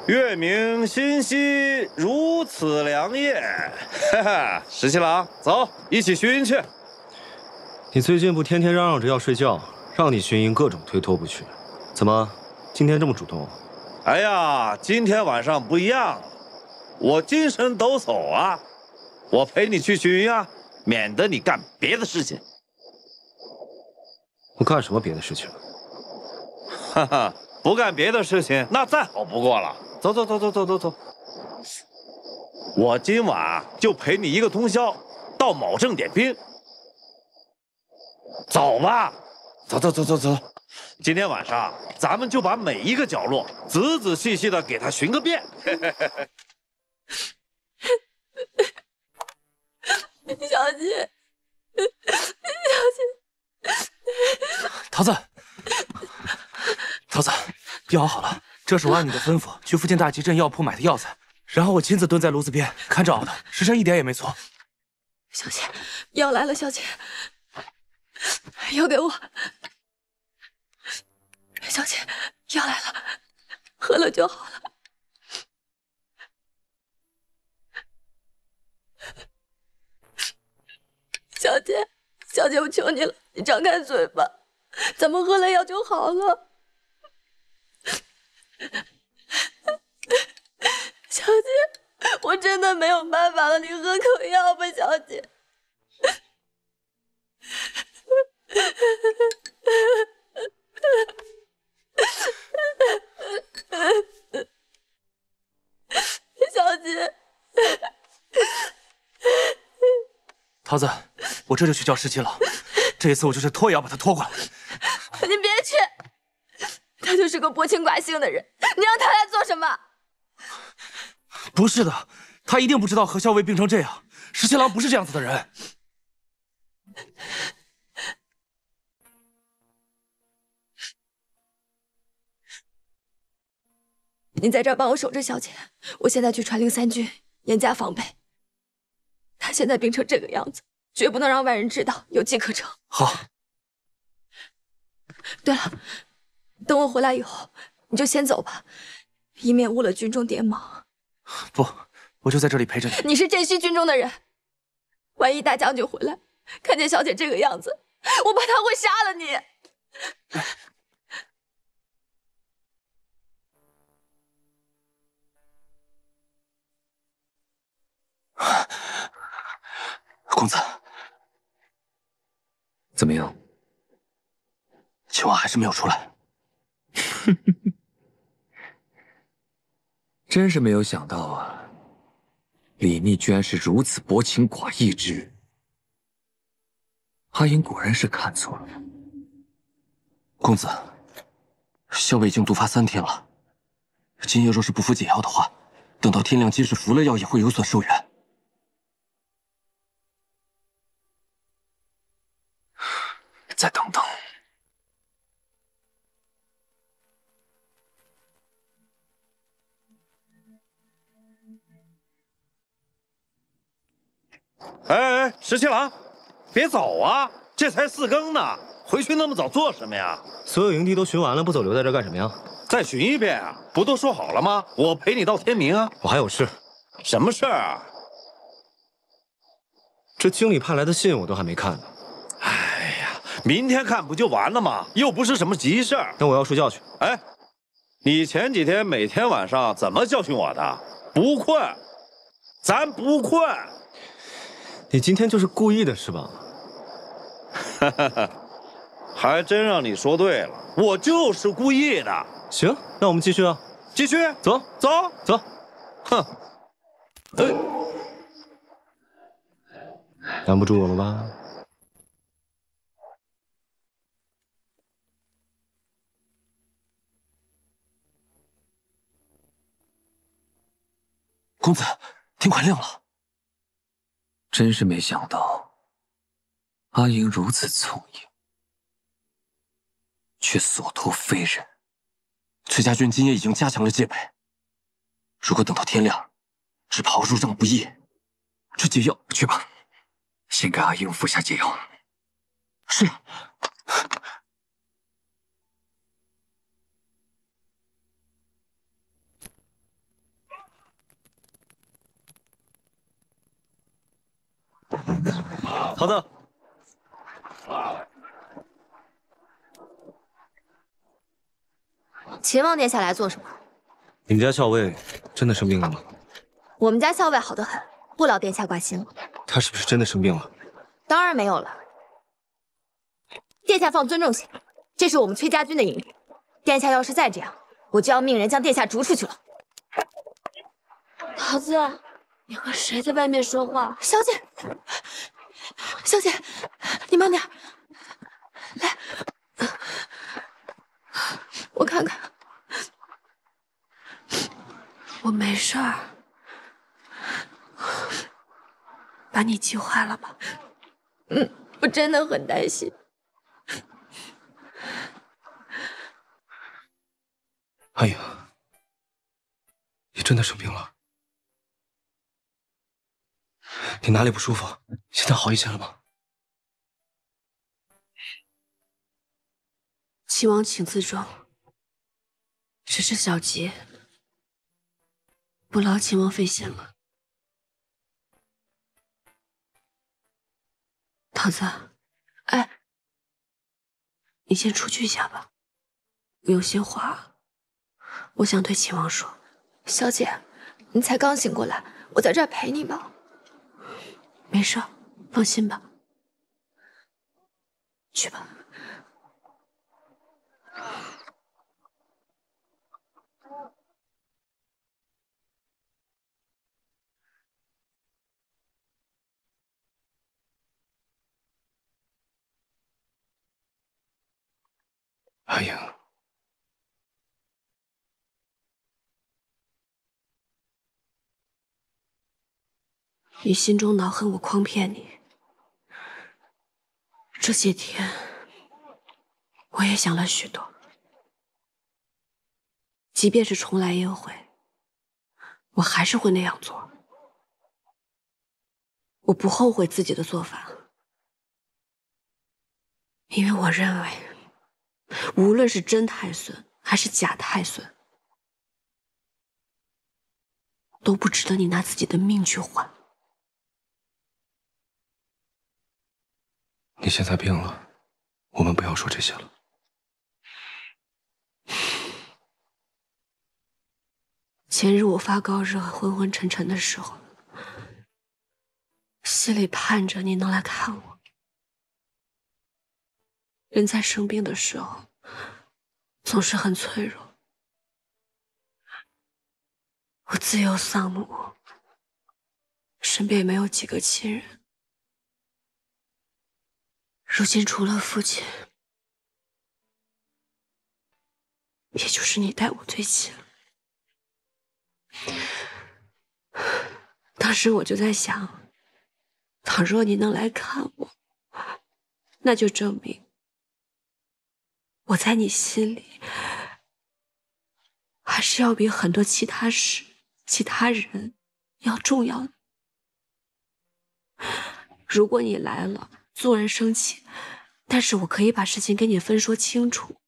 月明星稀，如此良夜。哈哈，石七郎，走，一起巡营去。你最近不天天嚷嚷着要睡觉，让你巡营各种推脱不去，怎么今天这么主动？哎呀，今天晚上不一样了，我精神抖擞啊，我陪你去巡营啊，免得你干别的事情。我干什么别的事情？哈哈，不干别的事情，那再好不过了。走走走走走走走，我今晚就陪你一个通宵，到某镇点兵。走吧，走走走走走。今天晚上咱们就把每一个角落仔仔细细的给他巡个遍。小姐，小姐，桃子，桃子，药好了。这是我按你的吩咐去附近大集镇药铺买的药材，然后我亲自蹲在炉子边看着熬的，时辰一点也没错。小姐，药来了，小姐，药给我。小姐，药来了，喝了就好了。小姐，小姐，我求你了，你张开嘴巴，咱们喝了药就好了。小姐，我真的没有办法了，你喝口药吧，小姐。小姐，桃子，我这就去叫石七郎，这一次我就是拖也要把他拖过来。你别去，他就是个薄情寡性的人，你让他来做什么？不是的，他一定不知道何校尉病成这样。石七郎不是这样子的人。你在这儿帮我守着小姐，我现在去传令三军，严加防备。他现在病成这个样子，绝不能让外人知道，有机可乘。好。对了，等我回来以后，你就先走吧，以免误了军中点卯。不，我就在这里陪着你。你是镇西军中的人，万一大将军回来看见小姐这个样子，我怕他会杀了你。公子，怎么样？青蛙还是没有出来。真是没有想到啊，李密居然是如此薄情寡义之人。阿英果然是看错了。公子，校尉已经毒发3天了，今夜若是不服解药的话，等到天亮，即使服了药也会有损寿元。再等等。哎，石七郎，别走啊！这才4更呢，回去那么早做什么呀？所有营地都巡完了，不走留在这干什么呀？再巡一遍啊！不都说好了吗？我陪你到天明啊！我还有事。什么事儿啊？这经理派来的信我都还没看呢。哎呀，明天看不就完了吗？又不是什么急事儿。那我要睡觉去。哎，你前几天每天晚上怎么教训我的？不困，咱不困。你今天就是故意的是吧？哈哈哈，还真让你说对了，我就是故意的。行，那我们继续啊，继续，走走走。哼，拦不住我了吧？公子，天快亮了。真是没想到，阿英如此聪颖，却所托非人。崔家军今夜已经加强了戒备，如果等到天亮，只怕入帐不易。去解药，去吧，先给阿英服下解药。是。桃子，秦王殿下来做什么？你们家校尉真的生病了吗？我们家校尉好得很，不劳殿下挂心了。他是不是真的生病了？当然没有了。殿下放尊重些，这是我们崔家军的营地。殿下要是再这样，我就要命人将殿下逐出去了。桃子，你和谁在外面说话？小姐，小姐，你慢点。来，我看看。我没事儿，把你急坏了吧？我真的很担心。哎呀，你真的生病了？你哪里不舒服？现在好一些了吗？秦王请自重，只是小疾，不劳秦王费心了。桃子，哎，你先出去一下吧，有些话我想对秦王说。小姐，你才刚醒过来，我在这儿陪你吧。没事，放心吧。去吧。阿莹，你心中恼恨我诓骗你，这些天我也想了许多。即便是重来宴会，我还是会那样做。我不后悔自己的做法，因为我认为，无论是真太孙还是假太孙，都不值得你拿自己的命去换。你现在病了，我们不要说这些了。前日我发高热、昏昏沉沉的时候，心里盼着你能来看我。人在生病的时候，总是很脆弱。我自幼丧母，身边也没有几个亲人。如今除了父亲，也就是你待我最亲了。当时我就在想，倘若你能来看我，那就证明我在你心里还是要比很多其他事、其他人要重要的。如果你来了，纵然生气，但是我可以把事情跟你分说清楚，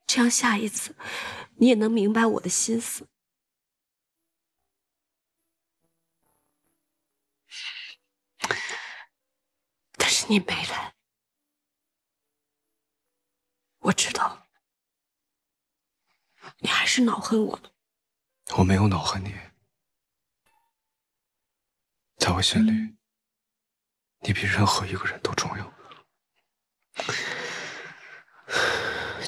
这样下一次你也能明白我的心思。但是你没来，我知道你还是恼恨我的。我没有恼恨你，在我心里，你比任何一个人都重要。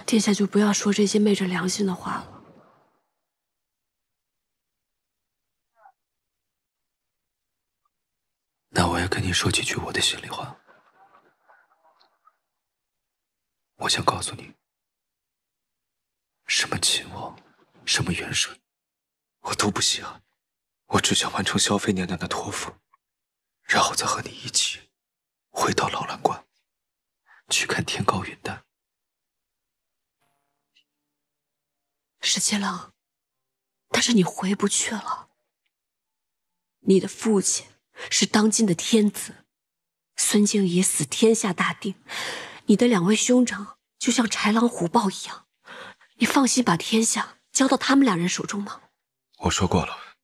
殿下就不要说这些昧着良心的话了。那我也跟你说几句我的心里话。我想告诉你，什么秦王，什么元帅，我都不稀罕。我只想完成萧妃娘娘的托付，然后再和你一起回到老兰关，去看天高云淡。石七郎，但是你回不去了。你的父亲是当今的天子，孙敬已死，天下大定。你的两位兄长就像豺狼虎豹一样，你放心把天下交到他们两人手中吗？我说过了，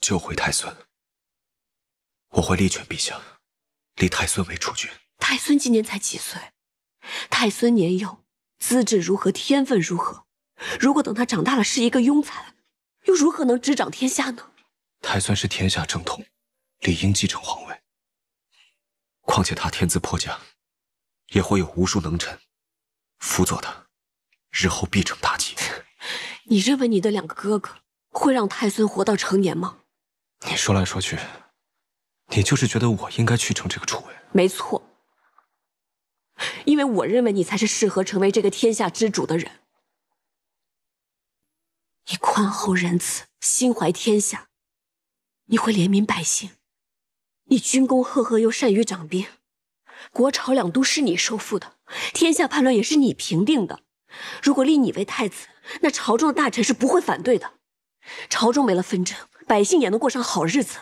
救回太孙，我会力劝陛下立太孙为储君。太孙今年才几岁？太孙年幼，资质如何，天分如何？如果等他长大了是一个庸才，又如何能执掌天下呢？太孙是天下正统，理应继承皇位。况且他天资颇佳，也会有无数能臣辅佐他，日后必成大器。你认为你的2个哥哥会让太孙活到成年吗？你说来说去，你就是觉得我应该去承这个储位。没错，因为我认为你才是适合成为这个天下之主的人。你宽厚仁慈，心怀天下，你会怜悯百姓，你军功赫赫又善于掌兵，国朝两都是你收复的，天下叛乱也是你平定的。如果立你为太子，那朝中的大臣是不会反对的，朝中没了纷争，百姓也能过上好日子。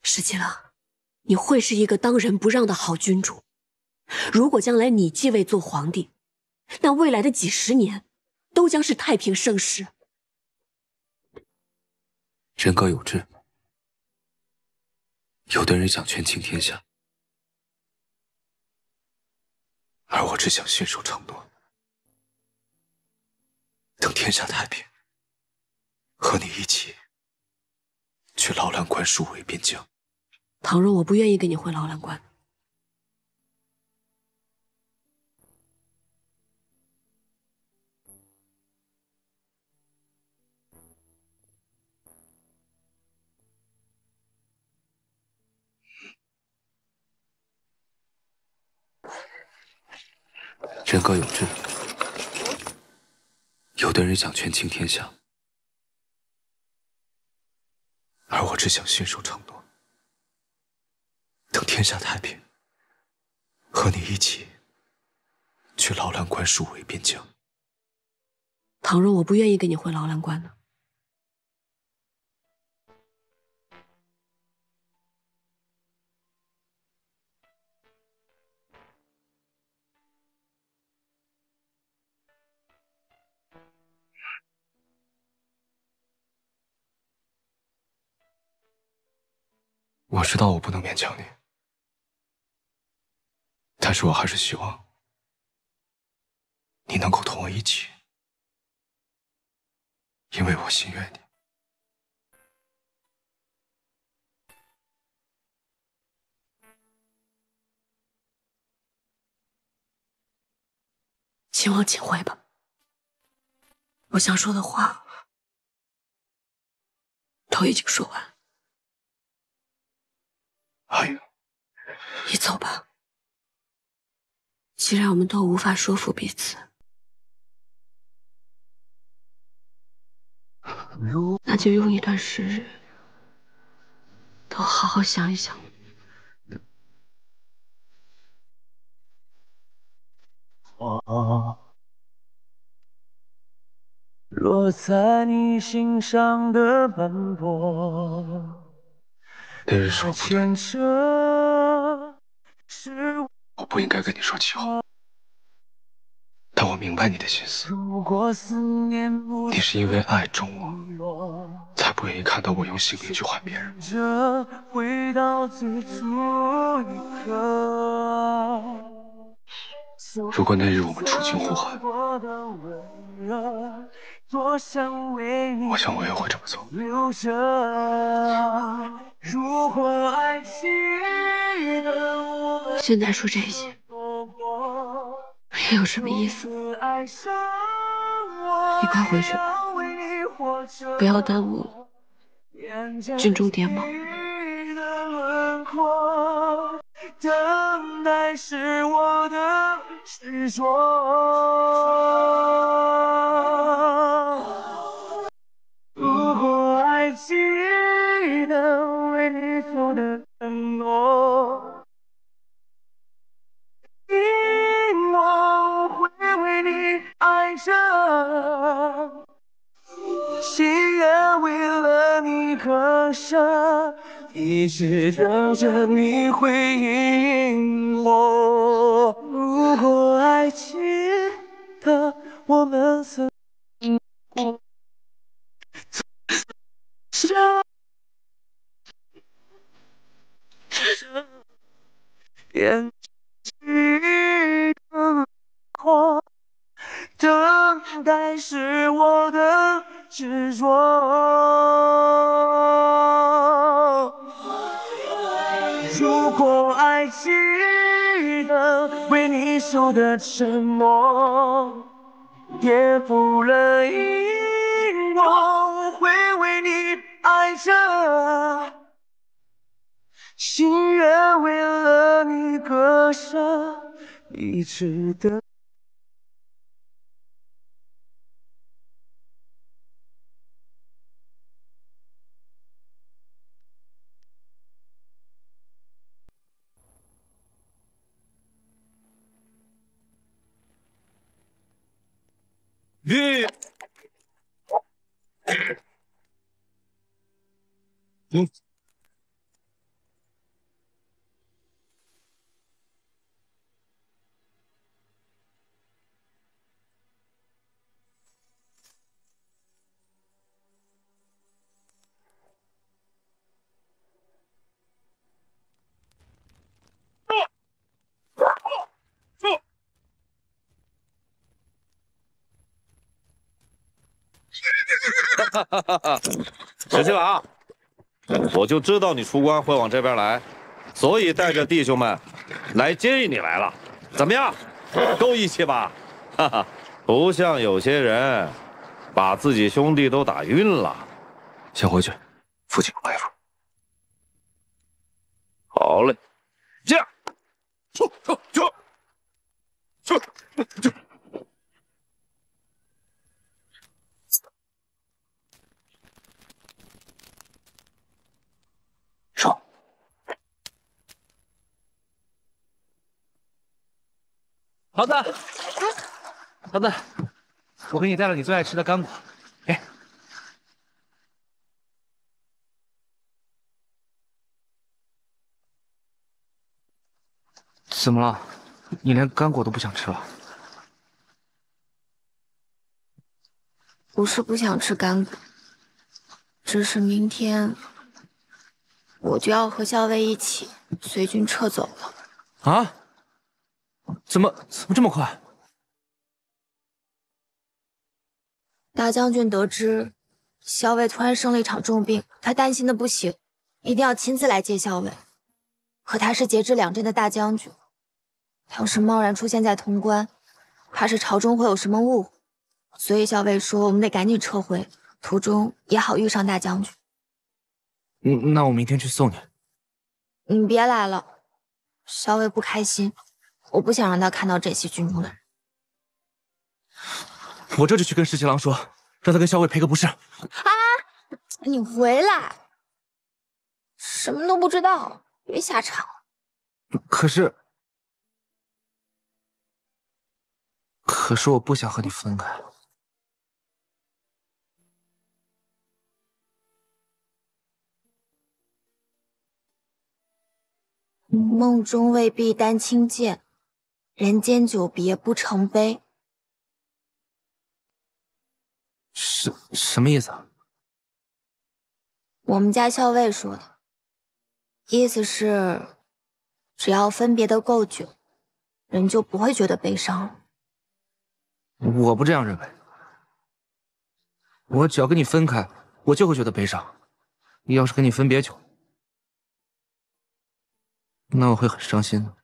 石七郎，你会是一个当仁不让的好君主。如果将来你继位做皇帝，那未来的几十年都将是太平盛世。人各有志，有的人想权倾天下，而我只想信守承诺，等天下太平，和你一起去劳兰关戍围边疆。倘若我不愿意跟你回劳兰关，人各有志，有的人想权倾天下，而我只想信守承诺，等天下太平，和你一起去劳兰关戍围边疆。倘若我不愿意跟你回劳兰关呢？我知道我不能勉强你，但是我还是希望你能够同我一起，因为我心悦你。请往请回吧，我想说的话都已经说完。哎呀，你走吧。既然我们都无法说服彼此，那就用一段时日，都好好想一想。我落在你心上的斑驳，那日是我不对，牵扯是我不应该跟你说气话，但我明白你的心思。如果思念不你是因为爱重我，才不愿意看到我用性命去换别人。这回到最初一刻。如果那日我们处境互换，我想我也会这么做。现在说这些又有什么意思？你快回去吧，不要耽误军中迭茂。等待是我的执着。如果爱情能为你做的承诺，我会为你爱着，心愿为了你割舍，一直等着你回应我。如果爱情的我们曾相点几个过，等待是我的执着。如果爱只能为你守的沉默，也不了遗忘，会为你爱着。心愿为了你割舍，一直等。玉，石七郎，我就知道你出关会往这边来，所以带着弟兄们来接应你来了。怎么样，够义气吧？哈哈，不像有些人把自己兄弟都打晕了。先回去，父亲有埋伏。好嘞，这样，上。桃子，桃子，我给你带了你最爱吃的干果，给。怎么了？你连干果都不想吃了？不是不想吃干果，只是明天我就要和校尉一起随军撤走了。啊？怎么这么快？大将军得知校尉突然生了一场重病，他担心的不行，一定要亲自来接校尉。可他是节制两镇的大将军，要是贸然出现在潼关，怕是朝中会有什么误会。所以校尉说我们得赶紧撤回，途中也好遇上大将军。那我明天去送你。你别来了，校尉不开心，我不想让他看到枕西军中的人。我这就去跟石七郎说，让他跟校尉赔个不是。啊！你回来，什么都不知道，别瞎吵。可是我不想和你分开。梦中未必丹青剑，人间久别不成悲。什么意思啊？我们家校尉说的，意思是，只要分别的够久，人就不会觉得悲伤了。我不这样认为。我只要跟你分开，我就会觉得悲伤。要是跟你分别久，那我会很伤心的。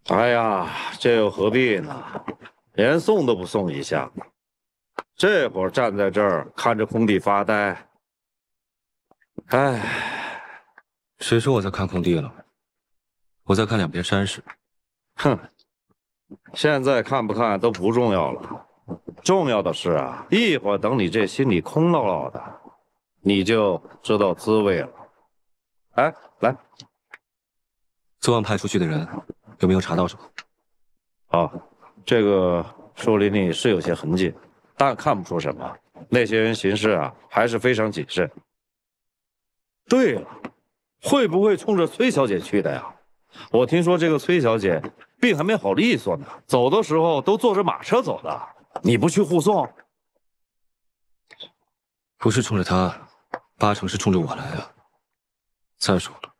哎呀，这又何必呢？连送都不送一下。这会儿站在这儿看着空地发呆，唉，谁说我在看空地了？我在看两边山势。哼，现在看不看都不重要了，重要的是啊，一会儿等你这心里空落落的，你就知道滋味了。哎，来，昨晚派出去的人有没有查到什么？啊，这个树林里是有些痕迹，但看不出什么。那些人行事啊，还是非常谨慎。对了，会不会冲着崔小姐去的呀？我听说这个崔小姐病还没好利索呢，走的时候都坐着马车走的。你不去护送？不是冲着她，8成是冲着我来的。再说了，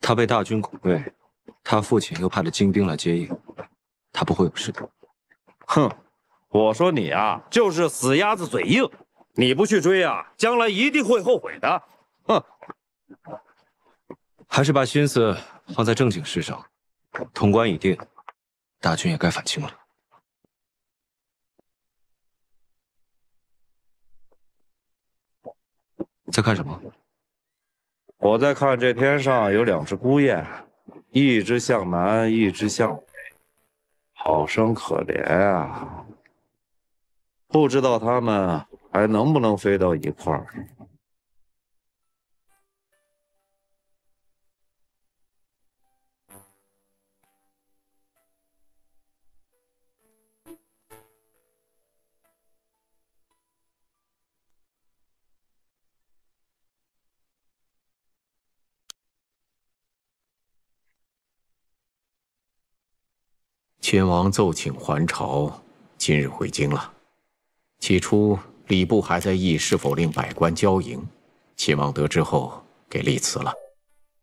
他被大军拱卫，他父亲又派了精兵来接应，他不会有事的。哼，我说你啊，就是死鸭子嘴硬，你不去追啊，将来一定会后悔的。哼，还是把心思放在正经事上。潼关已定，大军也该返清了。在看什么？我在看这天上有2只孤雁，一只向南，一只向北，好生可怜啊！不知道它们还能不能飞到一块儿。秦王奏请还朝，今日回京了。起初礼部还在议是否令百官交迎，秦王得知后给立辞了。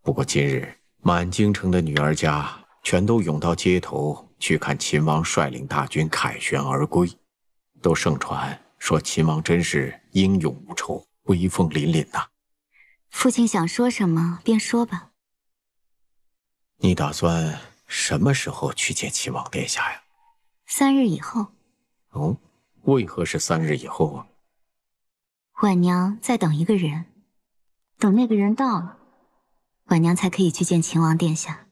不过今日满京城的女儿家全都涌到街头去看秦王率领大军凯旋而归，都盛传说秦王真是英勇无仇，威风凛凛呐。父亲想说什么便说吧。你打算什么时候去见秦王殿下呀？3日以后。哦，为何是3日以后啊？婉娘在等一个人，等那个人到了，婉娘才可以去见秦王殿下。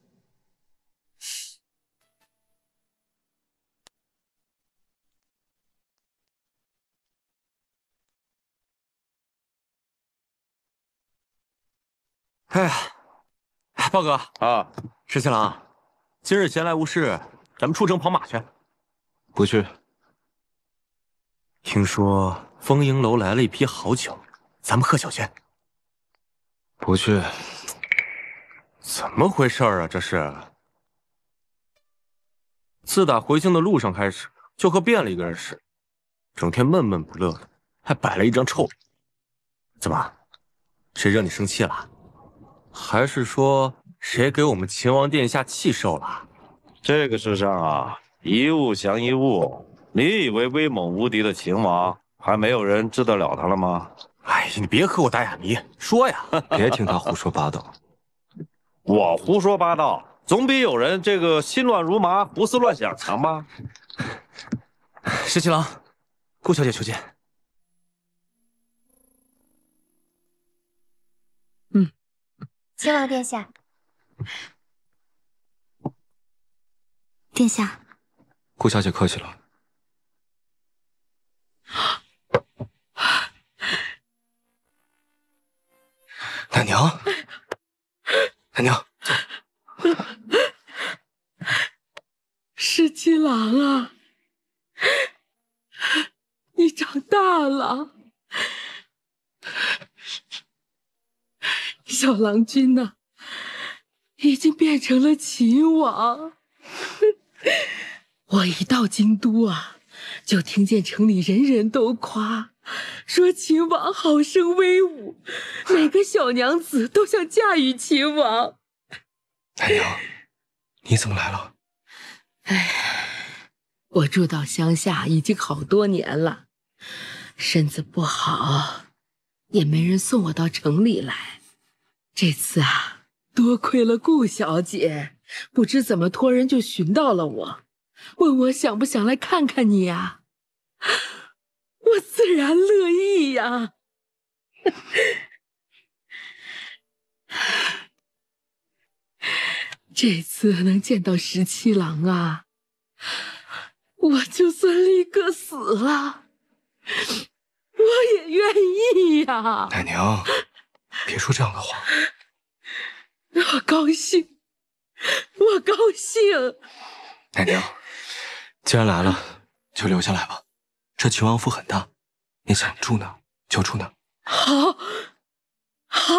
哎呀，豹哥啊，石七郎，今日闲来无事，咱们出城跑马去。不去。听说丰盈楼来了一批好酒，咱们喝酒去。不去。怎么回事啊？这是？自打回京的路上开始，就和变了一个人似的，整天闷闷不乐的，还摆了一张臭脸。怎么？谁惹你生气了？还是说谁给我们秦王殿下气受了？这个世上啊，一物降一物。你以为威猛无敌的秦王还没有人治得了他了吗？哎呀，你别和我打哑谜，说呀！别听他胡说八道。我胡说八道，总比有人这个心乱如麻、胡思乱想强吧？石七郎，顾小姐求见。秦王殿下。殿下。顾小姐客气了。奶娘，奶娘，石七郎啊，你长大了，小郎君呐，已经变成了秦王。我一到京都啊，就听见城里人人都夸，说秦王好生威武，每个小娘子都想嫁与秦王。奶娘，你怎么来了？哎，我住到乡下已经好多年了，身子不好，也没人送我到城里来。这次啊，多亏了顾小姐，不知怎么托人就寻到了我，问我想不想来看看你呀？我自然乐意呀。这次能见到17郎啊，我就算立刻死了，我也愿意呀。奶娘，别说这样的话。我高兴，我高兴。奶娘，既然来了，就留下来吧。这秦王府很大，你想住哪就住哪。好，好。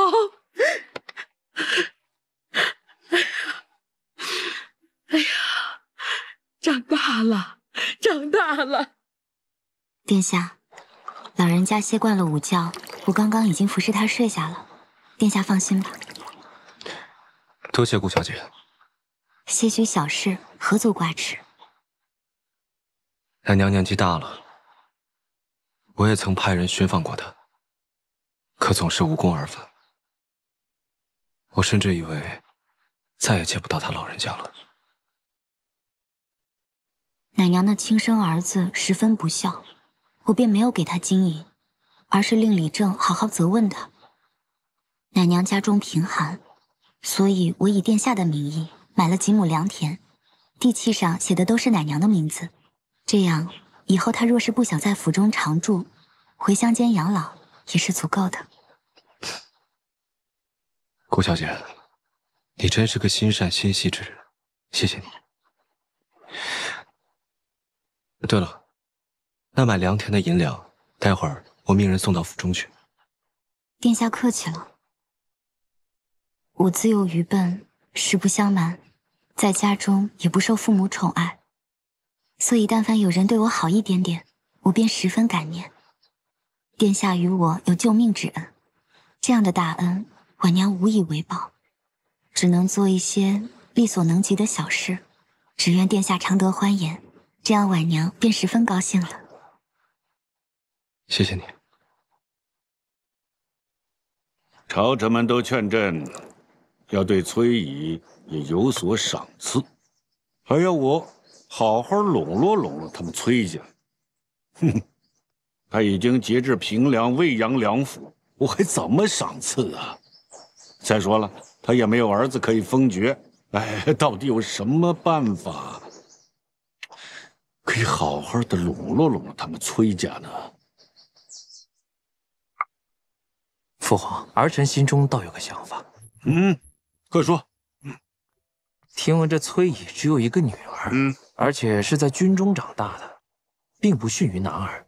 哎呀，长大了，长大了。殿下，老人家歇惯了午觉，我刚刚已经服侍他睡下了。殿下放心吧。多谢顾小姐。些许小事，何足挂齿。奶娘年纪大了，我也曾派人寻访过她，可总是无功而返。我甚至以为再也见不到她老人家了。奶娘的亲生儿子十分不孝，我便没有给他金银，而是令李正好好责问他。奶娘家中贫寒，所以我以殿下的名义买了几亩良田，地契上写的都是奶娘的名字。这样以后他若是不想在府中常住，回乡间养老也是足够的。顾小姐，你真是个心善心细之人，谢谢你。对了，那买良田的银两，待会儿我命人送到府中去。殿下客气了。我自幼愚笨，实不相瞒，在家中也不受父母宠爱，所以但凡有人对我好一点点，我便十分感念。殿下与我有救命之恩，这样的大恩，婉娘无以为报，只能做一些力所能及的小事，只愿殿下常得欢颜，这样婉娘便十分高兴了。谢谢你。朝臣们都劝朕要对崔乙也有所赏赐，还要我好好笼络笼络他们崔家。哼，他已经节制平凉未央两府，我还怎么赏赐啊？再说了，他也没有儿子可以封爵，哎，到底有什么办法可以好好的笼络笼络他们崔家呢？父皇，儿臣心中倒有个想法。快说。听闻这崔乙只有一个女儿，而且是在军中长大的，并不逊于男儿。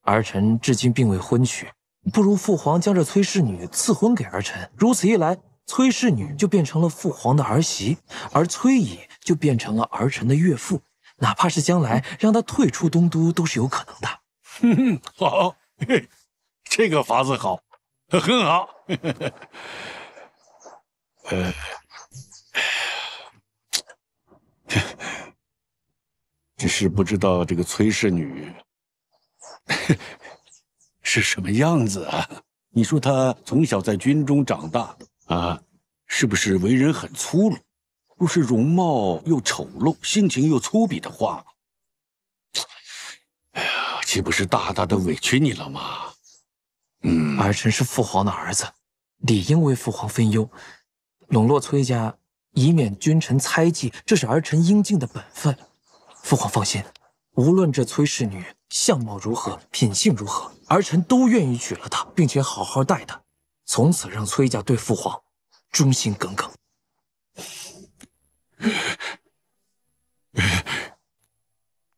儿臣至今并未婚娶，不如父皇将这崔氏女赐婚给儿臣。如此一来，崔氏女就变成了父皇的儿媳，而崔乙就变成了儿臣的岳父。哪怕是将来让他退出东都，都是有可能的。好，这个法子好，很好。只是不知道这个崔氏女是什么样子啊？你说她从小在军中长大啊，是不是为人很粗鲁？若是容貌又丑陋，性情又粗鄙的话，哎呀，岂不是大大的委屈你了吗？儿臣是父皇的儿子，理应为父皇分忧，笼络崔家，以免君臣猜忌，这是儿臣应尽的本分。父皇放心，无论这崔氏女相貌如何，品性如何，儿臣都愿意娶了她，并且好好待她，从此让崔家对父皇忠心耿耿。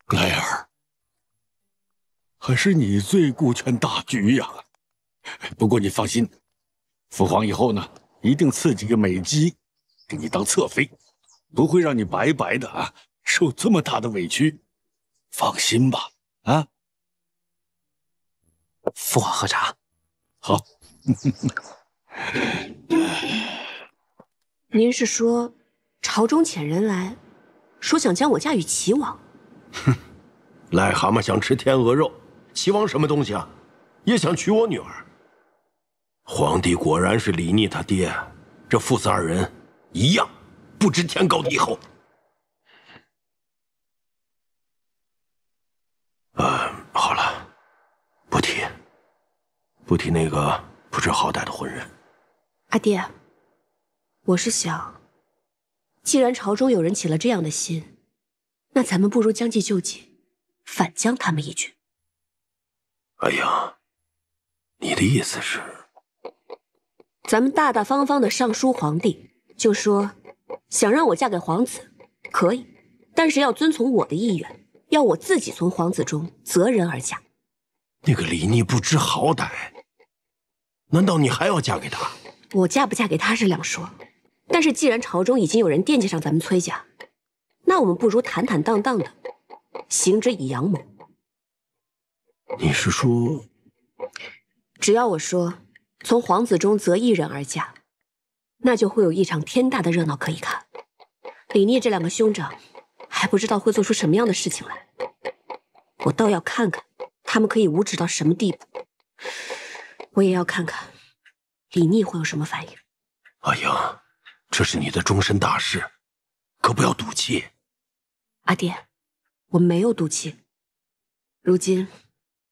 莱儿，还是你最顾全大局呀。不过你放心，父皇以后呢，一定赐几个美姬给你当侧妃，不会让你白白的受这么大的委屈。放心吧，啊！父皇喝茶。好。您是说，朝中遣人来，说想将我嫁与齐王？哼，癞蛤蟆想吃天鹅肉，齐王什么东西啊？也想娶我女儿。皇帝果然是李逆他爹，这父子二人一样，不知天高地厚。不提那个不知好歹的混人。阿爹，我是想，既然朝中有人起了这样的心，那咱们不如将计就计，反将他们一军。哎呀，你的意思是？咱们大大方方的上书皇帝，就说想让我嫁给皇子，可以，但是要遵从我的意愿，要我自己从皇子中择人而嫁。那个李逆不知好歹，难道你还要嫁给他？我嫁不嫁给他是两说，但是既然朝中已经有人惦记上咱们崔家，那我们不如坦坦荡荡的行之以阳谋。你是说，只要我说从皇子中择一人而嫁，那就会有一场天大的热闹可以看。李逆这两个兄长还不知道会做出什么样的事情来，我倒要看看他们可以无耻到什么地步。我也要看看李逆会有什么反应。哎呀，这是你的终身大事，可不要赌气。阿爹，我没有赌气。如今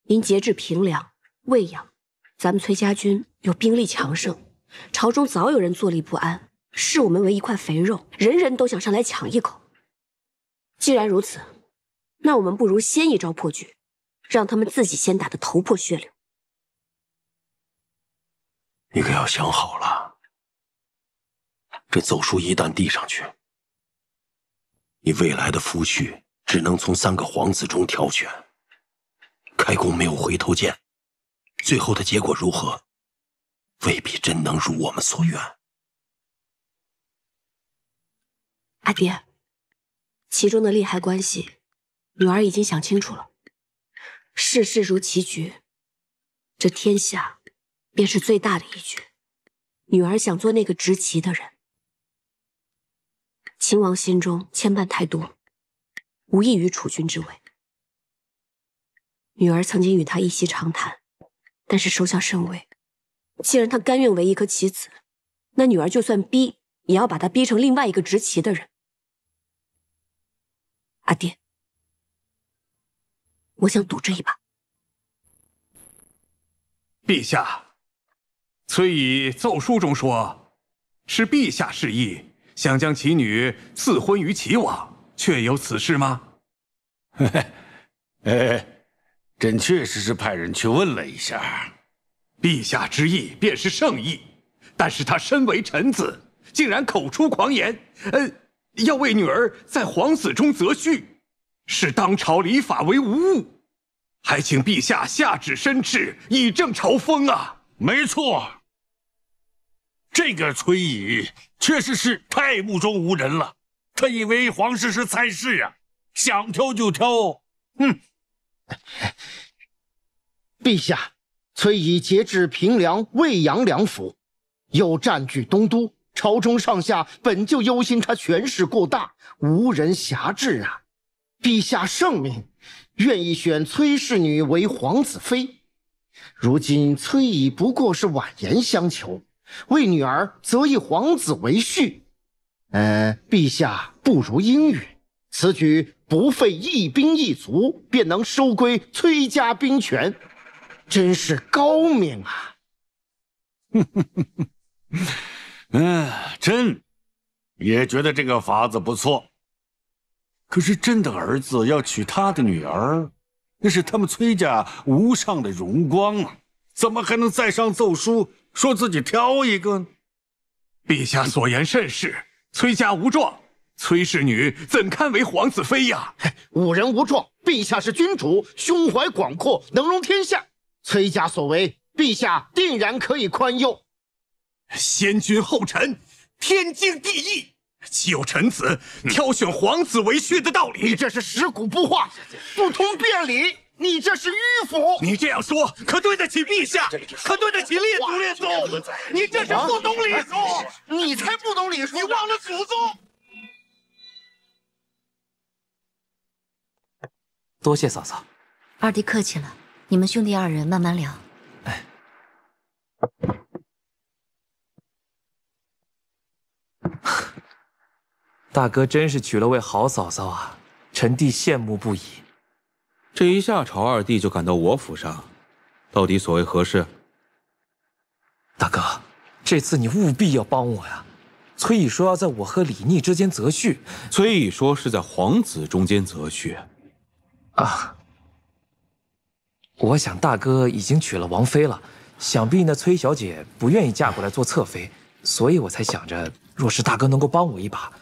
因节制平凉、喂养，咱们崔家军有兵力强盛，朝中早有人坐立不安，视我们为一块肥肉，人人都想上来抢一口。既然如此，那我们不如先一招破局，让他们自己先打得头破血流。你可要想好了，这奏书一旦递上去，你未来的夫婿只能从3个皇子中挑选，开弓没有回头箭，最后的结果如何，未必真能如我们所愿。阿爹，其中的利害关系，女儿已经想清楚了。世事如棋局，这天下便是最大的一局。女儿想做那个执棋的人。秦王心中牵绊太多，无异于储君之位。女儿曾经与他一席长谈，但是收效甚微。既然他甘愿为一颗棋子，那女儿就算逼，也要把他逼成另外一个执棋的人。阿爹，我想赌这一把。陛下，崔乙奏书中说，是陛下示意，想将其女赐婚于齐王，确有此事吗？朕确实是派人去问了一下。陛下之意便是圣意，但是他身为臣子，竟然口出狂言，要为女儿在皇子中择婿，视当朝礼法为无物，还请陛下下旨申斥，以正朝风啊！没错，这个崔乙确实是太目中无人了。他以为皇室是菜市啊，想挑就挑。陛下，崔乙节制平凉、魏阳两府，又占据东都，朝中上下本就忧心他权势过大，无人辖制啊。陛下圣明，愿意选崔氏女为皇子妃。如今崔乙不过是婉言相求，为女儿择一皇子为婿。陛下不如应允，此举不费一兵一卒，便能收归崔家兵权，真是高明啊！朕也觉得这个法子不错。可是朕的儿子要娶他的女儿，那是他们崔家无上的荣光啊！怎么还能再上奏书说自己挑一个呢？陛下所言甚是，崔家无状，崔氏女怎堪为皇子妃呀？无人无状，陛下是君主，胸怀广阔，能容天下。崔家所为，陛下定然可以宽宥。先君后臣，天经地义。岂有臣子挑选皇子为婿的道理？你这是食古不化，不通辩理，你这是迂腐。你这样说，可对得起陛下，可对得起列祖列宗。你这是不懂礼数，你才不懂礼数，你忘了祖宗。多谢嫂嫂。二弟客气了，你们兄弟二人慢慢聊。大哥真是娶了位好嫂嫂啊，臣弟羡慕不已。这一下朝二弟就赶到我府上，到底所谓何事？大哥，这次你务必要帮我呀！崔乙说要在我和李逆之间择婿，崔乙说是在皇子中间择婿。啊，我想大哥已经娶了王妃了，想必那崔小姐不愿意嫁过来做侧妃，所以我才想着，若是大哥能够帮我一把，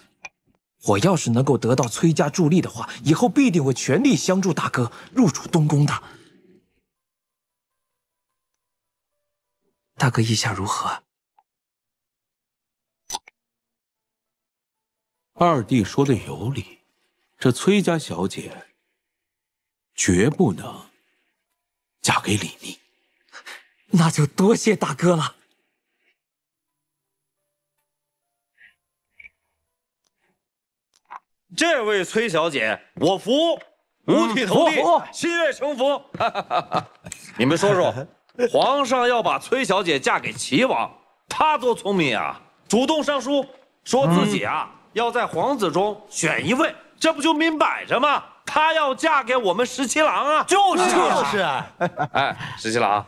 我要是能够得到崔家助力的话，以后必定会全力相助大哥入主东宫的。大哥意下如何？二弟说的有理，这崔家小姐绝不能嫁给李逆。那就多谢大哥了。这位崔小姐，我服，五体投地，心悦诚服。你们说说，皇上要把崔小姐嫁给齐王，他多聪明啊！主动上书，说自己要在皇子中选一位，这不就明摆着吗？她要嫁给我们十七郎啊！就是。哎，十七郎，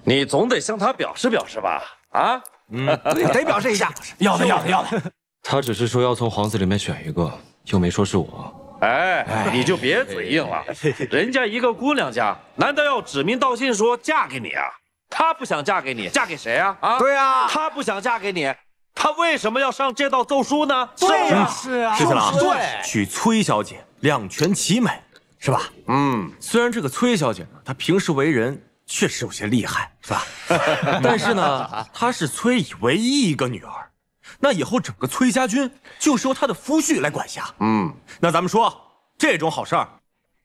你总得向他表示表示吧？啊，得表示一下。要的。他只是说要从皇子里面选一个，又没说是我。哎，你就别嘴硬了，人家一个姑娘家，难道要指名道姓说嫁给你啊？她不想嫁给你，嫁给谁啊？啊，对啊，她不想嫁给你，她为什么要上这道奏书呢？对呀，是啊，十七郎，对，娶崔小姐，两全其美，是吧？虽然这个崔小姐呢，她平时为人确实有些厉害，是吧？但是呢，她是崔乙唯一一个女儿。那以后整个崔家军就是由他的夫婿来管辖。那咱们说这种好事儿，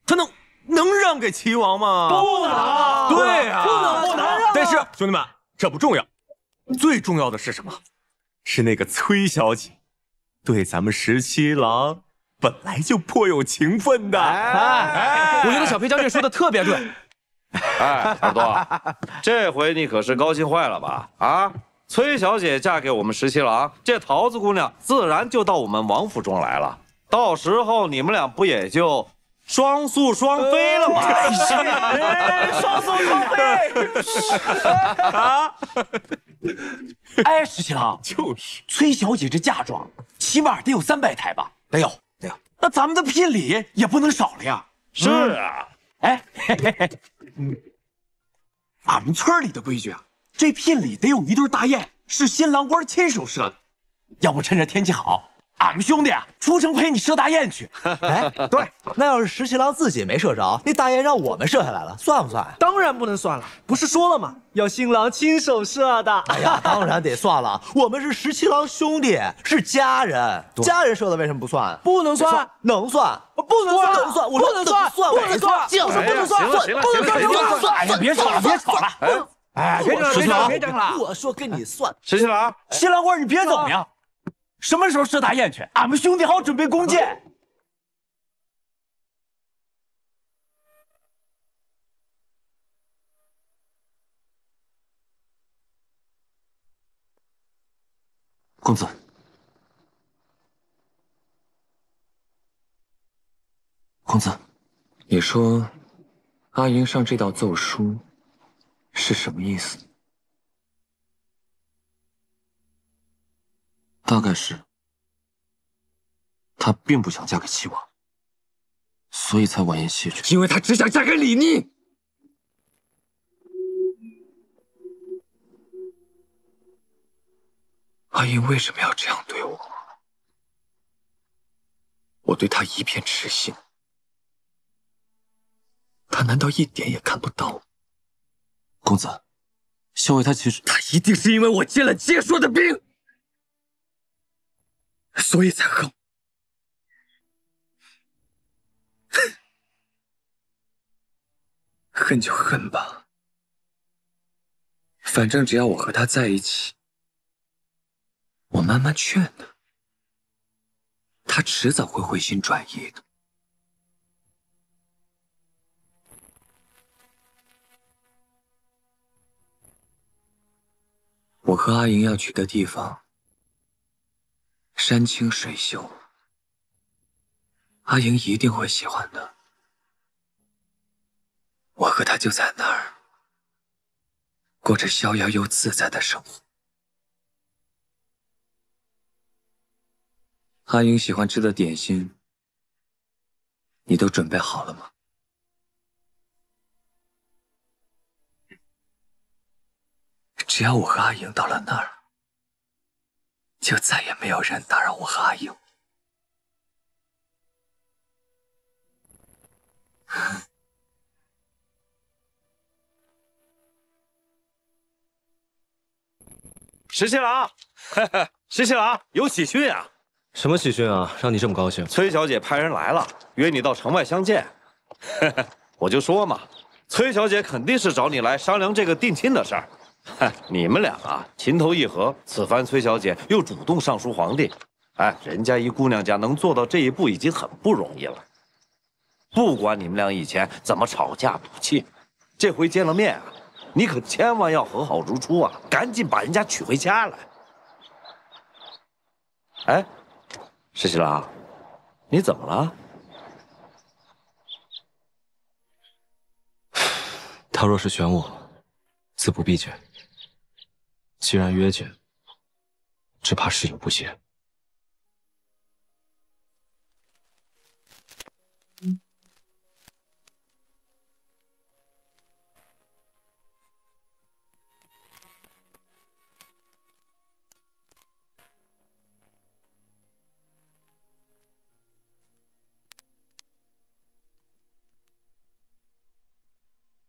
他能让给齐王吗？不能。对呀，不能让。但是兄弟们，这不重要，最重要的是什么？是那个崔小姐对咱们十七郎本来就颇有情分的。我觉得小裴将军说的特别对。哎，耳朵，这回你可是高兴坏了吧？啊！崔小姐嫁给我们十七郎，这桃子姑娘自然就到我们王府中来了。到时候你们俩不也就双宿双飞了吗？双宿双飞啊！哎，十七郎，就是崔小姐这嫁妆，起码得有300台吧？得有。那咱们的聘礼也不能少了呀。是啊。哎，俺们村里的规矩啊。这聘礼得有一对大雁，是新郎官亲手射的。要不趁着天气好，俺们兄弟出城陪你射大雁去。哎，对，那要是十七郎自己没射着，那大雁让我们射下来了，算不算？当然不能算了，不是说了吗？要新郎亲手射的。哎呀，当然得算了，我们是十七郎兄弟，是家人，家人射的为什么不算？不能算，能算，不能算，能算，我说能算，不能算，就是不能算，不能算。哎呀，别吵了。哎，别争了！我说跟你算。十七郎，新郎官，你别走呀！什么时候射大雁去？俺们兄弟好准备弓箭。公子，公子，你说阿英上这道奏书是什么意思？大概是她并不想嫁给齐王，所以才婉言谢绝。因为她只想嫁给李逆。阿英为什么要这样对我？我对她一片痴心，她难道一点也看不到？公子，萧伟他其实……他一定是因为我接了接说的兵，所以才恨。恨就恨吧，反正只要我和他在一起，我慢慢劝他，他迟早会回心转意的。我和阿莹要去的地方，山清水秀，阿莹一定会喜欢的。我和她就在那儿，过着逍遥又自在的生活。阿英喜欢吃的点心，你都准备好了吗？只要我和阿英到了那儿，就再也没有人打扰我和阿英。石七郎，石七郎，有喜讯啊！什么喜讯啊？让你这么高兴？崔小姐派人来了，约你到城外相见。我就说嘛，崔小姐肯定是找你来商量这个定亲的事儿。你们俩啊，情投意合，此番崔小姐又主动上书皇帝，哎，人家一姑娘家能做到这一步已经很不容易了。不管你们俩以前怎么吵架赌气，这回见了面啊，你可千万要和好如初啊，赶紧把人家娶回家来。哎，石七郎，你怎么了？他若是选我，自不必见。既然约见，只怕事有不协。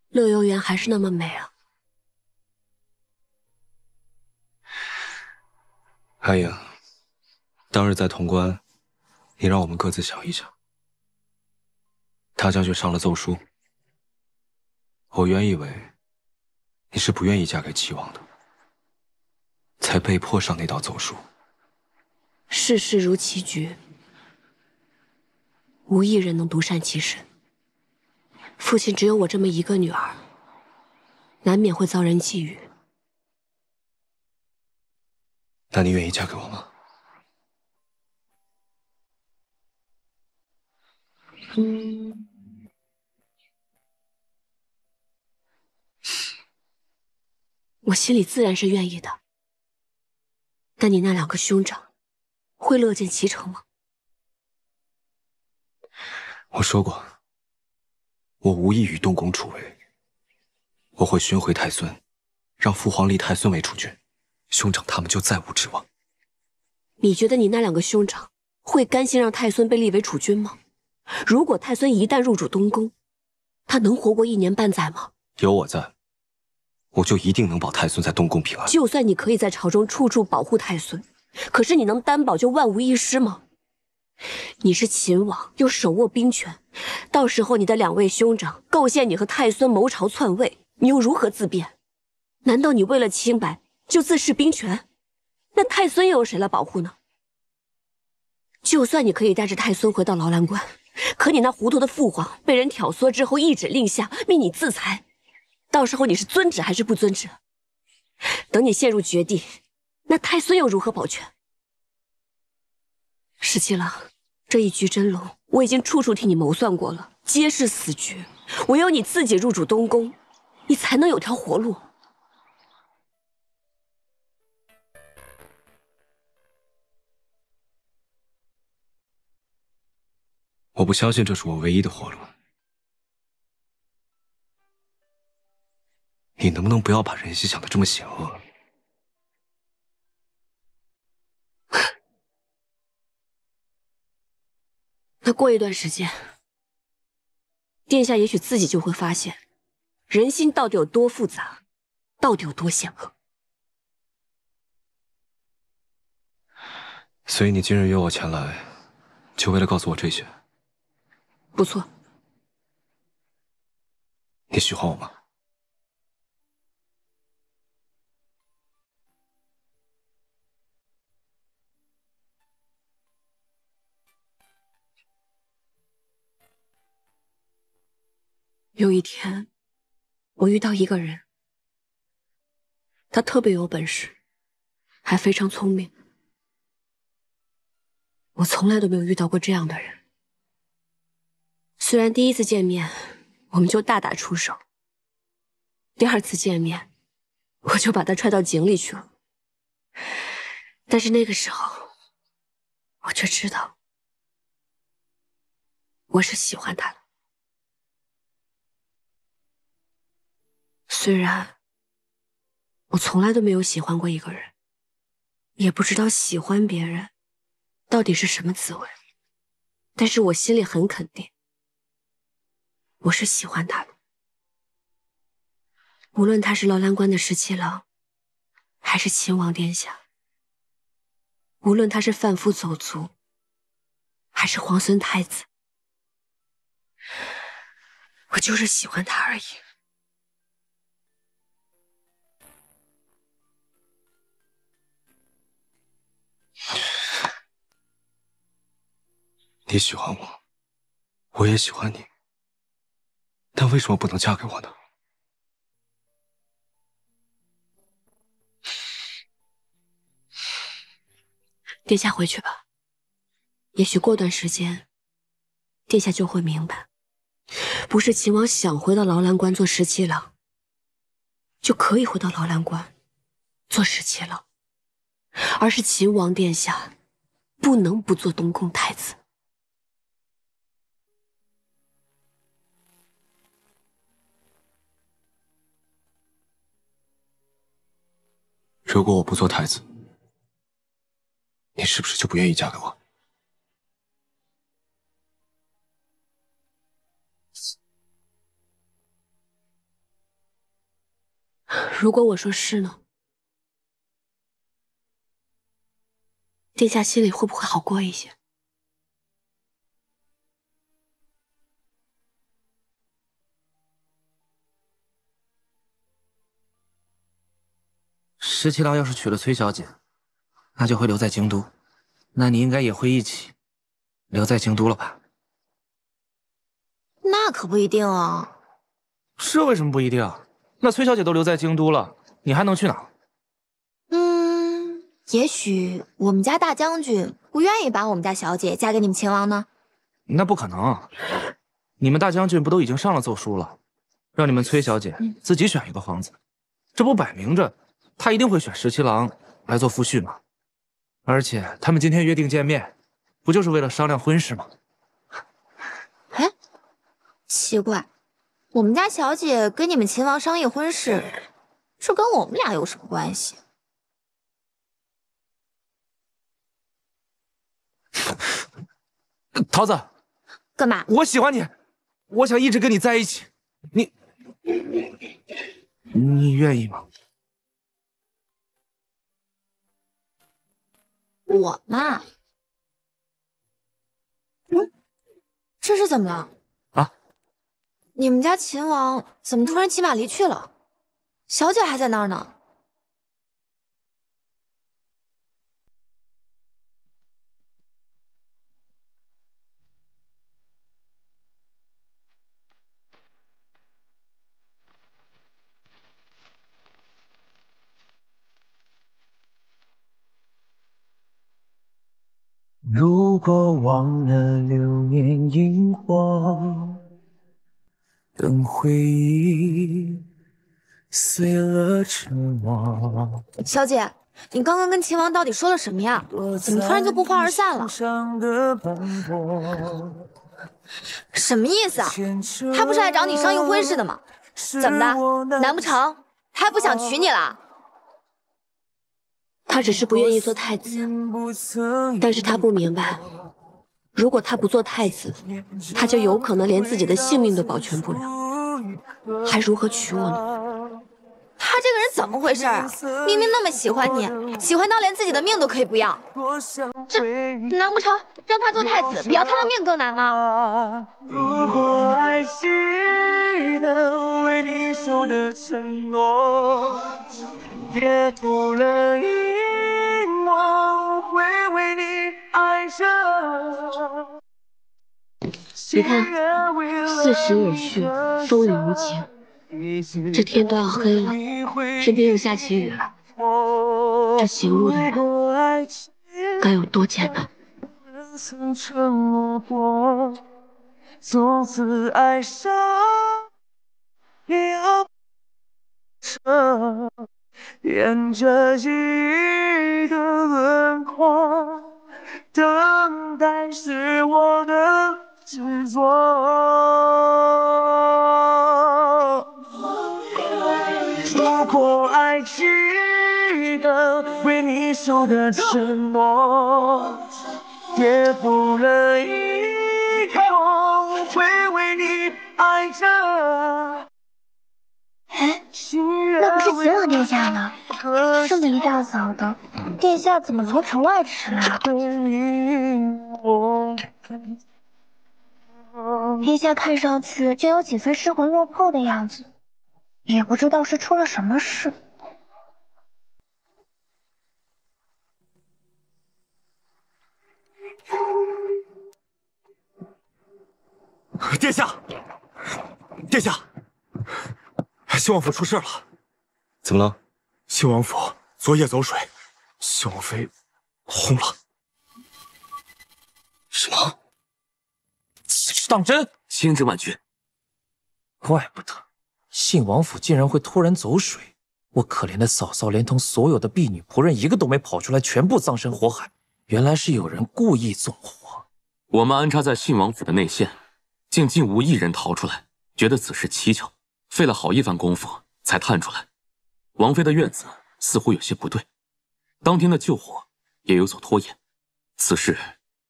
乐游原还是那么美啊！阿英，当日在潼关，你让我们各自想一想。大将军上了奏书，我原以为你是不愿意嫁给齐王的，才被迫上那道奏书。世事如棋局，无一人能独善其身。父亲只有我这么一个女儿，难免会遭人觊觎。那你愿意嫁给我吗？我心里自然是愿意的。但你那两个兄长会乐见其成吗？我说过，我无意与东宫楚为，我会寻回太孙，让父皇立太孙为储君，兄长他们就再无指望。你觉得你那两个兄长会甘心让太孙被立为储君吗？如果太孙一旦入主东宫，他能活过1年半载吗？有我在，我就一定能保太孙在东宫平安。就算你可以在朝中处处保护太孙，可是你能担保就万无一失吗？你是秦王，又手握兵权，到时候你的2位兄长构陷你和太孙谋朝篡位，你又如何自辩？难道你为了清白就自恃兵权？那太孙又有谁来保护呢？就算你可以带着太孙回到劳兰关，可你那糊涂的父皇被人挑唆之后一指令下，命你自裁，到时候你是遵旨还是不遵旨？等你陷入绝地，那太孙又如何保全？石七郎，这一局真龙我已经处处替你谋算过了，皆是死局。唯有你自己入主东宫，你才能有条活路。我不相信这是我唯一的活路。你能不能不要把人心想得这么险恶？那过一段时间，殿下也许自己就会发现，人心到底有多复杂，到底有多险恶。所以你今日约我前来，就为了告诉我这些？不错。你喜欢我吗？有一天，我遇到一个人，他特别有本事，还非常聪明。我从来都没有遇到过这样的人。虽然第一次见面我们就大打出手，第二次见面我就把他踹到井里去了。但是那个时候，我却知道，我是喜欢他的。虽然我从来都没有喜欢过一个人，也不知道喜欢别人到底是什么滋味，但是我心里很肯定，我是喜欢他的。无论他是劳兰关的17郎，还是秦王殿下，无论他是贩夫走卒，还是皇孙太子，我就是喜欢他而已。你喜欢我，我也喜欢你，但为什么不能嫁给我呢？殿下回去吧，也许过段时间，殿下就会明白，不是秦王想回到劳兰关做17郎，就可以回到劳兰关做17郎，而是秦王殿下不能不做东宫太子。如果我不做太子，你是不是就不愿意嫁给我？如果我说是呢？殿下心里会不会好过一些？17郎要是娶了崔小姐，那就会留在京都，那你应该也会一起留在京都了吧？那可不一定啊。这为什么不一定？那崔小姐都留在京都了，你还能去哪？也许我们家大将军不愿意把我们家小姐嫁给你们秦王呢。那不可能，你们大将军不都已经上了奏书了，让你们崔小姐自己选一个皇子，这不摆明着他一定会选17郎来做夫婿吗？而且他们今天约定见面，不就是为了商量婚事吗？哎，奇怪，我们家小姐跟你们秦王商议婚事，这跟我们俩有什么关系？桃子，干嘛？我喜欢你，我想一直跟你在一起，你愿意吗？我嘛，这是怎么了？啊？你们家秦王怎么突然骑马离去了？小姐还在那儿呢。如果忘了流年萤火，等回忆碎了沉默。小姐，你刚刚跟秦王到底说了什么呀？怎么突然就不欢而散了？什么意思啊？他不是来找你商议婚事的吗？怎么的？难不成他还不想娶你了？他只是不愿意做太子，但是他不明白，如果他不做太子，他就有可能连自己的性命都保全不了，还如何娶我呢？他这个人怎么回事啊？明明那么喜欢你，喜欢到连自己的命都可以不要，这难不成让他做太子，比要他的命更难吗？如果爱是能为你守的承诺，跌破了遗忘，会为你爱着。你看，40已去，风雨无晴，这天都要黑了，偏偏又下起雨来，这行路的人该有多艰难？曾承诺过，从此爱上，也要这沿着记忆的轮廓，等待是我的执着。如果爱值得为你守的承诺，也不了一空，会为你爱着。哎，那不是秦王殿下吗？这么一大早的，殿下怎么从城外迟来？殿下看上去就有几分失魂落魄的样子，也不知道是出了什么事。殿下，殿下，信王府出事了。怎么了？信王府昨夜走水，信王妃轰了。什么？此事当真？千真万确。怪不得信王府竟然会突然走水，我可怜的嫂嫂连同所有的婢女仆人一个都没跑出来，全部葬身火海。原来是有人故意纵火。我们安插在信王府的内线，竟无一人逃出来，觉得此事蹊跷，费了好一番功夫才探出来。王妃的院子似乎有些不对，当天的救火也有所拖延，此事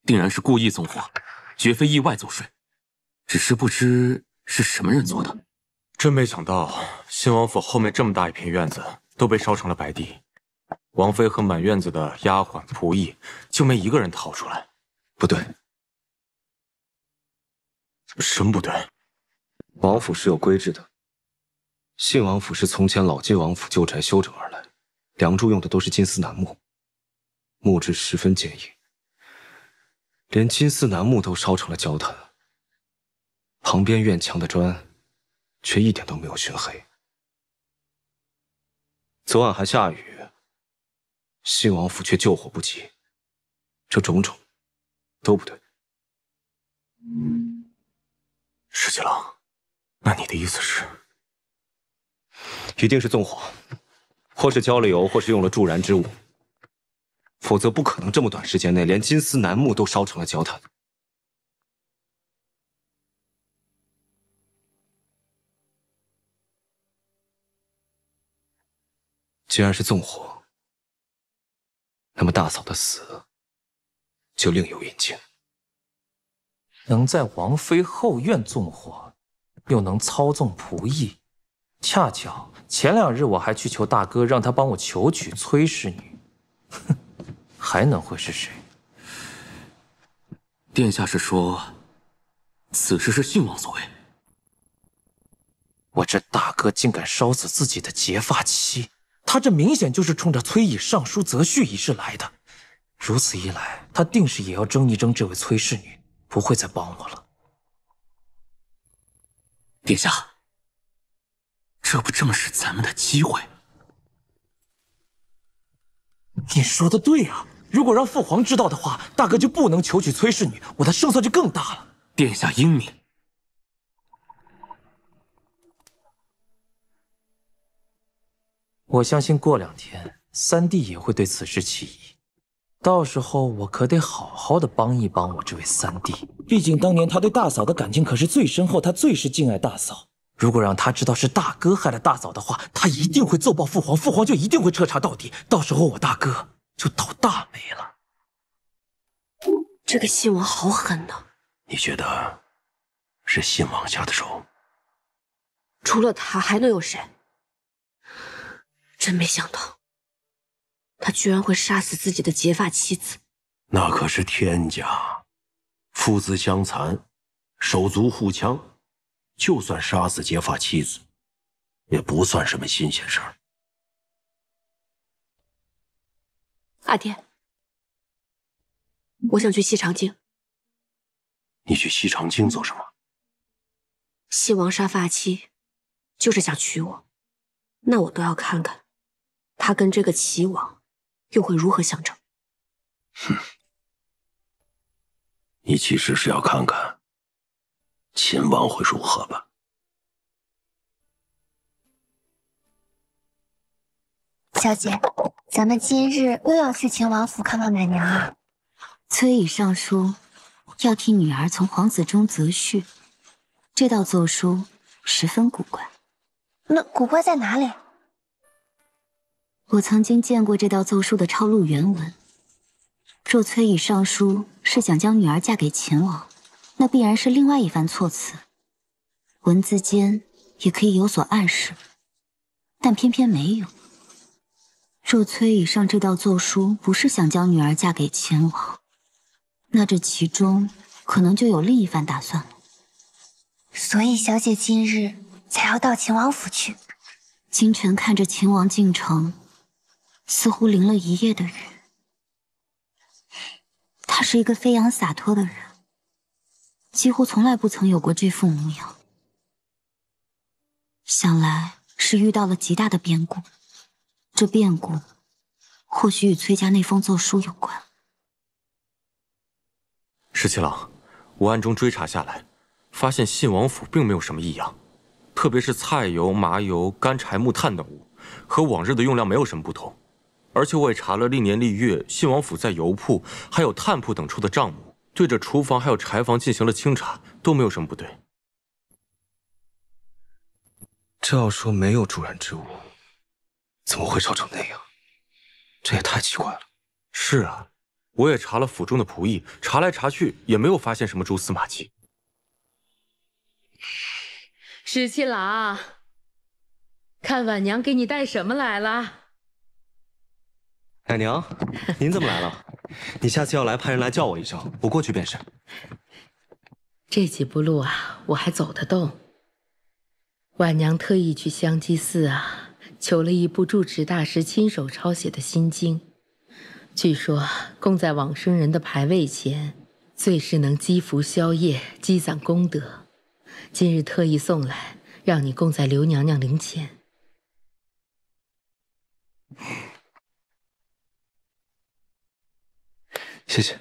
定然是故意纵火，绝非意外走水。只是不知是什么人做的。真没想到，信王府后面这么大一片院子都被烧成了白地，王妃和满院子的丫鬟仆役就没一个人逃出来。不对，什么不对？王府是有规制的。信王府是从前老街王府旧宅修整而来，梁柱用的都是金丝楠木，木质十分坚硬，连金丝楠木都烧成了焦炭，旁边院墙的砖却一点都没有熏黑。昨晚还下雨，信王府却救火不及，这种种都不对。石七郎，那你的意思是？一定是纵火，或是浇了油，或是用了助燃之物，否则不可能这么短时间内连金丝楠木都烧成了焦炭。既然是纵火，那么大嫂的死就另有隐情。能在王妃后院纵火，又能操纵仆役，恰巧前2日我还去求大哥，让他帮我求娶崔氏女。哼，还能会是谁？殿下是说，此事是信王所为？我这大哥竟敢烧死自己的结发妻，他这明显就是冲着崔乙上书择婿一事来的。如此一来，他定是也要争一争这位崔氏女，不会再帮我了。殿下，这不正是咱们的机会？你说的对啊！如果让父皇知道的话，大哥就不能求娶崔氏女，我的胜算就更大了。殿下英明。我相信过2天，三弟也会对此事起疑。到时候我可得好好的帮一帮我这位三弟，毕竟当年他对大嫂的感情可是最深厚，他最是敬爱大嫂。如果让他知道是大哥害了大嫂的话，他一定会奏报父皇，父皇就一定会彻查到底，到时候我大哥就倒大霉了。这个信王好狠呢！你觉得是信王下的手？除了他还能有谁？真没想到，他居然会杀死自己的结发妻子。那可是天家，父子相残，手足互枪，就算杀死结发妻子，也不算什么新鲜事儿。阿爹，我想去西长京。你去西长京做什么？信王杀发妻，就是想娶我，那我都要看看，他跟这个齐王又会如何相争。哼，你其实是要看看秦王会如何吧？小姐，咱们今日又要去秦王府看望奶娘了。崔乙上书要替女儿从皇子中择婿，这道奏书十分古怪。那古怪在哪里？我曾经见过这道奏书的抄录原文。若崔乙上书是想将女儿嫁给秦王，那必然是另外一番措辞，文字间也可以有所暗示，但偏偏没有。若崔乙上这道奏书不是想将女儿嫁给秦王，那这其中可能就有另一番打算了。所以小姐今日才要到秦王府去。清晨看着秦王进城，似乎淋了一夜的雨。他是一个飞扬洒脱的人，几乎从来不曾有过这副模样。想来是遇到了极大的变故，这变故或许与崔家那封奏书有关。十七郎，我暗中追查下来，发现信王府并没有什么异样，特别是菜油、麻油、干柴、木炭等物，和往日的用量没有什么不同。而且我也查了历年历月信王府在油铺还有炭铺等处的账目，对着厨房还有柴房进行了清查，都没有什么不对。这要说没有助燃之物，怎么会烧成那样？这也太奇怪了。是啊，我也查了府中的仆役，查来查去也没有发现什么蛛丝马迹。十七郎，看婉娘给你带什么来了？奶娘，您怎么来了？你下次要来，派人来叫我一声，我过去便是。这几步路啊，我还走得动。婉娘特意去香积寺啊，求了一部住持大师亲手抄写的心经，据说供在往生人的牌位前，最是能积福消业、积攒功德。今日特意送来，让你供在刘娘娘灵前。谢谢。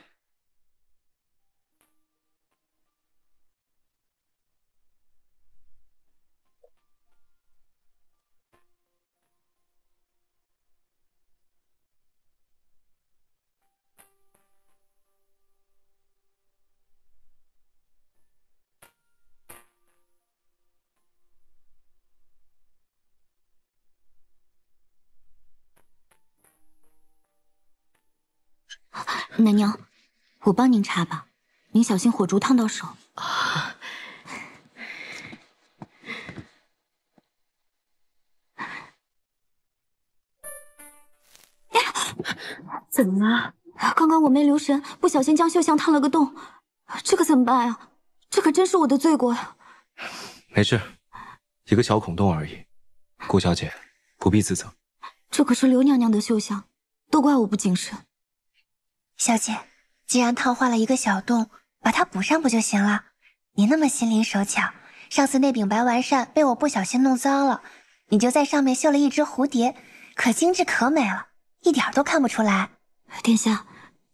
奶娘，我帮您插吧，您小心火烛烫到手。啊，怎么了？刚刚我没留神，不小心将绣像烫了个洞，这可怎么办啊？这可真是我的罪过呀！没事，一个小孔洞而已，顾小姐不必自责。这可是刘娘娘的绣像，都怪我不谨慎。小姐，既然烫坏了一个小洞，把它补上不就行了？你那么心灵手巧，上次那柄白丸扇被我不小心弄脏了，你就在上面绣了一只蝴蝶，可精致可美了，一点都看不出来。殿下，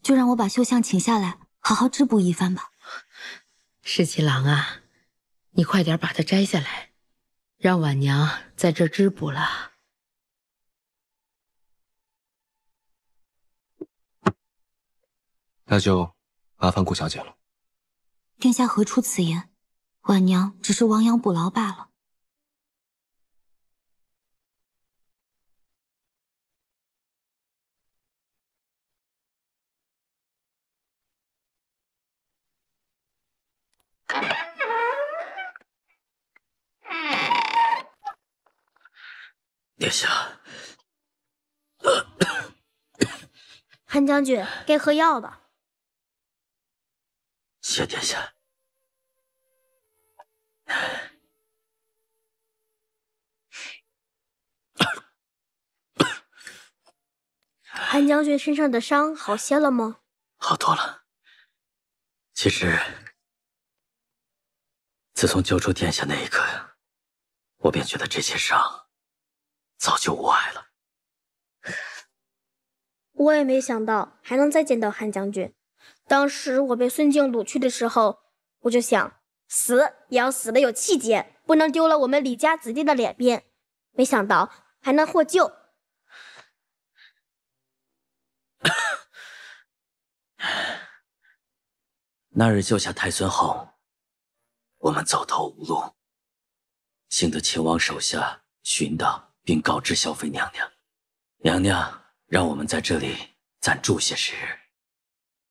就让我把绣像请下来，好好织补一番吧。十七郎啊，你快点把它摘下来，让婉娘在这织补了。那就麻烦顾小姐了。殿下何出此言？婉娘只是亡羊补牢罢了。殿下，韩将军，该喝药吧。谢殿下。韩将军身上的伤好些了吗？好多了。其实，自从救出殿下那一刻呀，我便觉得这些伤早就无碍了。我也没想到还能再见到韩将军。当时我被孙静掳去的时候，我就想死也要死得有气节，不能丢了我们李家子弟的脸面。没想到还能获救。那日救下太孙后，我们走投无路，幸得秦王手下寻到并告知萧妃娘娘，娘娘让我们在这里暂住些时日。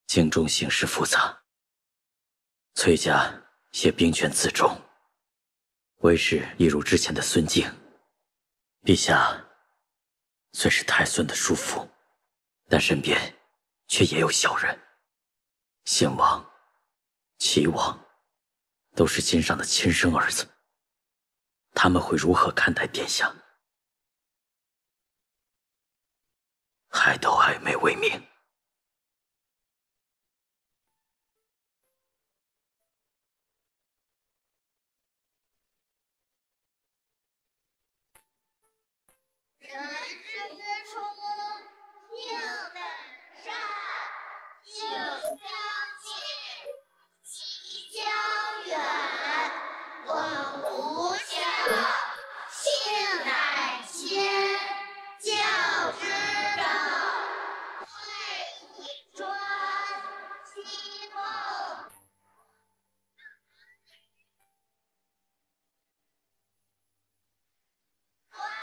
京中形势复杂，崔家也兵权自重，为师一如之前的孙敬。陛下虽是太孙的叔父，但身边却也有小人。献王、齐王都是金上的亲生儿子，他们会如何看待殿下？还都暧昧未明。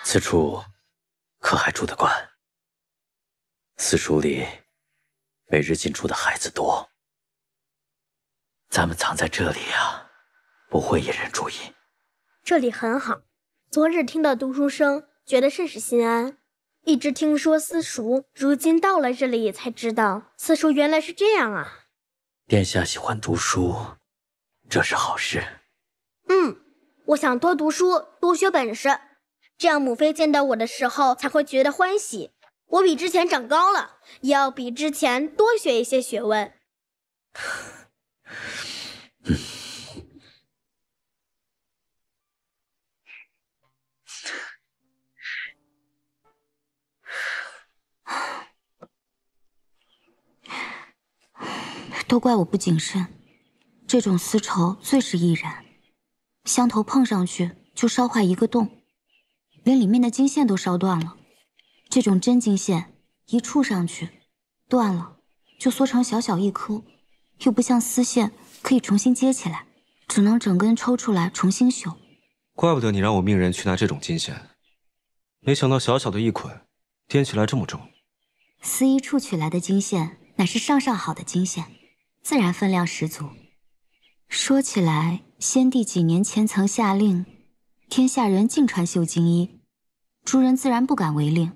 此处可还住得惯？私塾里每日进出的孩子多，咱们藏在这里啊，不会引人注意。这里很好，昨日听到读书声，觉得甚是心安。一直听说私塾，如今到了这里才知道，私塾原来是这样啊。殿下喜欢读书，这是好事。我想多读书，多学本事，这样母妃见到我的时候才会觉得欢喜。我比之前长高了，也要比之前多学一些学问。都怪我不谨慎，这种丝绸最是易燃，香头碰上去就烧坏一个洞，连里面的金线都烧断了。这种真金线一触上去，断了就缩成小小一颗，又不像丝线可以重新接起来，只能整根抽出来重新绣。怪不得你让我命人去拿这种金线，没想到小小的一捆，掂起来这么重。丝衣处取来的金线乃是上好的金线，自然分量十足。说起来，先帝几年前曾下令，天下人尽穿绣金衣，诸人自然不敢违令，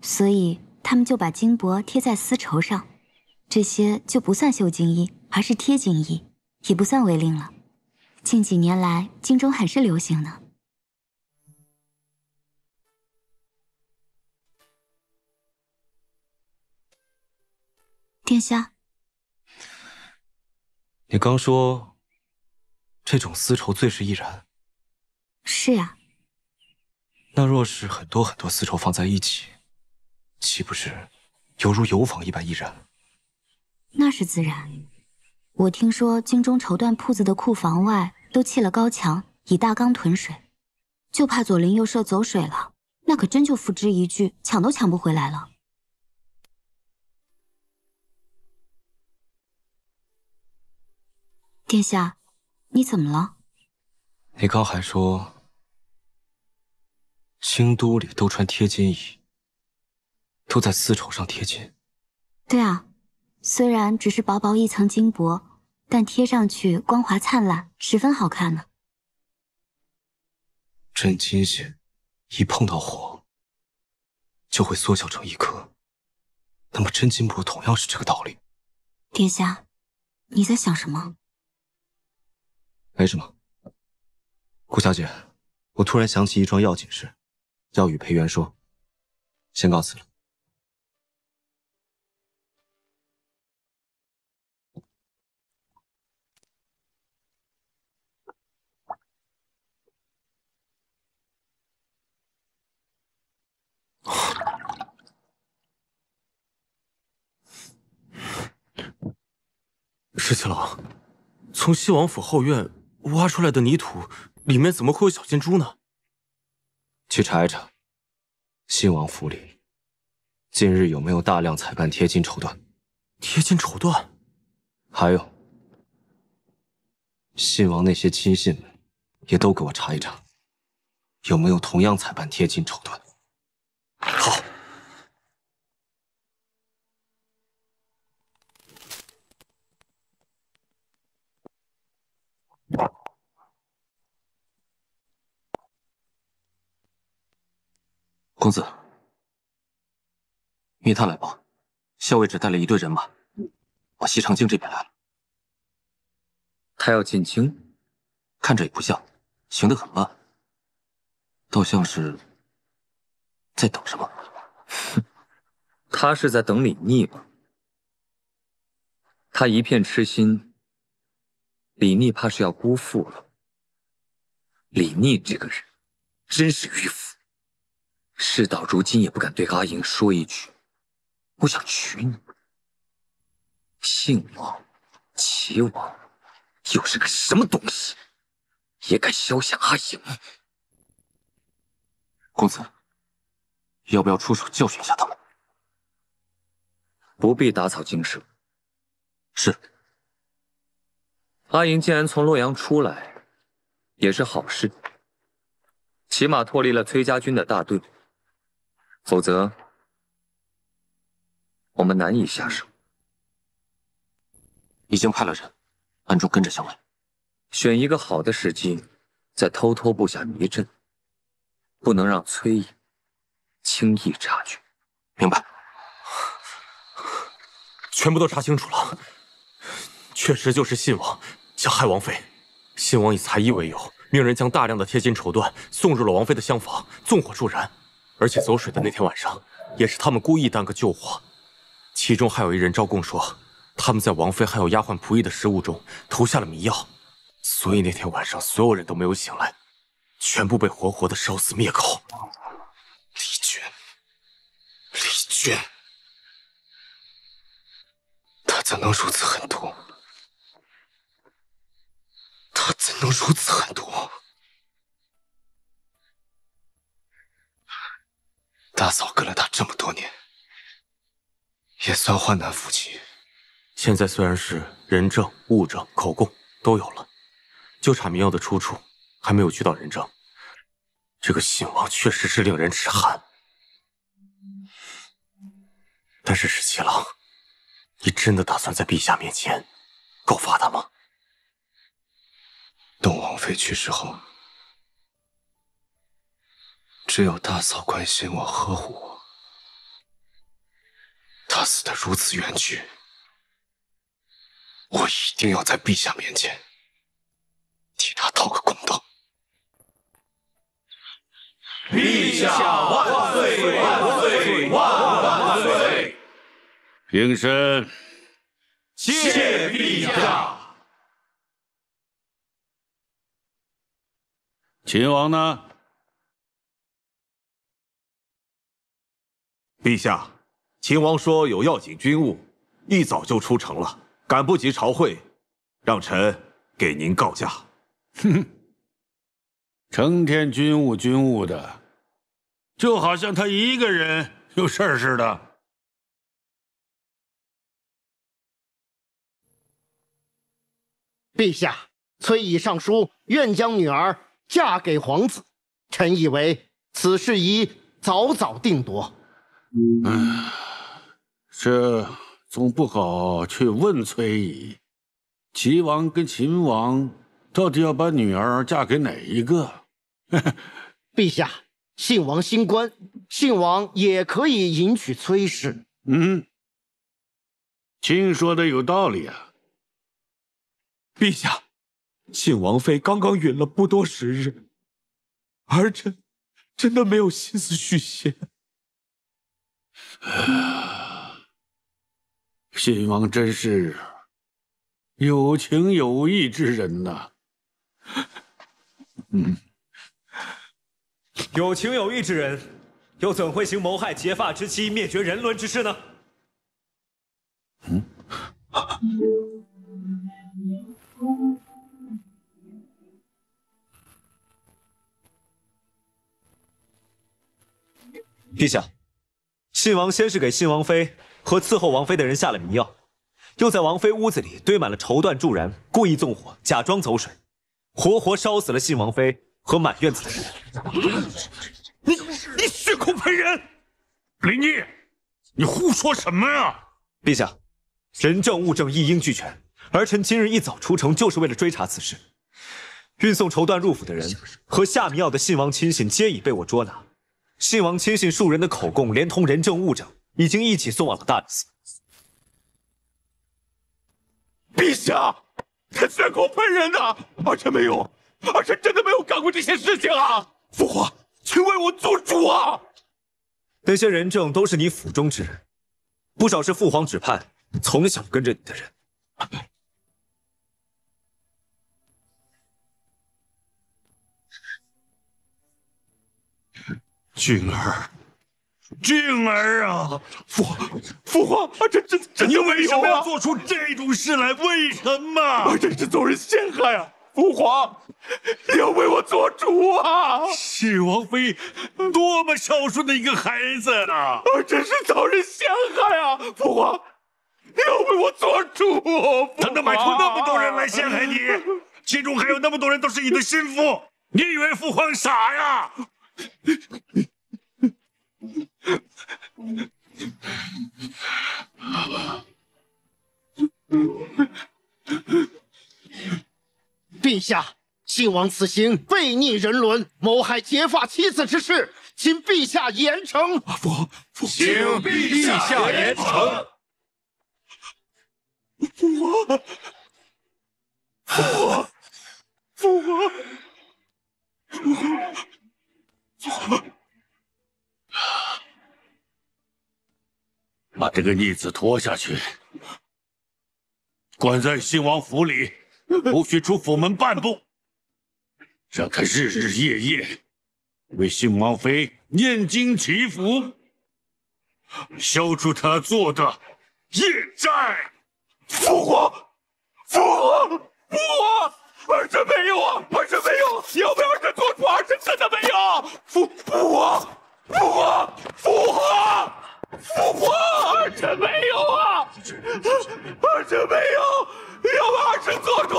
所以他们就把金箔贴在丝绸上，这些就不算绣金衣，而是贴金衣，也不算违令了。近几年来，京中很是流行呢。殿下，你刚说这种丝绸最是易燃。是呀。那若是很多很多丝绸放在一起，岂不是犹如油坊一般易燃？那是自然。我听说京中绸缎铺子的库房外都砌了高墙，以大缸囤水，就怕左邻右舍走水了，那可真就付之一炬，抢都抢不回来了。殿下，你怎么了？你刚还说京都里都穿贴金衣，都在丝绸上贴金。对啊，虽然只是薄薄一层金箔，但贴上去光滑灿烂，十分好看呢。真金线一碰到火就会缩小成一颗，那么真金箔同样是这个道理。殿下，你在想什么？没什么。顾小姐，我突然想起一桩要紧事，要与裴元说，先告辞了。石七郎，从西王府后院挖出来的泥土，里面怎么会有小金珠呢？去查一查，新王府里近日有没有大量采办贴金绸缎？贴金绸缎？还有，信王那些亲信们，也都给我查一查，有没有同样采办贴金绸缎。好。公子，密探来报，校尉只带了一队人马，往西长京这边来了。他要进京，看着也不像，行得很慢，倒像是在等什么。他是在等李逆吗？他一片痴心，李逆怕是要辜负了。李逆这个人，真是迂腐。事到如今也不敢对阿莹说一句：“我想娶你。”信王、齐王又是个什么东西，也敢消夏阿莹？公子，要不要出手教训一下他们？不必打草惊蛇。是。阿莹既然从洛阳出来，也是好事，起码脱离了崔家军的大队。否则，我们难以下手。已经派了人暗中跟着校尉，选一个好的时机，再偷偷布下迷阵，不能让崔颖轻易察觉。明白。全部都查清楚了，确实就是信王想害王妃。信王以才艺为由，命人将大量的贴金绸缎送入了王妃的厢房，纵火助燃。而且走水的那天晚上，也是他们故意耽搁救火。其中还有一人招供说，他们在王妃还有丫鬟仆役的食物中投下了迷药，所以那天晚上所有人都没有醒来，全部被活活的烧死灭口。李娟，李娟，他怎能如此狠毒？他怎能如此狠毒？大嫂跟了他这么多年，也算患难夫妻。现在虽然是人证、物证、口供都有了，就差迷药的出处还没有聚到人证。这个信王确实是令人齿寒。但是十七郎，你真的打算在陛下面前告发他吗？等王妃去世后，只有大嫂关心我、呵护我。她死得如此冤屈，我一定要在陛下面前替她讨个公道。陛下万岁！万岁！万岁！平身。谢陛下。秦王呢？陛下，秦王说有要紧军务，一早就出城了，赶不及朝会，让臣给您告假。哼，成天军务的，就好像他一个人有事儿似的。陛下，崔乙上书愿将女儿嫁给皇子，臣以为此事宜早早定夺。这总不好去问崔乙，齐王跟秦王到底要把女儿嫁给哪一个？陛下，信王新官，信王也可以迎娶崔氏。卿说的有道理啊。陛下，信王妃刚刚允了不多时日，儿臣真的没有心思续弦。信王真是有情有义之人呐。有情有义之人，又怎会行谋害结发之妻、灭绝人伦之事呢？陛下，信王先是给信王妃和伺候王妃的人下了迷药，又在王妃屋子里堆满了绸缎助燃，故意纵火，假装走水，活活烧死了信王妃和满院子的人。你血口喷人！林毅，你胡说什么呀？陛下，人证物证一应俱全，儿臣今日一早出城就是为了追查此事。运送绸缎入府的人和下迷药的信王亲信皆已被我捉拿，信王亲信数人的口供连同人证物证已经一起送往了大理寺。陛下，他血口喷人呐！儿臣没有，儿臣真的没有干过这些事情啊！父皇，请为我做主啊！那些人证都是你府中之人，不少是父皇指派，从小跟着你的人。俊儿，俊儿啊！父皇，儿臣真的为什么要做出这种事来？为什么？儿臣是遭人陷害啊！父皇，你要为我做主啊！信王妃多么孝顺的一个孩子啊！儿臣是遭人陷害啊！父皇，你要为我做主！他能买出那么多人来陷害你，其中还有那么多人都是你的心腹，你以为父皇傻呀？陛下，信王此行悖逆人伦，谋害结发妻子之事，请陛下严惩。请陛下严惩。父皇，把这个逆子拖下去，关在信王府里，不许出府门半步，让他日日夜夜为信王妃念经祈福，消除他做的业债。父皇，儿臣没有啊，儿臣没有，你要为儿臣做主，儿臣真的没有。父皇，儿臣没有啊，儿臣没有，你要为儿臣做主，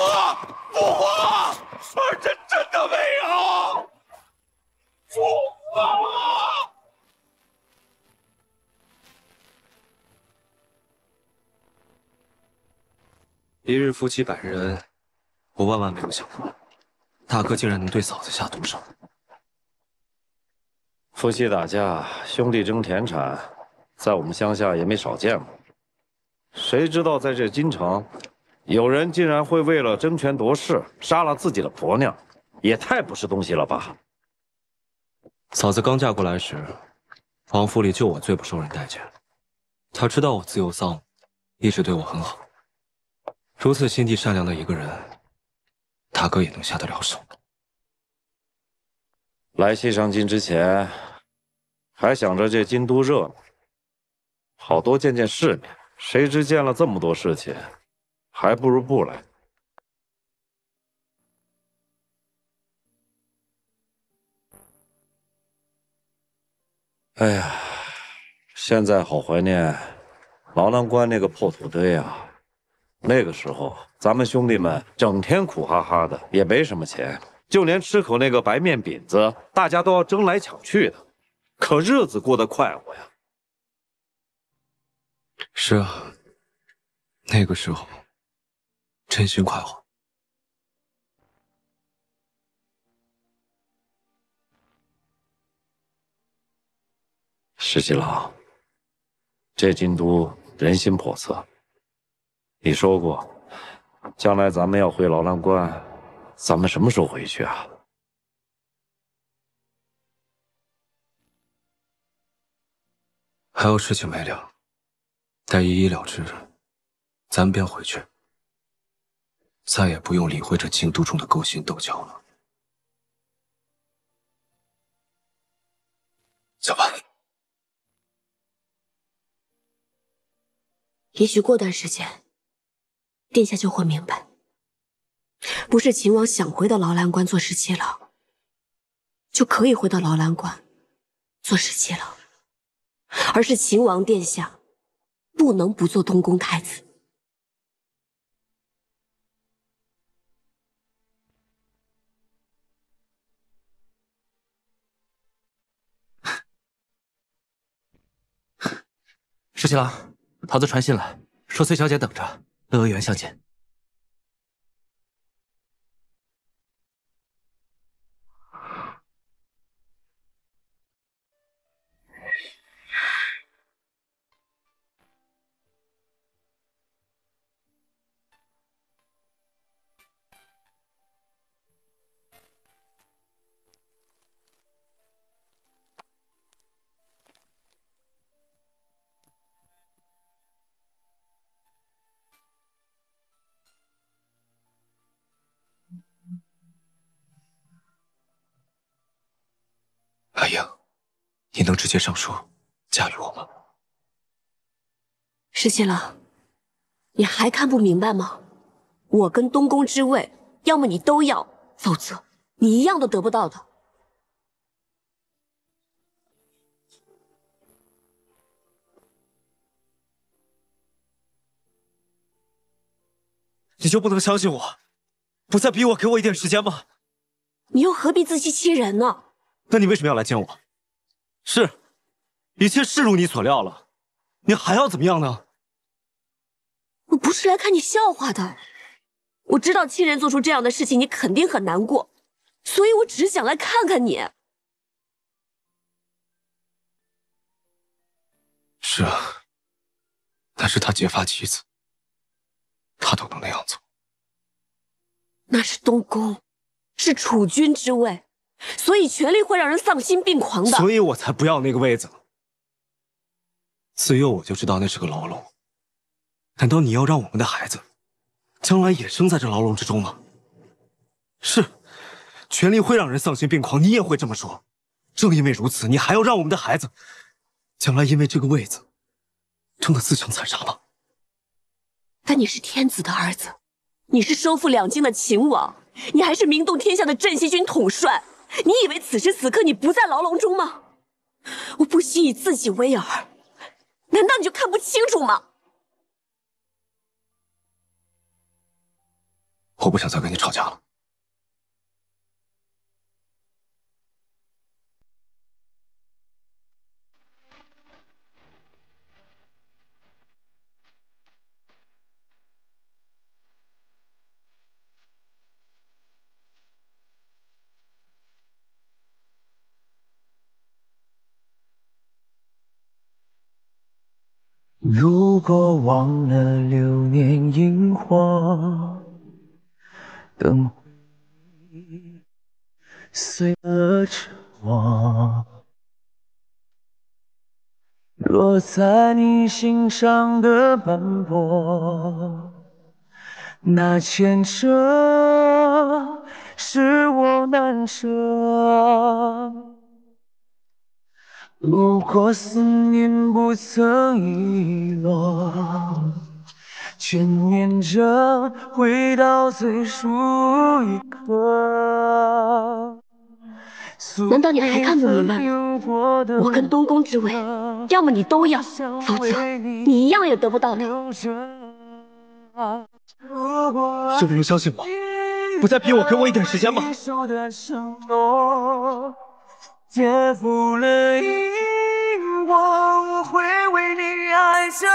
父皇，儿臣真的没有，父皇。一日夫妻百日恩，我万万没有想过，大哥竟然能对嫂子下毒手。夫妻打架，兄弟争田产，在我们乡下也没少见过。谁知道在这京城，有人竟然会为了争权夺势，杀了自己的婆娘，也太不是东西了吧！嫂子刚嫁过来时，王府里就我最不受人待见。她知道我自幼丧母，一直对我很好。如此心地善良的一个人，大哥也能下得了手。来西上京之前，还想着这京都热闹，好多见见世面。谁知见了这么多事情，还不如不来。哎呀，现在好怀念牢南关那个破土堆啊！那个时候，咱们兄弟们整天苦哈哈的，也没什么钱，就连吃口那个白面饼子，大家都要争来抢去的，可日子过得快活呀。是啊，那个时候真心快活。石七郎，这京都人心叵测。你说过，将来咱们要回牢南关，咱们什么时候回去啊？还有事情没了，待一一了之，咱便回去，再也不用理会这京都中的勾心斗角了。走吧。也许过段时间，殿下就会明白，不是秦王想回到牢栏关做17郎，就可以回到牢栏关做17郎，而是秦王殿下不能不做东宫太子。十七郎，桃子传信了，说崔小姐等着，乐园相见。阿英，你能直接上书嫁与我吗？十七郎，你还看不明白吗？我跟东宫之位，要么你都要，否则你一样都得不到的。你就不能相信我，不再逼我，给我一点时间吗？你又何必自欺欺人呢？那你为什么要来见我？是，一切是如你所料了，你还要怎么样呢？我不是来看你笑话的，我知道亲人做出这样的事情，你肯定很难过，所以我只是想来看看你。是啊，但是他结发妻子，他都能那样做。那是东宫，是储君之位。所以权力会让人丧心病狂的，所以我才不要那个位子。自幼我就知道那是个牢笼，难道你要让我们的孩子将来也生在这牢笼之中吗？是，权力会让人丧心病狂，你也会这么说。正因为如此，你还要让我们的孩子将来因为这个位子争得自相残杀吗？但你是天子的儿子，你是收复两京的秦王，你还是名动天下的镇西军统帅。你以为此时此刻你不在牢笼中吗？我不惜以自己为饵，难道你就看不清楚吗？我不想再跟你吵架了。如果忘了流年樱花，等回忆随了成往，落在你心上的斑驳，那牵扯使我难舍。如果思念不曾遗落，眷念着回到最初一刻。难道你还看不明白吗？我跟东宫之位，要么你都要，否则你一样也得不到的。就不能相信我，不再逼我，给我一点时间吗？颠覆了因果，我会为你爱着，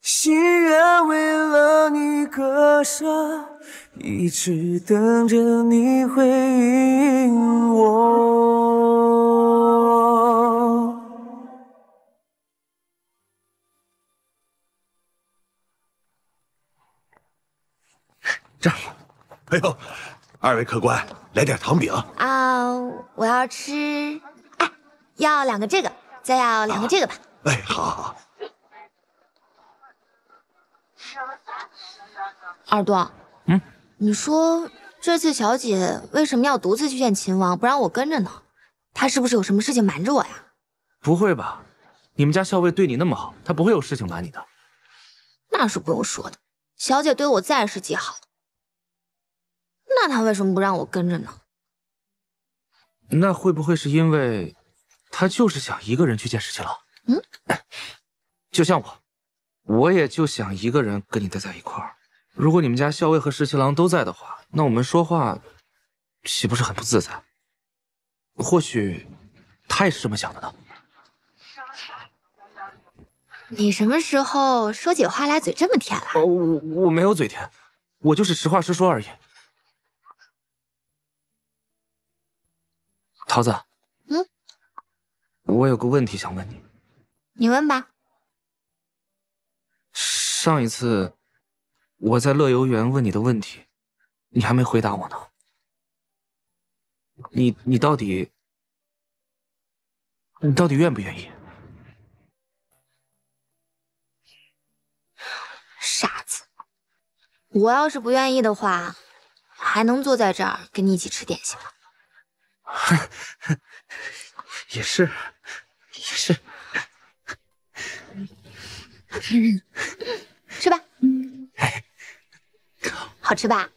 心愿为了你割舍，一直等着你回应我。站住！哎呦，二位客官，来点糖饼啊！我要吃，哎，要2个这个，再要2个这个吧。哎，好好好。耳朵，你说这次小姐为什么要独自去见秦王，不让我跟着呢？她是不是有什么事情瞒着我呀？不会吧？你们家校尉对你那么好，他不会有事情瞒你的。那是不用说的，小姐对我再是极好，那她为什么不让我跟着呢？那会不会是因为他就是想一个人去见十七郎？就像我也就想一个人跟你待在一块儿。如果你们家校尉和十七郎都在的话，那我们说话岂不是很不自在？或许他也是这么想的呢。你什么时候说起话来嘴这么甜了？我没有嘴甜，我就是实话实说而已。桃子，我有个问题想问你。你问吧。上一次我在乐游园问你的问题，你还没回答我呢。你到底愿不愿意？傻子，我要是不愿意的话，还能坐在这儿跟你一起吃点心吗？也是，也是。吃吧，好吃吧？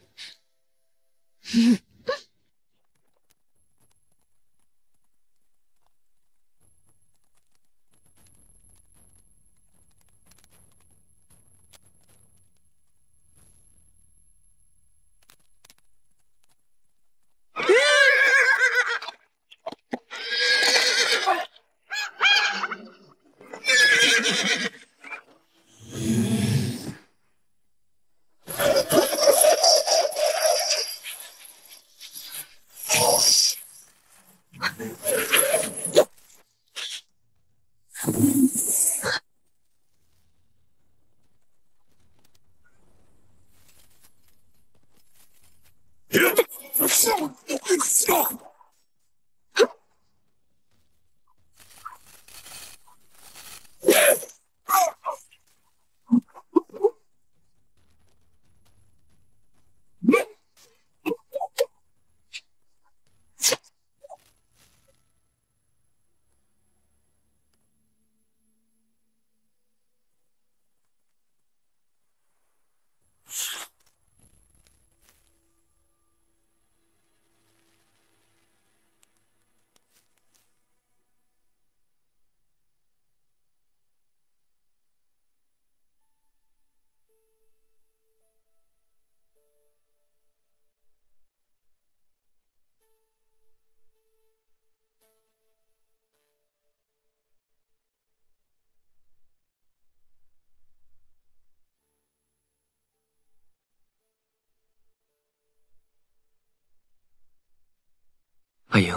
阿莹，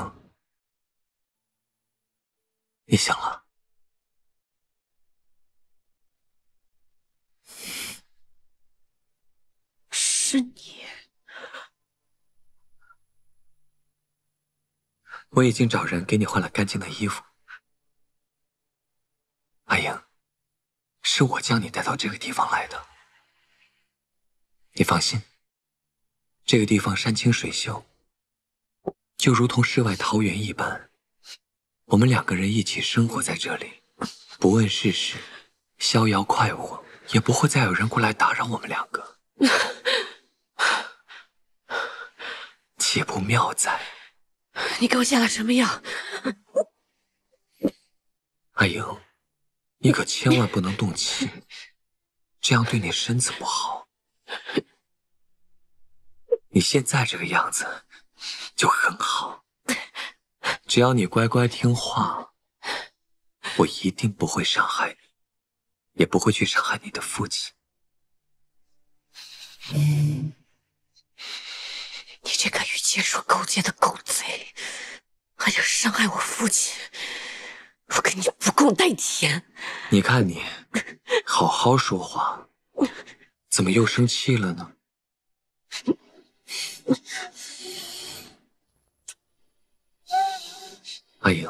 你醒了。是你。我已经找人给你换了干净的衣服。阿莹，是我将你带到这个地方来的。你放心，这个地方山清水秀，就如同世外桃源一般。我们两个人一起生活在这里，不问世事，逍遥快活，也不会再有人过来打扰我们两个。岂不妙哉？你给我吓得什么样？阿莹，你可千万不能动气，这样对你身子不好。你现在这个样子就很好，只要你乖乖听话，我一定不会伤害你，也不会去伤害你的父亲。你这个与剑术勾结的狗贼，还想伤害我父亲，我跟你不共戴天！你看你，好好说话，怎么又生气了呢？阿莹，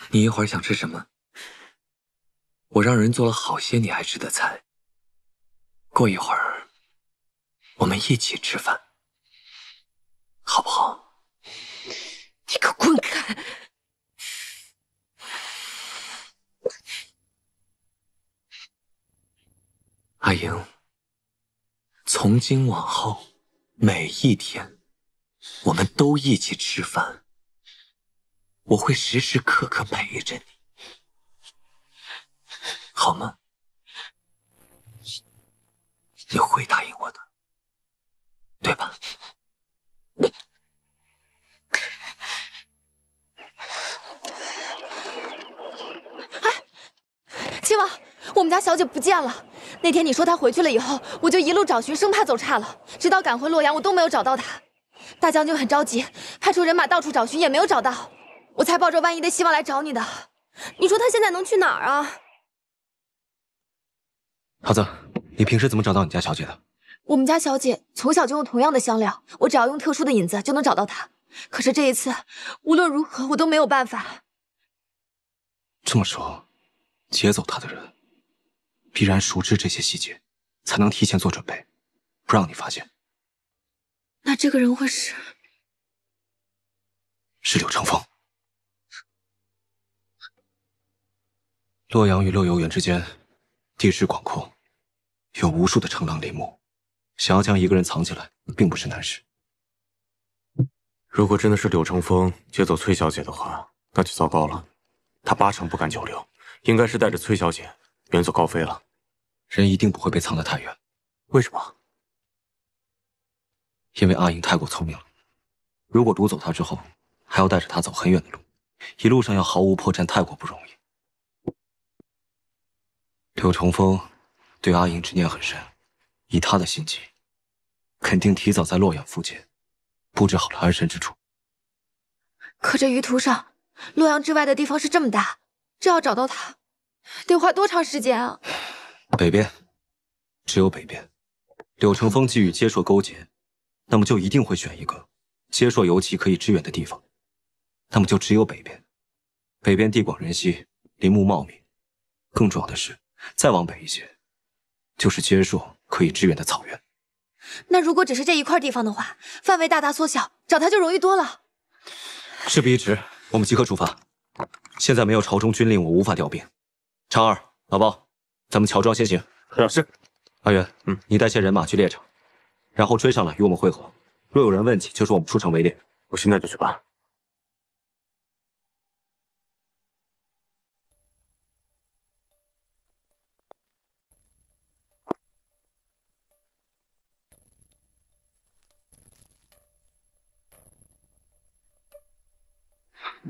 你一会儿想吃什么？我让人做了好些你爱吃的菜。过一会儿，我们一起吃饭，好不好？你给我滚开！阿莹，从今往后，每一天，我们都一起吃饭。我会时时刻刻陪着你，好吗？你会答应我的，对吧？亲王，我们家小姐不见了。那天你说她回去了以后，我就一路找寻，生怕走岔了。直到赶回洛阳，我都没有找到她。大将军很着急，派出人马到处找寻，也没有找到。我才抱着万一的希望来找你的。你说她现在能去哪儿啊？桃子，你平时怎么找到你家小姐的？我们家小姐从小就用同样的香料，我只要用特殊的引子就能找到她。可是这一次，无论如何我都没有办法。这么说，劫走她的人必然熟知这些细节，才能提前做准备，不让你发现。那这个人会是柳成风。洛阳与乐游原之间地势广阔，有无数的城廊林木，想要将一个人藏起来，并不是难事。如果真的是柳成风劫走崔小姐的话，那就糟糕了。他8成不敢久留，应该是带着崔小姐远走高飞了。人一定不会被藏得太远。为什么？因为阿莹太过聪明了。如果掳走她之后，还要带着她走很远的路，一路上要毫无破绽，太过不容易。柳成风对阿莹执念很深，以他的心机，肯定提早在洛阳附近布置好了安身之处。可这舆图上，洛阳之外的地方是这么大，这要找到他，得花多长时间啊？北边，只有北边。柳成风既与接硕勾结，那么就一定会选一个接硕尤其可以支援的地方，那么就只有北边。北边地广人稀，林木茂密，更重要的是，再往北一些，就是接硕可以支援的草原。那如果只是这一块地方的话，范围大大缩小，找他就容易多了。事不宜迟，我们即刻出发。现在没有朝中军令，我无法调兵。常儿、老包，咱们乔装先行。是。阿元，你带些人马去猎场，然后追上来与我们会合。若有人问起，就说我们出城围猎。我现在就去办。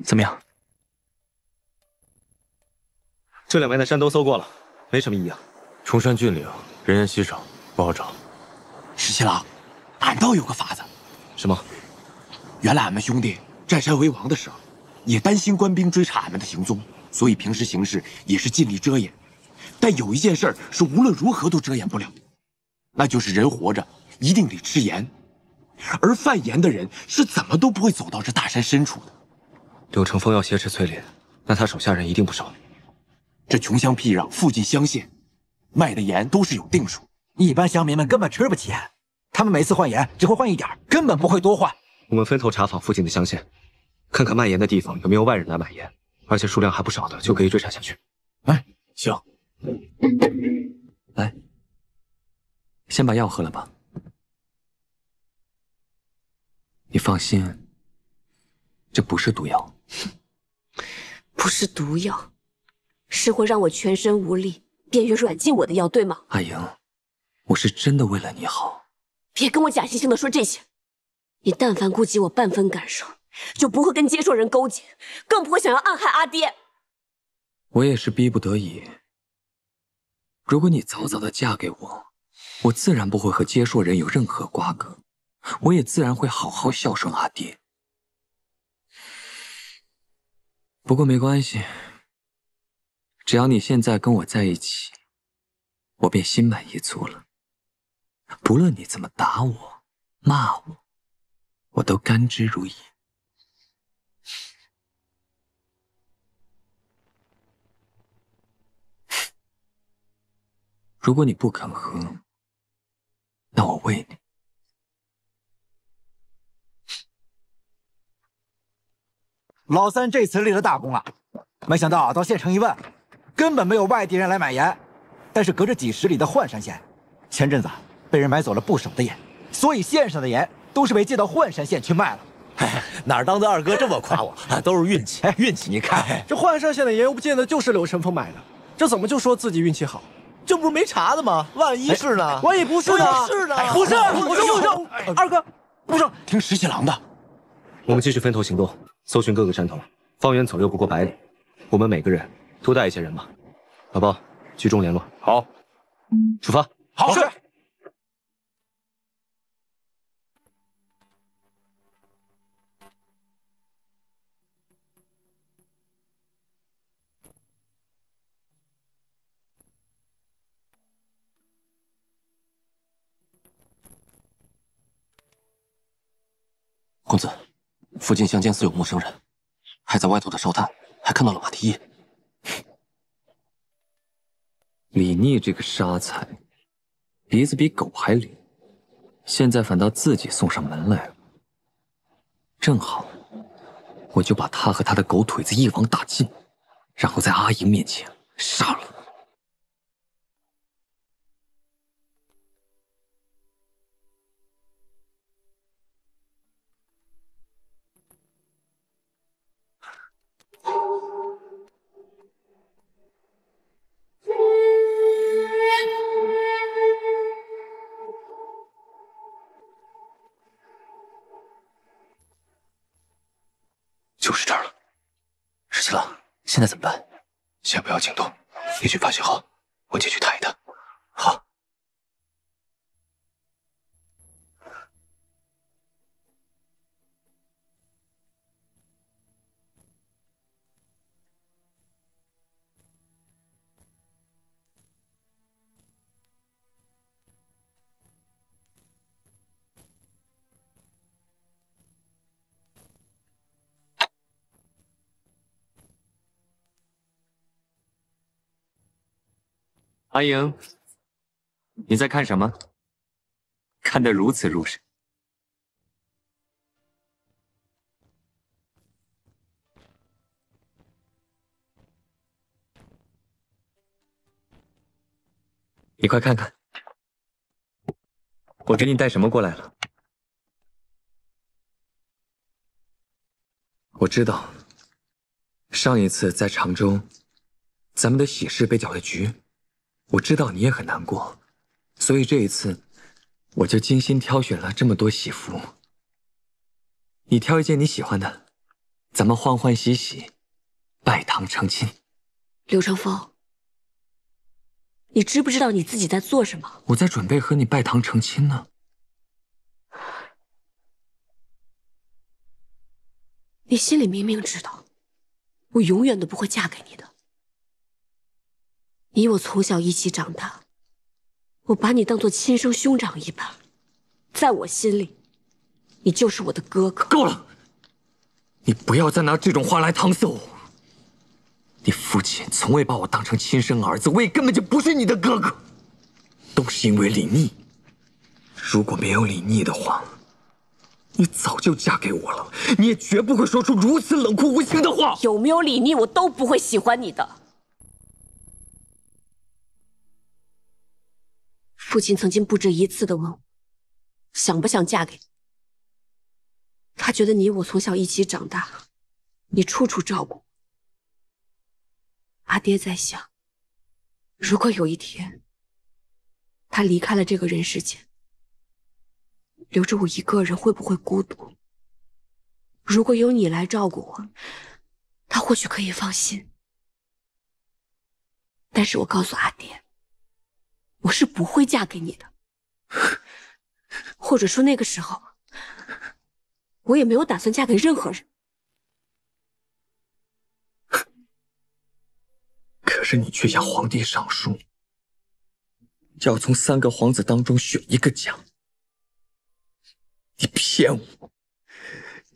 怎么样？这2边的山都搜过了，没什么异样。崇山峻岭，人烟稀少，不好找。石七郎，俺倒有个法子。什么？原来俺们兄弟占山为王的时候，也担心官兵追查俺们的行踪，所以平时行事也是尽力遮掩。但有一件事是无论如何都遮掩不了，那就是人活着一定得吃盐，而贩盐的人是怎么都不会走到这大山深处的。柳成风要挟持崔林，那他手下人一定不少。这穷乡僻壤、附近乡县卖的盐都是有定数，一般乡民们根本吃不起盐，他们每次换盐只会换一点，根本不会多换。我们分头查访附近的乡县，看看卖盐的地方有没有外人来买盐，而且数量还不少的，就可以追查下去。哎，行。来，先把药喝了吧。你放心，这不是毒药。不是毒药，是会让我全身无力、便于软禁我的药，对吗？阿莹，我是真的为了你好。别跟我假惺惺的说这些。你但凡顾及我半分感受，就不会跟接受人勾结，更不会想要暗害阿爹。我也是逼不得已。如果你早早的嫁给我，我自然不会和接硕人有任何瓜葛，我也自然会好好孝顺阿爹。不过没关系，只要你现在跟我在一起，我便心满意足了。不论你怎么打我、骂我，我都甘之如饴。如果你不肯喝，那我喂你。老三这次立了大功了，没想到到县城一问，根本没有外地人来买盐，但是隔着几十里的浣山县，前阵子被人买走了不少的盐，所以县上的盐都是被借到浣山县去卖了。哪儿当的二哥这么夸我？都是运气，运气！你看，这浣山县的盐又不见得就是柳成风买的，这怎么就说自己运气好？这不是没查的吗？万一是呢？万一不是呢？是呢？不是，二哥，不是，听石七郎的。我们继续分头行动，搜寻各个山头，方圆左右不过100里。我们每个人都带一些人马。老包，聚众联络。好，出发。好。是。公子，附近相见似有陌生人，还在外头的烧炭，还看到了马蹄印。李逆这个杀才，鼻子比狗还灵，现在反倒自己送上门来了。正好，我就把他和他的狗腿子一网打尽，然后在阿莹面前杀了。就是这儿了。十七郎，现在怎么办？先不要惊动，也许发现后，我就去探一探。好。阿莹，你在看什么？看得如此入神。你快看看，我给你带什么过来了？我知道，上一次在常州，咱们的喜事被搅了局。我知道你也很难过，所以这一次，我就精心挑选了这么多喜服。你挑一件你喜欢的，咱们欢欢喜喜，拜堂成亲。刘成风，你知不知道你自己在做什么？我在准备和你拜堂成亲呢。你心里明明知道，我永远都不会嫁给你的。你我从小一起长大，我把你当作亲生兄长一般，在我心里，你就是我的哥哥。够了！你不要再拿这种话来搪塞我。你父亲从未把我当成亲生儿子，我也根本就不是你的哥哥，都是因为李逆。如果没有李逆的话，你早就嫁给我了，你也绝不会说出如此冷酷无情的话。有没有李逆，我都不会喜欢你的。父亲曾经不止一次的问我，想不想嫁给你？他觉得你我从小一起长大，你处处照顾我。阿爹在想，如果有一天他离开了这个人世间，留着我一个人会不会孤独？如果有你来照顾我，他或许可以放心。但是我告诉阿爹，我是不会嫁给你的，或者说那个时候，我也没有打算嫁给任何人。可是你却向皇帝上书，要从3个皇子当中选一个嫁。你骗我，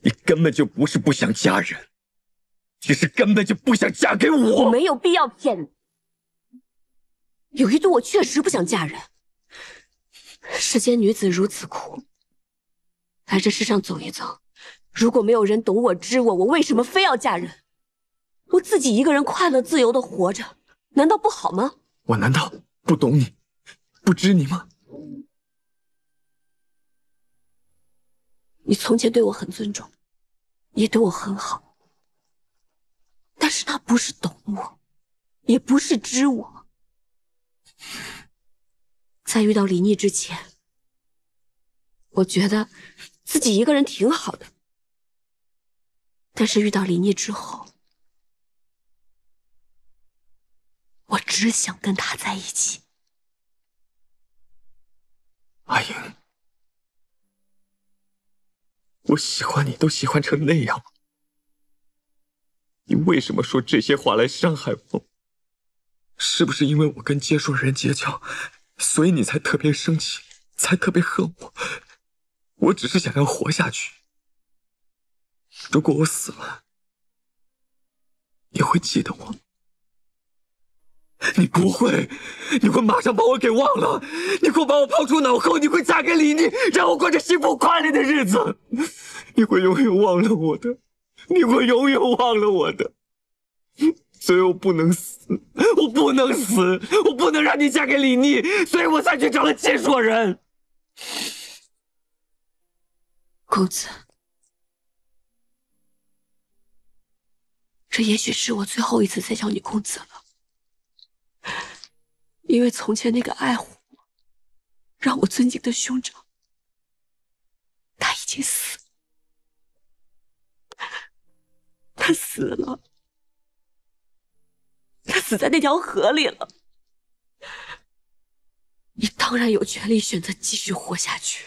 你根本就不是不想嫁人，只是根本就不想嫁给我。我没有必要骗你。有一度我确实不想嫁人。世间女子如此苦，来这世上走一遭，如果没有人懂我知我，我为什么非要嫁人？我自己一个人快乐自由的活着，难道不好吗？我难道不懂你，不知你吗？你从前对我很尊重，也对我很好，但是那不是懂我，也不是知我。在遇到李逆之前，我觉得自己一个人挺好的，但是遇到李逆之后，我知只想跟他在一起。阿英，我喜欢你都喜欢成那样了，你为什么说这些话来伤害我？是不是因为我跟接触人结交，所以你才特别生气，才特别恨我？我只是想要活下去。如果我死了，你会记得我？你不会，你会马上把我给忘了，你会把我抛出脑后，你会嫁给李逆，让我过着幸福快乐的日子。你会永远忘了我的，你会永远忘了我的。所以我不能死，我不能死，我不能让你嫁给李逆，所以我才去找了金硕人。公子，这也许是我最后一次再叫你公子了，因为从前那个爱护我、让我尊敬的兄长，他已经死了，他死了。他死在那条河里了。你当然有权利选择继续活下去，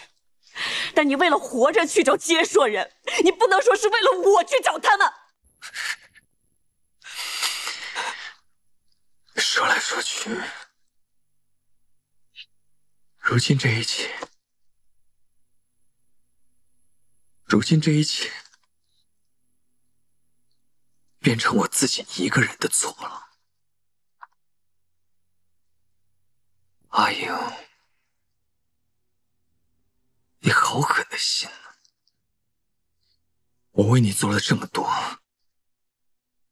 但你为了活着去找接硕人，你不能说是为了我去找他们。说来说去，如今这一切，变成我自己一个人的错了。阿英，你好狠的心啊！我为你做了这么多，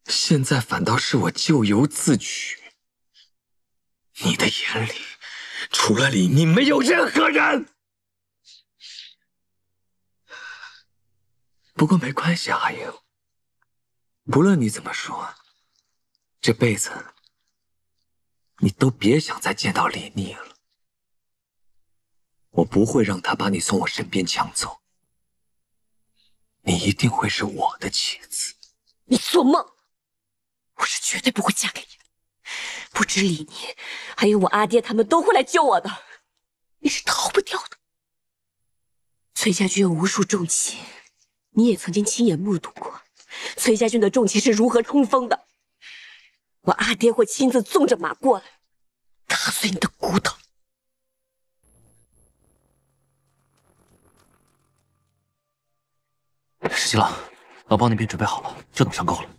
现在反倒是我咎由自取。你的眼里，除了李逆，没有任何人。不过没关系，阿英，不论你怎么说，这辈子你都别想再见到李逆了。我不会让他把你从我身边抢走，你一定会是我的妻子。你做梦！我是绝对不会嫁给你的。不止李逆，还有我阿爹，他们都会来救我的。你是逃不掉的。崔家军有无数重骑，你也曾经亲眼目睹过崔家军的重骑是如何冲锋的。我阿爹会亲自纵着马过来，打碎你的骨头。十七郎，老包那边准备好了，就等上钩了。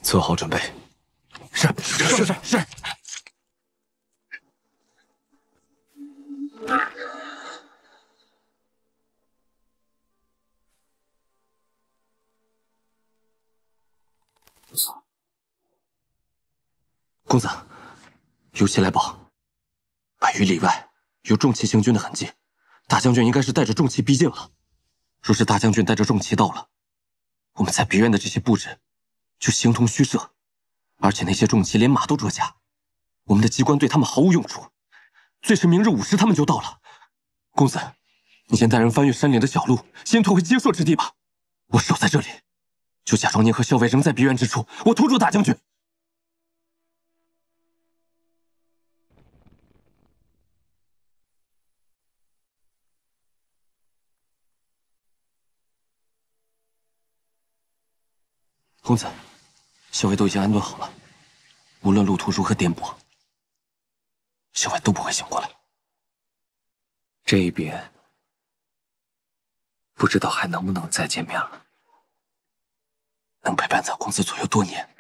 做好准备。是。公子，有骑来报，100余里外有重骑行军的痕迹，大将军应该是带着重骑逼近了。若是大将军带着重骑到了，我们在别院的这些布置就形同虚设，而且那些重骑连马都着甲，我们的机关对他们毫无用处。最迟明日午时他们就到了。公子，你先带人翻越山岭的小路，先退回接硕之地吧。我守在这里，就假装您和校尉仍在别院之处，我拖住大将军。公子，校尉都已经安顿好了，无论路途如何颠簸，校尉都不会醒过来。这一别，不知道还能不能再见面了。能陪伴在公子左右多年，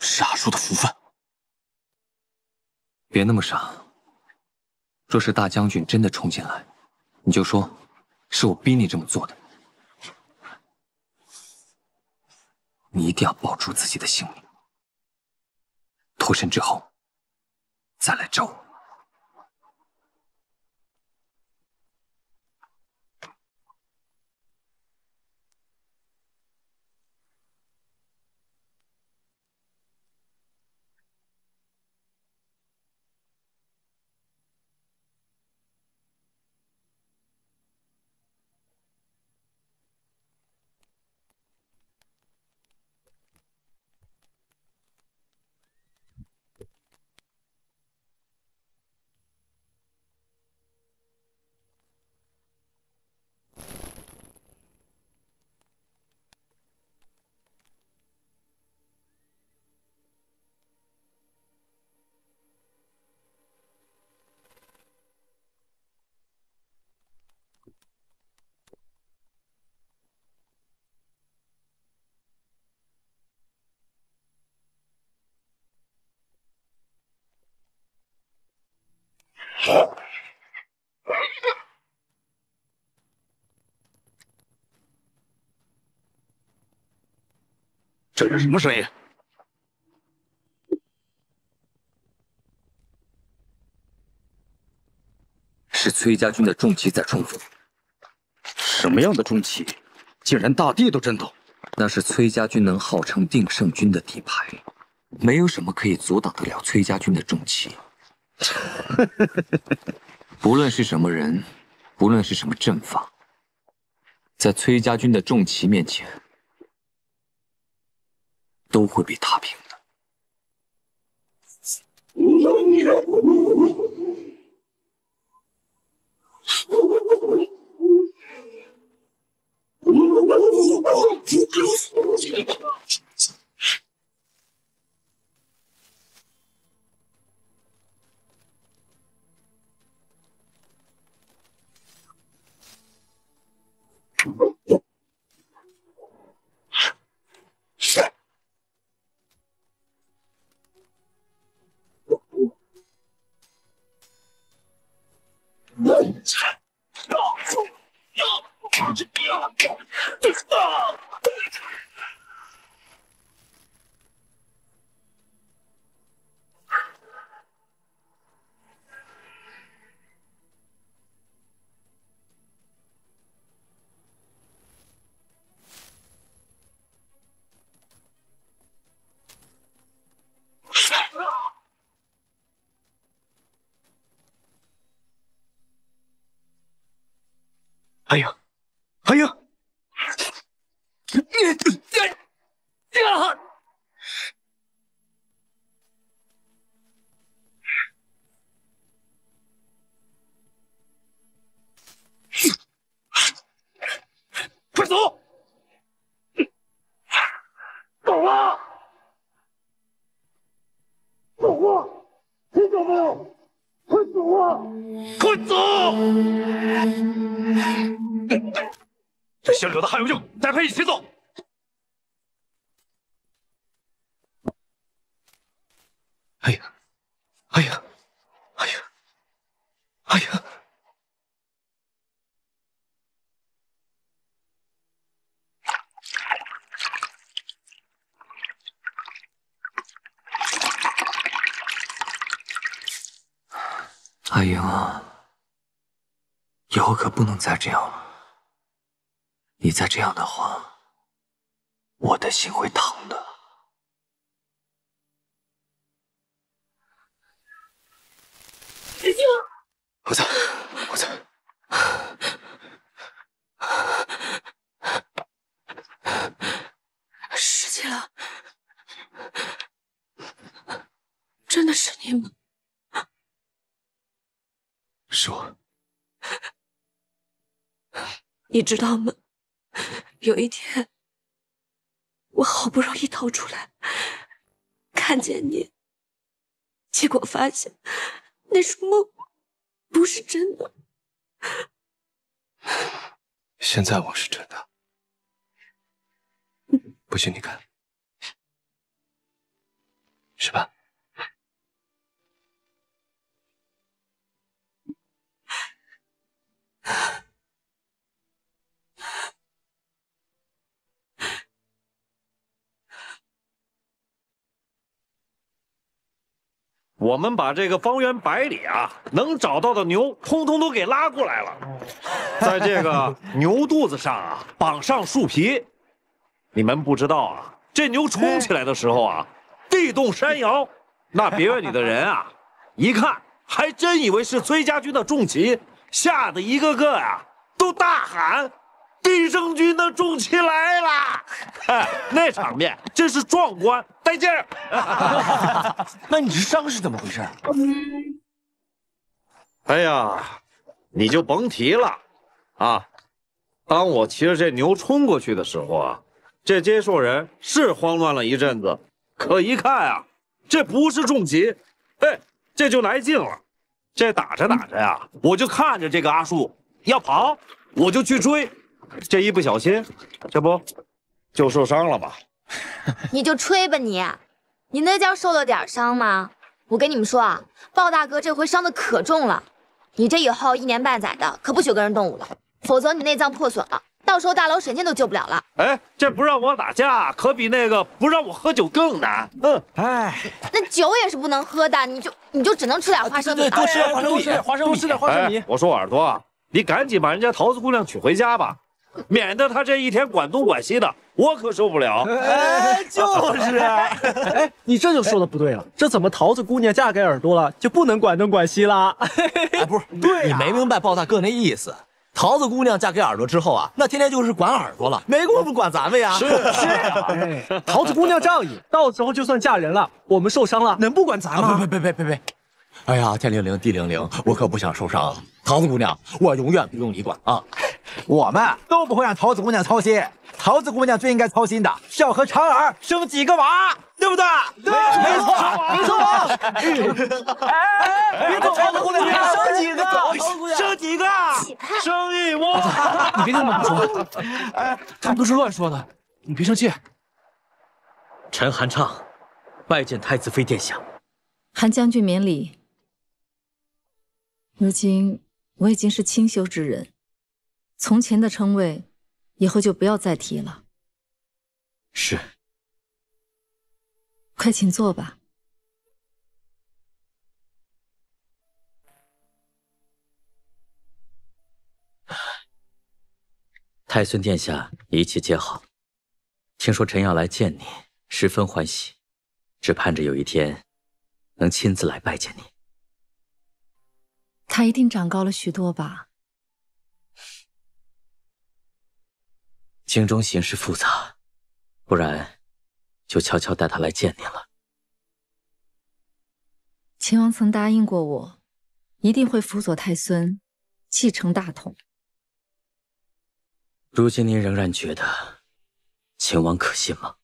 是阿叔的福分。别那么傻，若是大将军真的冲进来，你就说是我逼你这么做的。你一定要保住自己的性命，脱身之后再来找我。这是什么声音？是崔家军的重骑在冲锋。什么样的重骑，竟然大地都震动？那是崔家军能号称定胜军的底牌，没有什么可以阻挡得了崔家军的重骑。不论是什么人，不论是什么阵法，在崔家军的重骑面前，都会被踏平的。哎呀，哎呀！快走！走啊！走啊！听到没有？快走啊！快走！这小柳子还有用，带他一起走。哎呀，哎呀，哎呀，哎呀！阿英啊，以后可不能再这样了。你再这样的话，我的心会疼的。我走，我走。石七郎，真的是你吗？是我。你知道吗？有一天，我好不容易逃出来，看见你，结果发现那是梦，不是真的。现在我是真的，不信你看，是吧？我们把这个方圆100里啊，能找到的牛，通通都给拉过来了，在这个牛肚子上啊绑上树皮。你们不知道啊，这牛冲起来的时候啊，地动山摇，那别院里的人啊，一看还真以为是崔家军的重骑，吓得一个个啊都大喊：“地胜军的重骑来了！”那场面真是壮观带劲儿。那你这伤是怎么回事？哎呀，你就甭提了啊！当我骑着这牛冲过去的时候啊，这接受人是慌乱了一阵子，可一看啊，这不是重骑，哎，这就来劲了。这打着打着呀，我就看着这个阿树要跑，我就去追，这一不小心，这不就受伤了吗？你就吹吧你，你那叫受了点伤吗？我跟你们说啊，鲍大哥这回伤的可重了，你这以后1年半载的可不许跟人动武了，否则你内脏破损了，到时候大佬沈剑都救不了了。哎，这不让我打架，可比那个不让我喝酒更难。哎，那酒也是不能喝的，你就只能吃点花生米。对，多吃点花生米，多吃点花生米。我说耳朵，你赶紧把人家桃子姑娘娶回家吧，免得她这一天管东管西的，我可受不了。哎，就是。哎，你这就说的不对了，这怎么桃子姑娘嫁给耳朵了，就不能管东管西了？哎，不是，对你没明白鲍大哥那意思。桃子姑娘嫁给耳朵之后啊，那天天就是管耳朵了，没工夫管咱们呀。是啊，桃子姑娘仗义，到时候就算嫁人了，我们受伤了，能不管咱吗？别！哎呀，天灵灵地灵灵，我可不想受伤。桃子姑娘，我永远不用你管啊。我们都不会让桃子姑娘操心，桃子姑娘最应该操心的是要和长儿生几个娃，对不对？对，没错。哎，别走，桃子姑娘，生几个？生几个？生一窝。你别跟他们说，他们都是乱说的，你别生气。陈韩畅，拜见太子妃殿下。韩将军免礼。如今我已经是清修之人，从前的称谓，以后就不要再提了。是。快请坐吧。太孙殿下一切皆好，听说臣要来见你，十分欢喜，只盼着有一天能亲自来拜见你。他一定长高了许多吧？京中形势复杂，不然就悄悄带他来见你了。秦王曾答应过我，一定会辅佐太孙，继承大统。如今您仍然觉得秦王可信吗？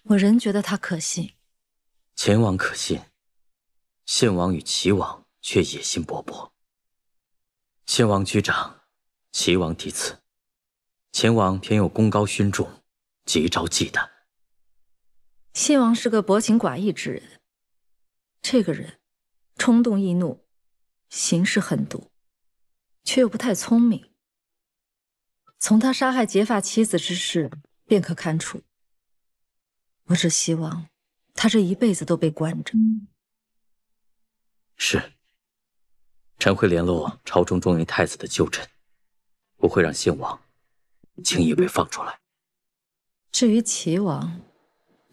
我仍觉得他可信。秦王可信，信王与齐王却野心勃勃。信王居长，齐王嫡次，秦王偏又功高勋重，急招忌惮。信王是个薄情寡义之人，这个人冲动易怒，行事狠毒，却又不太聪明。从他杀害结发妻子之事便可看出，我只希望他这一辈子都被关着。是，臣会联络朝中忠于太子的旧臣，不会让信王轻易被放出来。至于齐王，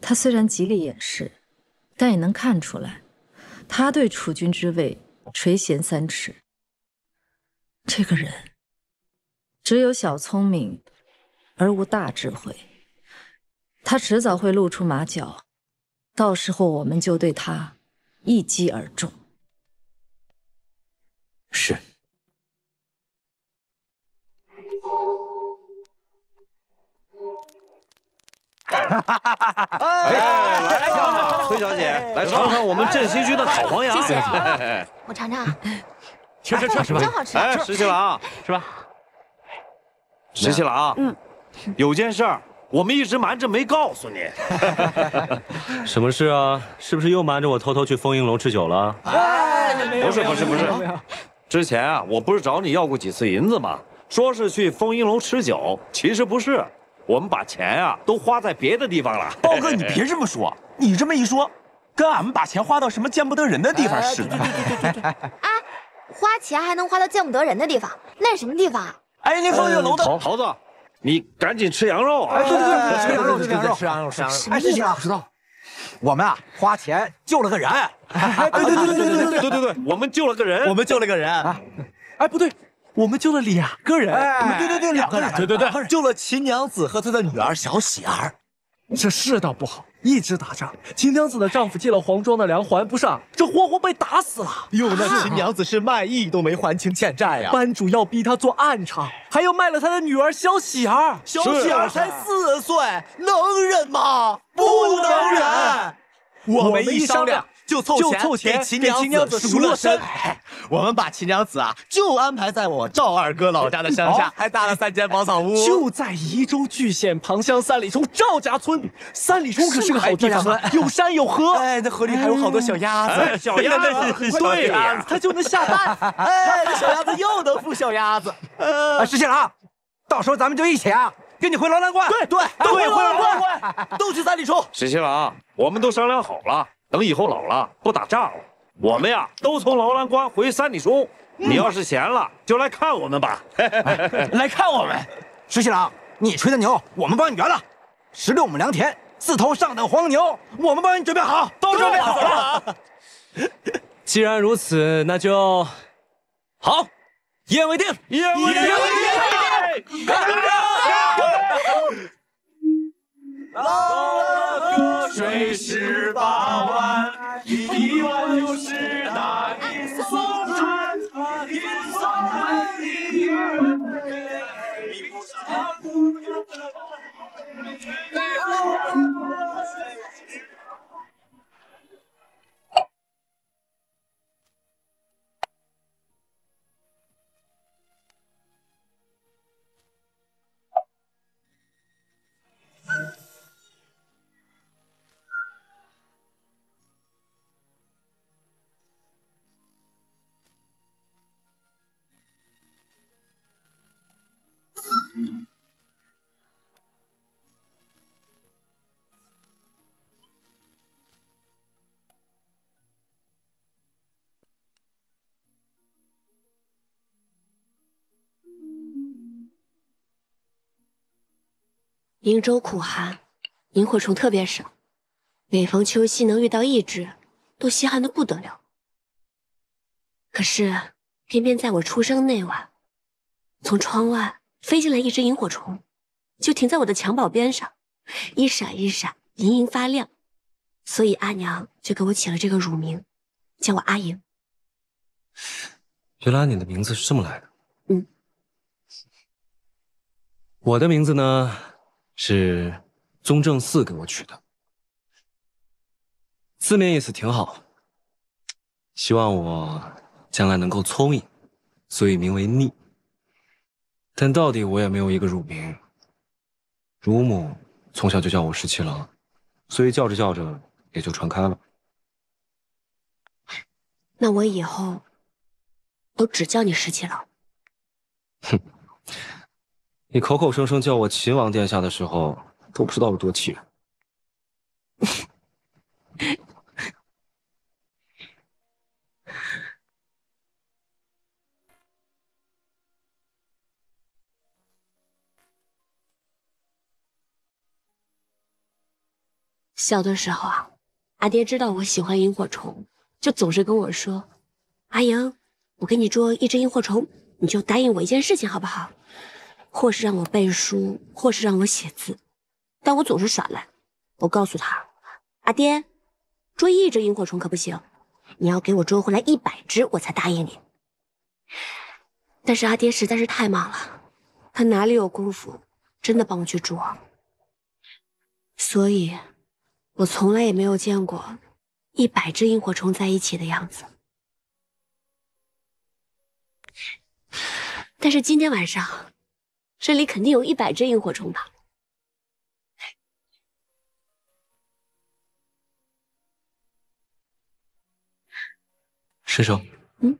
他虽然极力掩饰，但也能看出来，他对储君之位垂涎三尺。这个人只有小聪明，而无大智慧，他迟早会露出马脚，到时候我们就对他一击而中。是。来吧，崔小姐，来尝尝我们振兴居的烤黄羊。谢谢，我尝尝。吃是吧？真好吃。哎，石七郎，是吧？石七郎，有件事儿我们一直瞒着没告诉你。什么事啊？是不是又瞒着我偷偷去丰英楼吃酒了？不是，之前啊，我不是找你要过几次银子吗？说是去丰英楼吃酒，其实不是，我们把钱啊都花在别的地方了。包哥，你别这么说，你这么一说，跟俺们把钱花到什么见不得人的地方似的。哎，花钱还能花到见不得人的地方，那是什么地方啊？哎，那丰月楼的桃子，你赶紧吃羊肉啊！对，吃羊肉，吃羊肉。哎，是啊，知道。我们啊，花钱救了个人。对，我们救了个人，哎，不对，我们救了2个人。对，两个人。对，救了秦娘子和她的女儿小喜儿。这世道不好，一直打仗。秦娘子的丈夫借了黄庄的粮还不上，这活活被打死了。哟，那秦娘子是卖艺都没还清欠债呀。班主要逼她做暗娼，还要卖了她的女儿小喜儿。小喜儿才4岁，能忍吗？不能忍。我们一商量，就凑钱给秦娘子赎了身。我们把秦娘子啊，就安排在我赵二哥老家的乡下，还搭了3间茅草屋，就在宜州巨县旁乡3里冲赵家村。3里冲可是个好地方，有山有河。哎，那河里还有好多小鸭子，小鸭子，对呀，它就能下蛋。哎，那小鸭子又能孵小鸭子。石七郎，到时候咱们就一起啊，跟你回楼兰观。对，都回楼兰观，都去3里冲。石七郎，我们都商量好了，等以后老了不打仗了，我们呀都从楼兰观回3里冲。你要是闲了，就来看我们吧。来看我们。石七郎，你吹的牛，我们帮你圆了。16亩良田，4头上等黄牛，我们帮你准备好，都准备好了。既然如此，那就好，一言为定。一言为定。老哥水18万，1万就是那银松川，银松川的月。瀛州苦寒，萤火虫特别少，每逢秋夕能遇到1只，都稀罕的不得了。可是偏偏在我出生那晚，从窗外飞进来1只萤火虫，就停在我的襁褓边上，一闪一闪，莹莹发亮。所以阿娘就给我起了这个乳名，叫我阿莹。原来你的名字是这么来的。嗯，我的名字呢？是宗正寺给我取的，字面意思挺好，希望我将来能够聪颖，所以名为逆。但到底我也没有一个乳名，乳母从小就叫我石七郎，所以叫着叫着也就传开了。那我以后都只叫你石七郎。哼。你口口声声叫我秦王殿下的时候，都不知道有多气人。小的时候啊，阿爹知道我喜欢萤火虫，就总是跟我说：“阿莹，我给你捉1只萤火虫，你就答应我一件事情好不好？”或是让我背书，或是让我写字，但我总是耍赖。我告诉他：“阿爹，捉1只萤火虫可不行，你要给我捉回来100只，我才答应你。”但是阿爹实在是太忙了，他哪里有功夫真的帮我去捉？所以，我从来也没有见过100只萤火虫在一起的样子。但是今天晚上，这里肯定有100只萤火虫的。伸手。嗯。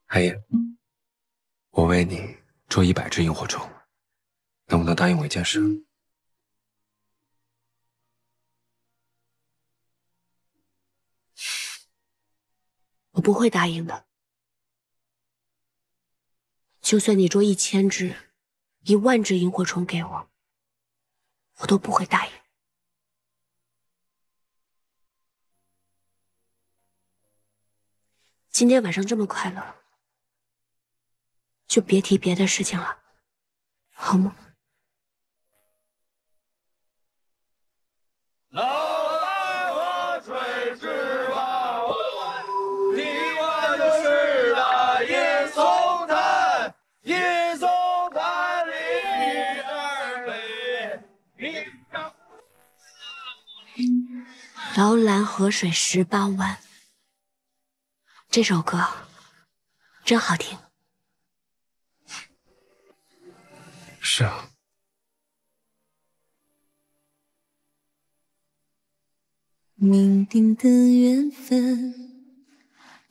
阿爷，我为你捉100只萤火虫，能不能答应我一件事？我不会答应的。就算你捉1000只、10000只萤火虫给我，我都不会答应。今天晚上这么快乐，就别提别的事情了，好吗？摇篮河水18弯。这首歌真好听。是啊。命定的缘分，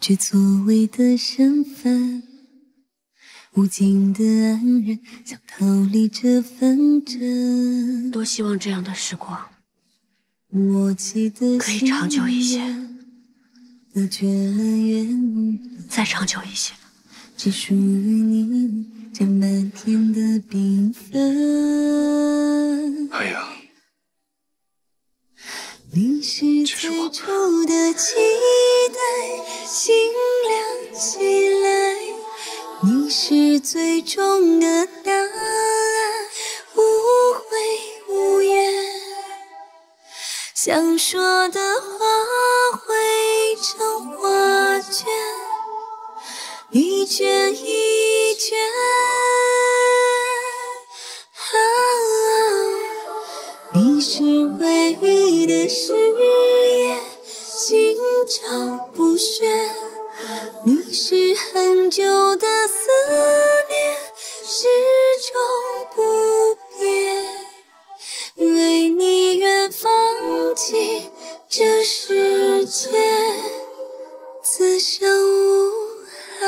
却错位的身份，无尽的安然，想逃离这纷争。多希望这样的时光默契的可以长久一些，隔绝了缘，再长久一些。只属于你这满天的缤纷。哎呀，你是最初的期待，心亮起来。你是最终的答案，无悔无言。想说的话汇成画卷，一卷一卷。你是唯一的誓言，心照不宣。你是很久的思念，始终不变。为你愿放弃这世界，此生无憾。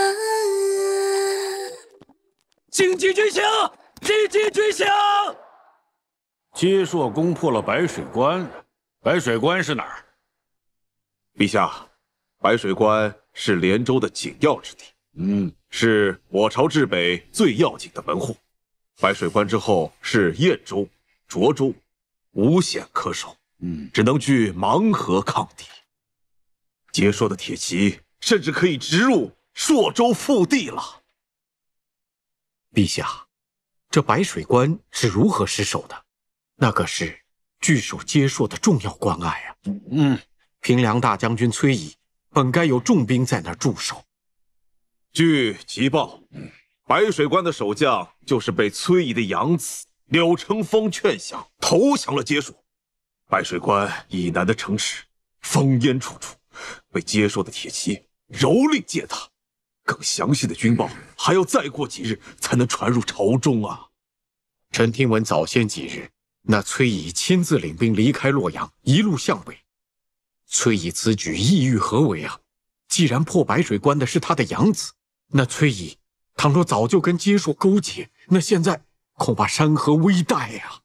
荆棘军行，积极军行。接硕攻破了白水关，白水关是哪儿？陛下，白水关是连州的紧要之地，是我朝至北最要紧的门户。白水关之后是燕州、涿州，无险可守，只能据盲河抗敌。接硕的铁骑甚至可以直入朔州腹地了。陛下，这白水关是如何失守的？那可是据守接硕的重要关隘啊！平凉大将军崔乙本该有重兵在那儿驻守。据急报，白水关的守将就是被崔乙的养子柳成风劝降，投降了接硕。白水关以南的城池烽烟处处，被接硕的铁骑蹂躏践踏。更详细的军报还要再过几日才能传入朝中啊！臣听闻早先几日，那崔乙亲自领兵离开洛阳，一路向北。崔乙此举意欲何为啊？既然破白水关的是他的养子，那崔乙倘若早就跟接硕勾结，那现在恐怕山河危殆呀！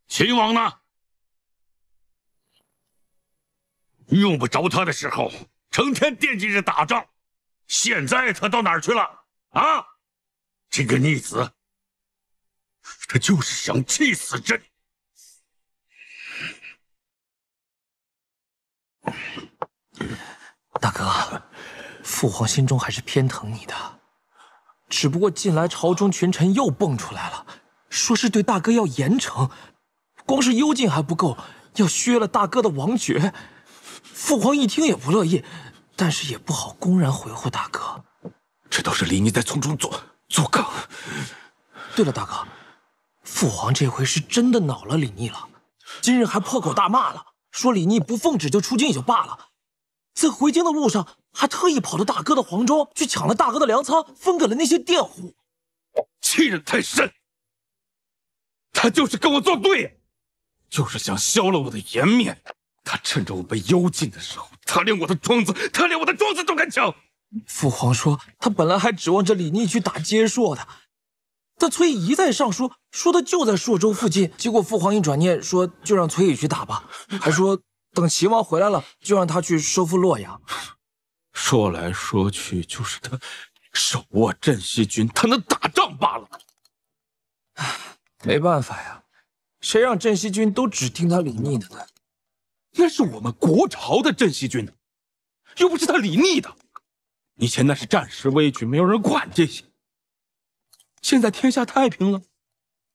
秦王呢？用不着他的时候，成天惦记着打仗。现在他到哪儿去了？啊！这个逆子，他就是想气死这里。大哥，父皇心中还是偏疼你的，只不过近来朝中群臣又蹦出来了，说是对大哥要严惩，光是幽禁还不够，要削了大哥的王爵。父皇一听也不乐意，但是也不好公然回复大哥。这都是李逆在从中作梗。对了，大哥，父皇这回是真的恼了李逆了，今日还破口大骂了，说李逆不奉旨就出京也就罢了，在回京的路上还特意跑到大哥的黄州去抢了大哥的粮仓，分给了那些佃户。欺人太甚！他就是跟我作对，就是想消了我的颜面。他趁着我被幽禁的时候，他连我的庄子都敢抢。父皇说他本来还指望着李逆去打接硕的，但崔乙一再上书，说他就在朔州附近，结果父皇一转念说就让崔乙去打吧，还说等齐王回来了就让他去收复洛阳。说来说去就是他手握镇西军，他能打仗罢了。没办法呀，谁让镇西军都只听他李逆的呢？那是我们国朝的镇西军，又不是他李逆的。以前那是战时危局，没有人管这些。现在天下太平了，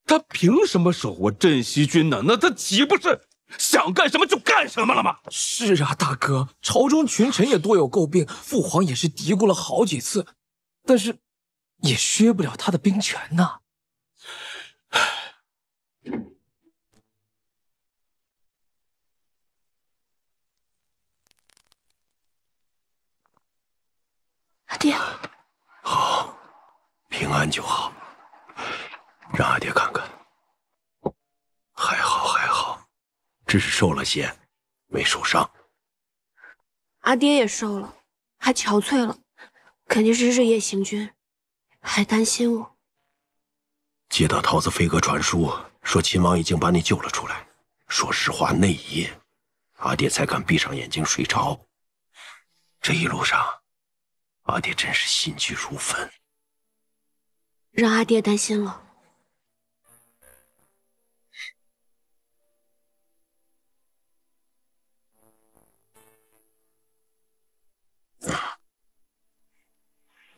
他凭什么手握镇西军呢？那他岂不是想干什么就干什么了吗？是啊，大哥，朝中群臣也多有诟病，父皇也是嘀咕了好几次，但是也削不了他的兵权呐。爹，好，平安就好。让阿爹看看，还好还好，只是受了些，没受伤。阿爹也瘦了，还憔悴了，肯定是日夜行军，还担心我。接到桃子飞鸽传书，说秦王已经把你救了出来。说实话，那一夜，阿爹才敢闭上眼睛睡着。这一路上，阿爹真是心急如焚，让阿爹担心了。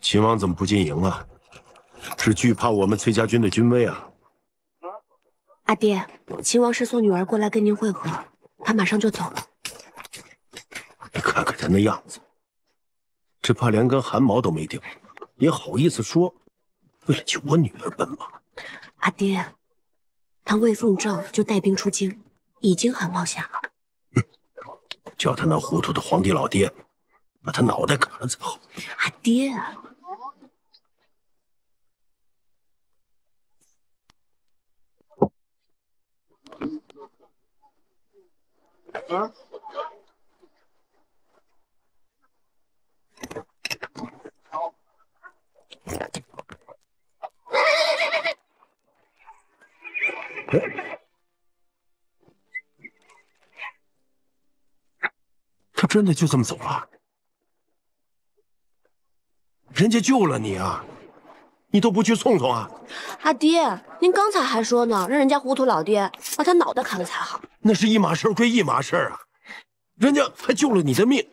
秦王怎么不进营啊？是惧怕我们崔家军的军威啊？阿爹，秦王是送女儿过来跟您会合，他马上就走了。你看看他那样子，只怕连根汗毛都没掉，也好意思说为了救我女儿奔马？阿爹，他魏凤赵就带兵出京，已经很冒险了。叫他那糊涂的皇帝老爹把他脑袋砍了才好。阿爹。他真的就这么走了？人家救了你啊，你都不去送送啊？阿爹，您刚才还说呢，让人家糊涂老爹把他脑袋砍了才好。那是一码事归一码事啊，人家还救了你的命，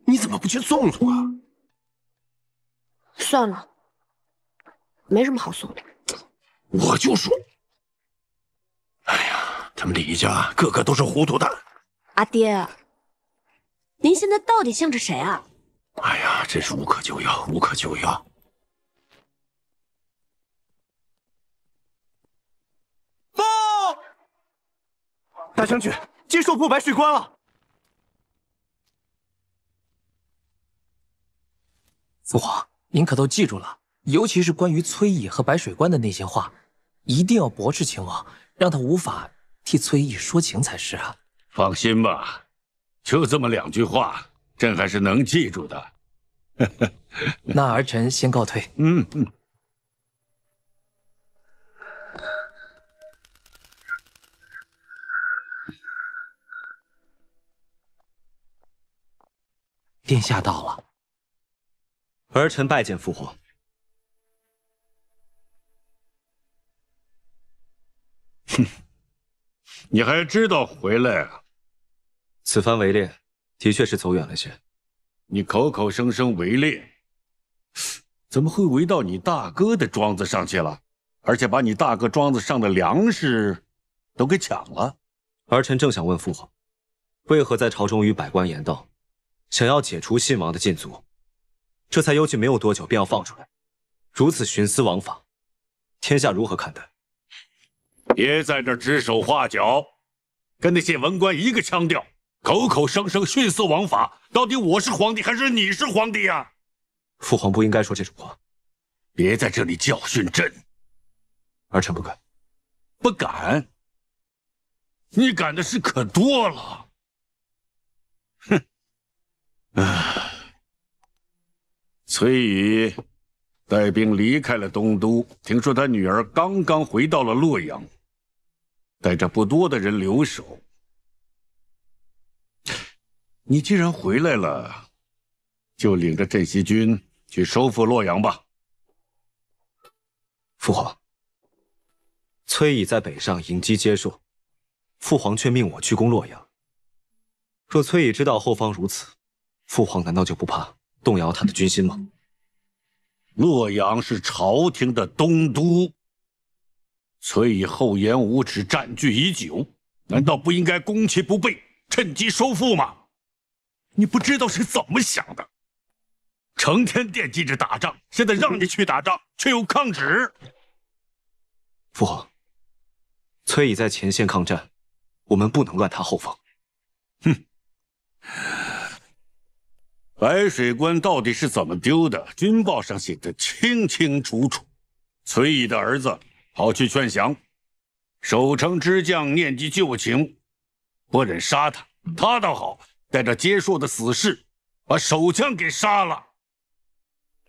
你怎么不去送送啊？算了，没什么好送的。我就说，哎呀，他们李家个个都是糊涂蛋。阿爹，您现在到底向着谁啊？哎呀，真是无可救药，无可救药。报！大将军，接受破白水关了。父皇，您可都记住了，尤其是关于崔乙和白水关的那些话，一定要驳斥秦王，让他无法替崔乙说情才是啊。放心吧，就这么2句话，朕还是能记住的。那儿臣先告退。殿下到了。儿臣拜见父皇。哼，你还知道回来啊？此番围猎，的确是走远了些。你口口声声围猎，怎么会围到你大哥的庄子上去了？而且把你大哥庄子上的粮食都给抢了？儿臣正想问父皇，为何在朝中与百官言道，想要解除信王的禁足，这才幽禁没有多久便要放出来，如此徇私枉法，天下如何看待？别在这指手画脚，跟那些文官一个腔调，口口声声徇私枉法，到底我是皇帝还是你是皇帝呀？父皇不应该说这种话。别在这里教训朕。儿臣不敢。不敢？你敢的事可多了。哼！崔乙带兵离开了东都，听说他女儿刚刚回到了洛阳，带着不多的人留守。你既然回来了，就领着镇西军去收复洛阳吧。父皇，崔乙在北上迎击接受，父皇却命我去攻洛阳。若崔乙知道后方如此，父皇难道就不怕动摇他的军心吗？洛阳是朝廷的东都，崔乙厚颜无耻，占据已久，难道不应该攻其不备，趁机收复吗？你不知道是怎么想的，成天惦记着打仗，现在让你去打仗，却又抗旨。父皇，崔乙在前线抗战，我们不能乱他后方。哼，白水关到底是怎么丢的？军报上写的清清楚楚。崔乙的儿子跑去劝降，守城之将念及旧情，不忍杀他。他倒好，带着接硕的死士，把守将给杀了。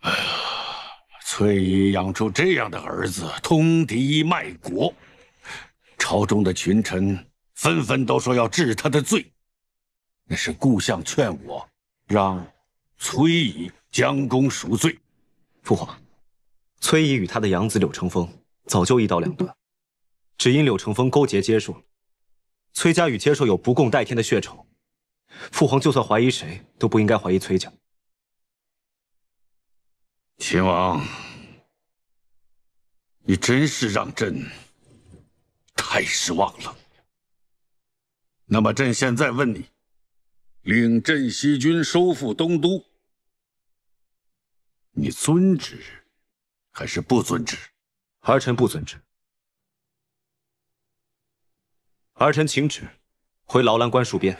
哎呀，崔乙养出这样的儿子，通敌卖国，朝中的群臣纷纷都说要治他的罪。那是顾相劝我，让崔乙将功赎罪。父皇，崔乙与他的养子柳承风早就一刀两断，只因柳承风勾结接硕，崔家与接硕有不共戴天的血仇。父皇就算怀疑谁，都不应该怀疑崔家。秦王，你真是让朕太失望了。那么朕现在问你，领镇西军收复东都，你遵旨还是不遵旨？儿臣不遵旨。儿臣请旨，回劳兰关戍边。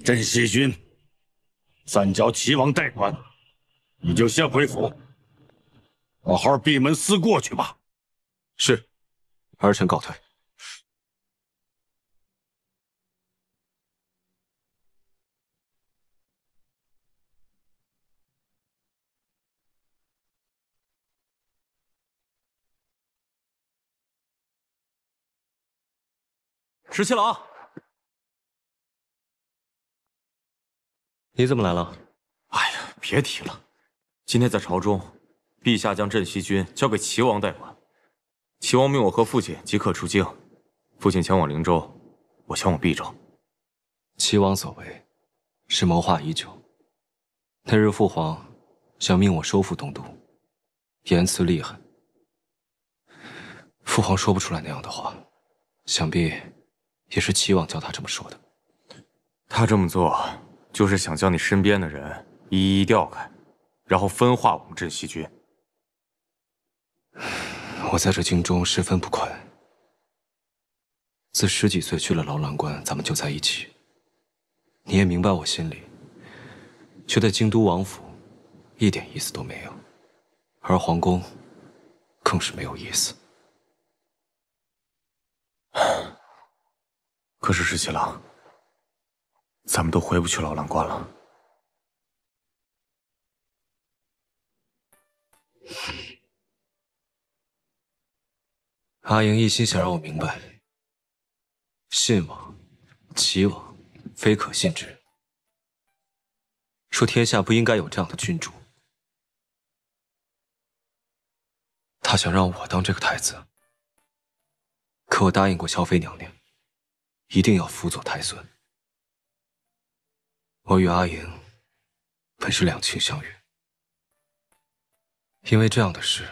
镇西军暂交齐王代管，你就先回府，好好闭门思过去吧。是，儿臣告退。十七郎，你怎么来了？哎呀，别提了，今天在朝中，陛下将镇西军交给齐王代管，齐王命我和父亲即刻出京，父亲前往灵州，我前往毕州。齐王所为是谋划已久。那日父皇想命我收复东都，言辞厉害。父皇说不出来那样的话，想必也是齐王叫他这么说的。他这么做，就是想将你身边的人一一调开，然后分化我们镇西军。我在这京中十分不快。自10几岁去了劳兰关，咱们就在一起。你也明白我心里，却在京都王府一点意思都没有，而皇宫更是没有意思。可是十七郎，咱们都回不去劳兰关了。阿莹一心想让我明白，信王、齐王非可信之人，说天下不应该有这样的君主。他想让我当这个太子，可我答应过萧妃娘娘，一定要辅佐太孙。我与阿莹本是两情相悦，因为这样的事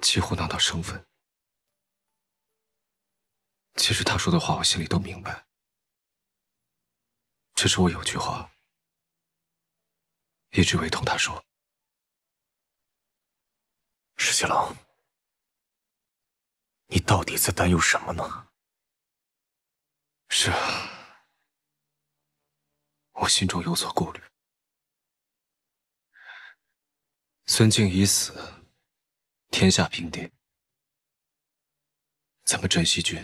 几乎闹到生分。其实他说的话我心里都明白，只是我有句话一直未同他说。十七郎，你到底在担忧什么呢？是啊，我心中有所顾虑。孙敬已死，天下平定，咱们镇西军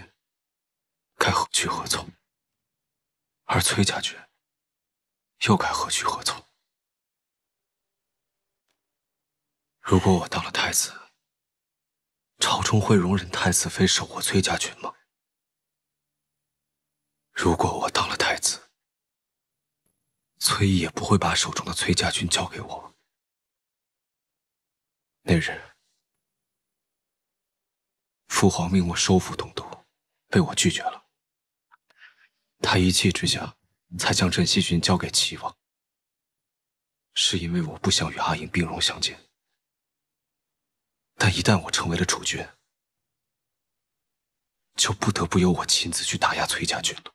该何去何从？而崔家军又该何去何从？如果我当了太子，朝中会容忍太子妃手握崔家军吗？如果我当了太子，崔毅也不会把手中的崔家军交给我。那日，父皇命我收复东都，被我拒绝了。他一气之下，才将镇西军交给齐王，是因为我不想与阿莹兵戎相见。但一旦我成为了主君，就不得不由我亲自去打压崔家军了。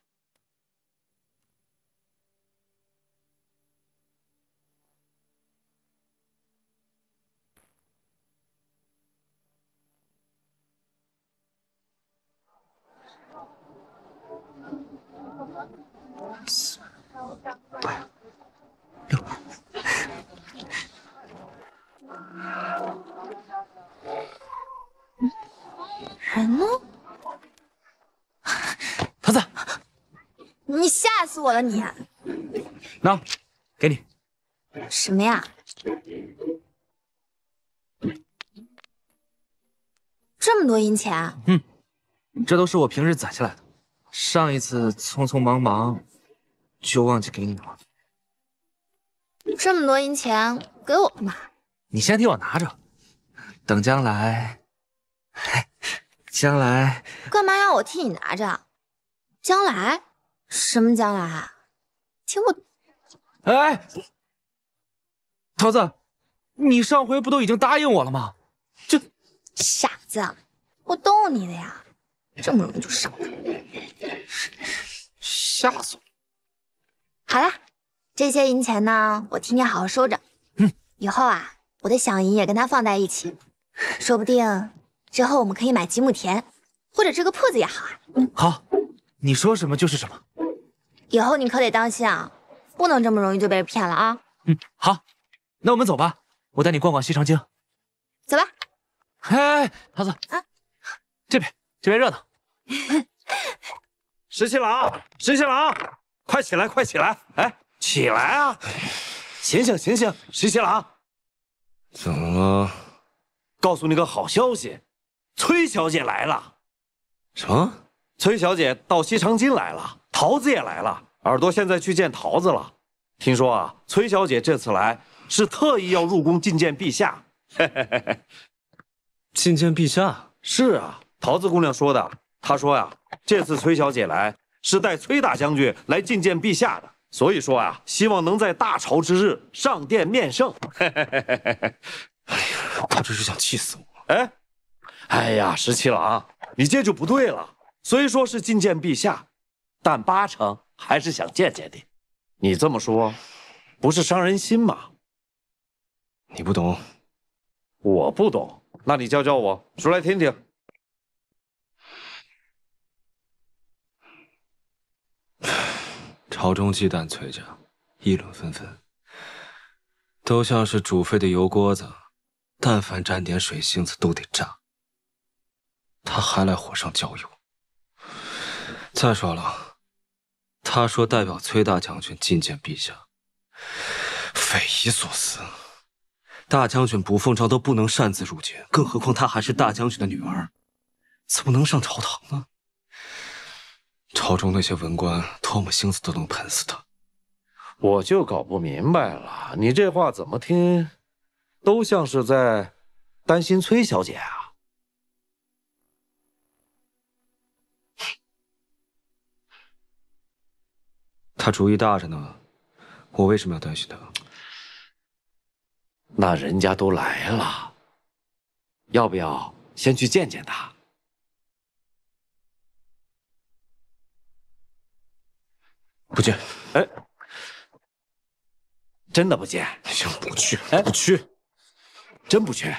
人呢？桃子，你吓死我了你！那，给你。什么呀？这么多银钱？这都是我平日攒下来的，上一次匆匆忙忙就忘记给你了。这么多银钱给我干嘛？你先替我拿着，等将来干嘛要我替你拿着？将来？什么将来？听不懂。哎，桃子，你上回不都已经答应我了吗？这傻子，我逗你的呀，这么容易就上当，吓死我！好啦，这些银钱呢，我替你好好收着。以后啊，我的饷银也跟它放在一起，说不定之后我们可以买几亩田，或者这个铺子也好啊。好，你说什么就是什么。以后你可得当心啊，不能这么容易就被人骗了啊。好，那我们走吧，我带你逛逛西长京。走吧。哎，桃子啊，这边热闹。石七郎，石七郎，快起来，快起来！哎，起来啊！醒醒，醒醒，石七郎。怎么了？告诉你个好消息，崔小姐来了。什么？崔小姐到西长京来了，桃子也来了，耳朵现在去见桃子了。听说啊，崔小姐这次来是特意要入宫觐见陛下。觐见陛下？是啊，桃子姑娘说的。她说呀，这次崔小姐来是带崔大将军来觐见陛下的，所以说啊，希望能在大朝之日上殿面圣。哎呀，他这是想气死我！哎呀，石七郎，你这就不对了。虽说是觐见陛下，但八成还是想见见你。你这么说，不是伤人心吗？你不懂，我不懂，那你教教我，说来听听。朝中忌惮崔家，议论纷纷，都像是煮沸的油锅子，但凡沾点水星子都得炸。他还来火上浇油。再说了，他说代表崔大将军觐见陛下，匪夷所思。大将军卜凤朝都不能擅自入京，更何况她还是大将军的女儿，怎么能上朝堂呢？朝中那些文官唾沫星子都能喷死他。我就搞不明白了，你这话怎么听，都像是在担心崔小姐啊。他主意大着呢，我为什么要担心他？那人家都来了，要不要先去见见他？不见。哎，真的不见？行，不去，不去，真不去。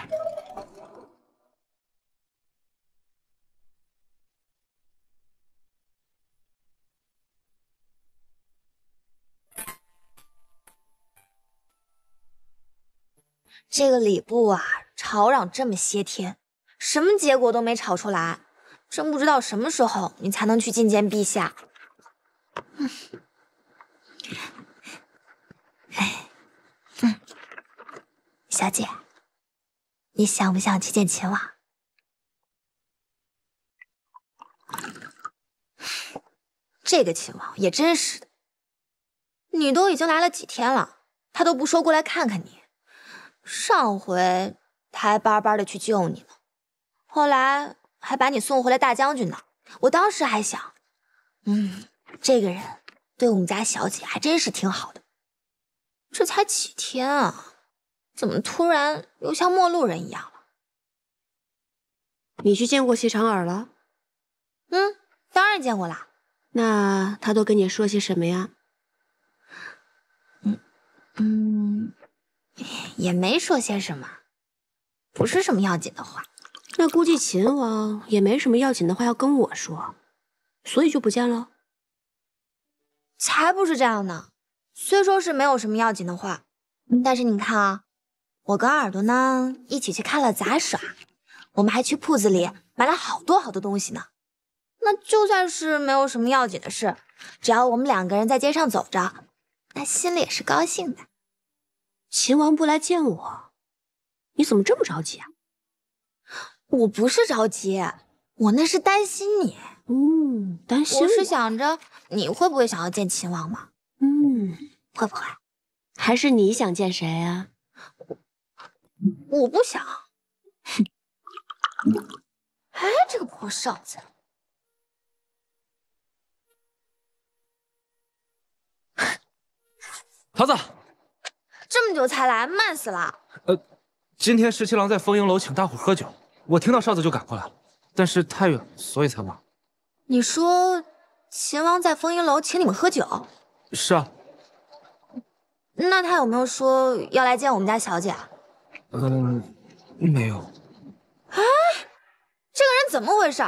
这个礼部啊，吵嚷这么些天，什么结果都没吵出来，真不知道什么时候你才能去觐见陛下。小姐，你想不想去见秦王？这个秦王也真是的，你都已经来了几天了，他都不说过来看看你。上回他还巴巴的去救你呢，后来还把你送回来大将军呢。我当时还想，这个人对我们家小姐还真是挺好的。这才几天啊，怎么突然又像陌路人一样了？你去见过谢长耳了？当然见过啦。那他都跟你说些什么呀？也没说些什么，不是什么要紧的话。那估计秦王也没什么要紧的话要跟我说，所以就不见了。才不是这样的。虽说是没有什么要紧的话，但是你看啊，我跟耳朵呢一起去看了杂耍，我们还去铺子里买了好多好多东西呢。那就算是没有什么要紧的事，只要我们2个人在街上走着，那心里也是高兴的。秦王不来见我，你怎么这么着急啊？我不是着急，我那是担心你。担心我是想着你会不会想要见秦王嘛？会不会？还是你想见谁啊？我不想。哎，这个破哨子！桃子，这么久才来，慢死了。今天十七郎在丰英楼请大伙喝酒，我听到哨子就赶过来了，但是太远，所以才晚。你说秦王在丰英楼请你们喝酒？是啊。那他有没有说要来见我们家小姐啊？没有。哎，这个人怎么回事？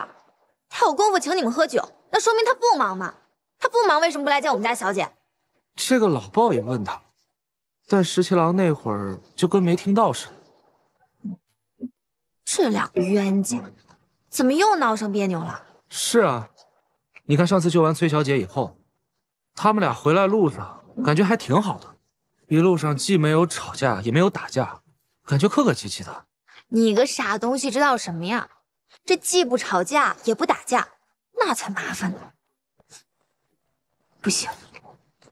他有功夫请你们喝酒，那说明他不忙嘛。他不忙，为什么不来见我们家小姐？这个老鲍也问他，但十七郎那会儿就跟没听到似的。这2个冤家，怎么又闹上别扭了？是啊，你看上次救完崔小姐以后，他们俩回来路上感觉还挺好的，一路上既没有吵架，也没有打架，感觉客客气气的。你个傻东西，知道什么呀？这既不吵架，也不打架，那才麻烦呢。不行，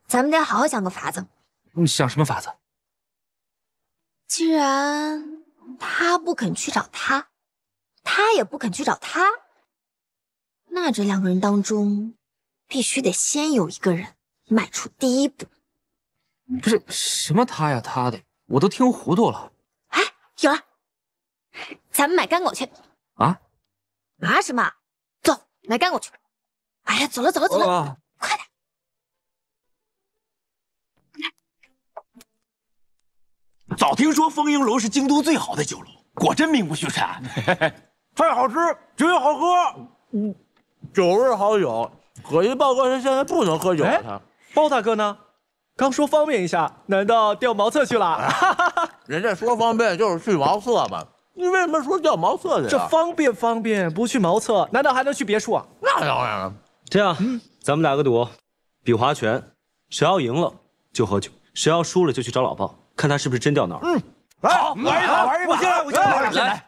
咱们得好好想个法子。你想什么法子？既然他不肯去找他，他也不肯去找他，那这2个人当中，必须得先有一个人迈出第一步。不是什么他呀他的，我都听糊涂了。哎，有了，咱们买干果去。啊？啊什么？走，买干果去。哎呀，走了走了走了，快点！早听说丰英楼是京都最好的酒楼，果真名不虚传。菜好吃，酒也好喝。酒是好酒，可惜豹哥他现在不能喝酒了。包大哥呢？刚说方便一下，难道调茅厕去了？人家说方便就是去茅厕嘛，你为什么说调茅厕去？这方便，不去茅厕，难道还能去别处啊？那当然了。这样，咱们打个赌，比划拳，谁要赢了就喝酒，谁要输了就去找老鲍，看他是不是真掉脑。好，玩一把，我先来。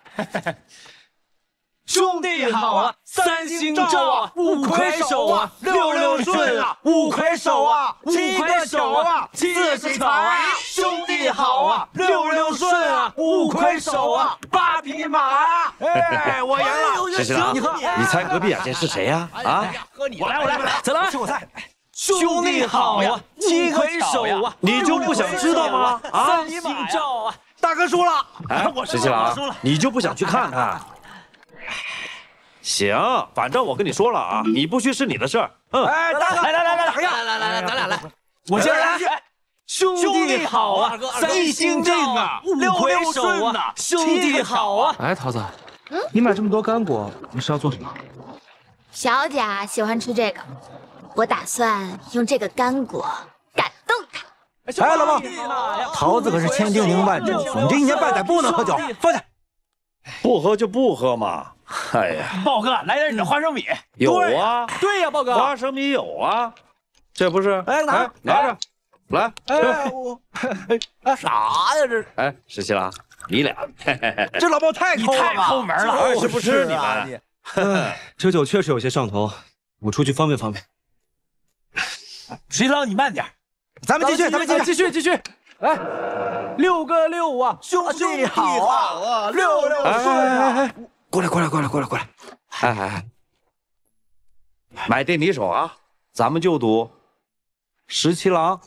兄弟好啊，三星照啊，五魁首啊，六六顺啊，五魁首啊，七个手啊，四是财啊，兄弟好啊，六六顺啊，五魁首啊，八匹马啊！哎，我赢了。十七郎，你猜隔壁眼前是谁呀？啊，我来，再来，是我猜。兄弟好呀，七魁首啊，你就不想知道吗？啊，三星照啊，大哥输了。哎，十七郎，你就不想去看看？行，反正我跟你说了啊，你不去是你的事儿。哎，大哥，来，咱俩来，我先来。兄弟好啊，三星正啊，六魁首啊，兄弟好啊。哎，桃子，你买这么多干果，你是要做什么？小姐喜欢吃这个，我打算用这个干果感动她。哎，老鲍，桃子可是千叮咛万嘱咐，你这1年半载不能喝酒，放下。不喝就不喝嘛。哎呀，豹哥，来点你的花生米。有啊，对呀，豹哥，花生米有啊，这不是？哎，拿着，来。哎，我，啥呀这？哎，十七郎，你俩，这老鲍太抠了，太抠门了，是不是你们？这酒确实有些上头，我出去方便方便。十七郎，你慢点，咱们继续。哎，6个6啊，兄弟好啊，六六顺啊！过来！哎，买定离手啊！咱们就赌，十七郎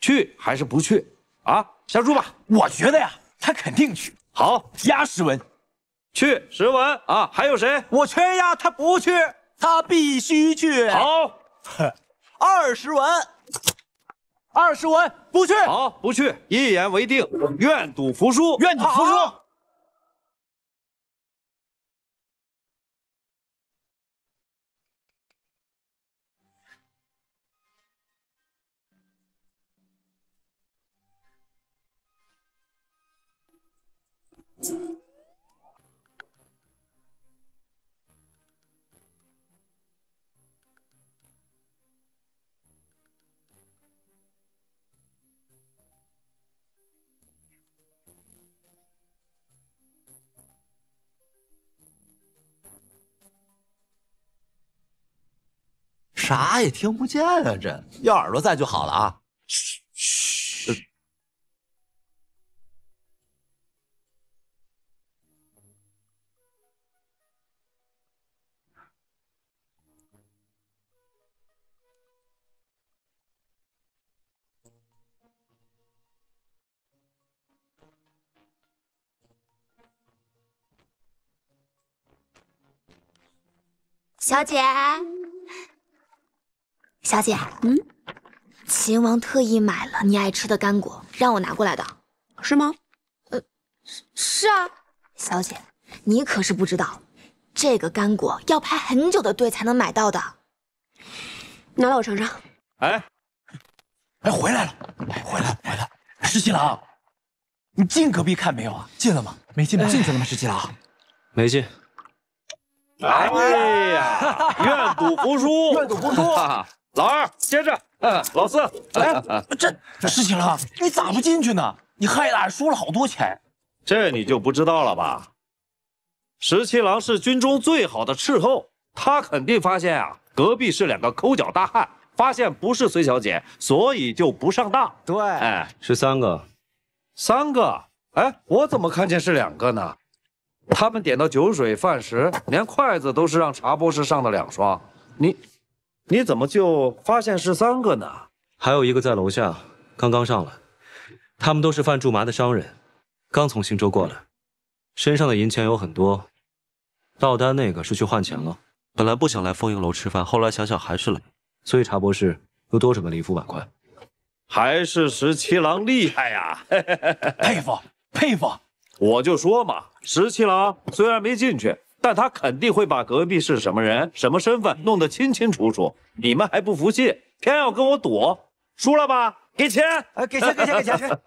去还是不去啊？下注吧！我觉得呀，他肯定去。好，压10文，去10文啊！还有谁？我全压，他不去，他必须去。好，20文。20文不去，好，不去，一言为定，愿赌服输，愿赌服输。啥也听不见啊！这要耳朵在就好了啊。嘘。小姐，小姐，秦王特意买了你爱吃的干果，让我拿过来的，是吗？是啊，小姐，你可是不知道，这个干果要排很久的队才能买到的。拿来我尝尝。哎，回来了，回来！石七郎，你进隔壁看没有啊？进了吗？没进吧？进去了吗？石七郎，没进。哎呀，愿赌服输，愿赌服输。老二接着，老四，这石七郎，你咋不进去呢？你害俺输了好多钱。这你就不知道了吧？石七郎是军中最好的斥候，他肯定发现啊，隔壁是两个抠脚大汉，发现不是隋小姐，所以就不上当。对，哎，是3个，3个。哎，我怎么看见是2个呢？他们点的酒水饭食，连筷子都是让茶博士上的2双。你怎么就发现是3个呢？还有一个在楼下，刚刚上来。他们都是贩苎麻的商人，刚从新州过来，身上的银钱有很多。倒单那个是去换钱了，本来不想来丰盈楼吃饭，后来想想还是来，所以茶博士又多准备了1副碗筷。还是石七郎厉害呀！佩服！我就说嘛，石七郎虽然没进去，但他肯定会把隔壁是什么人、什么身份弄得清清楚楚。你们还不服气，偏要跟我赌，输了吧？给钱！给钱！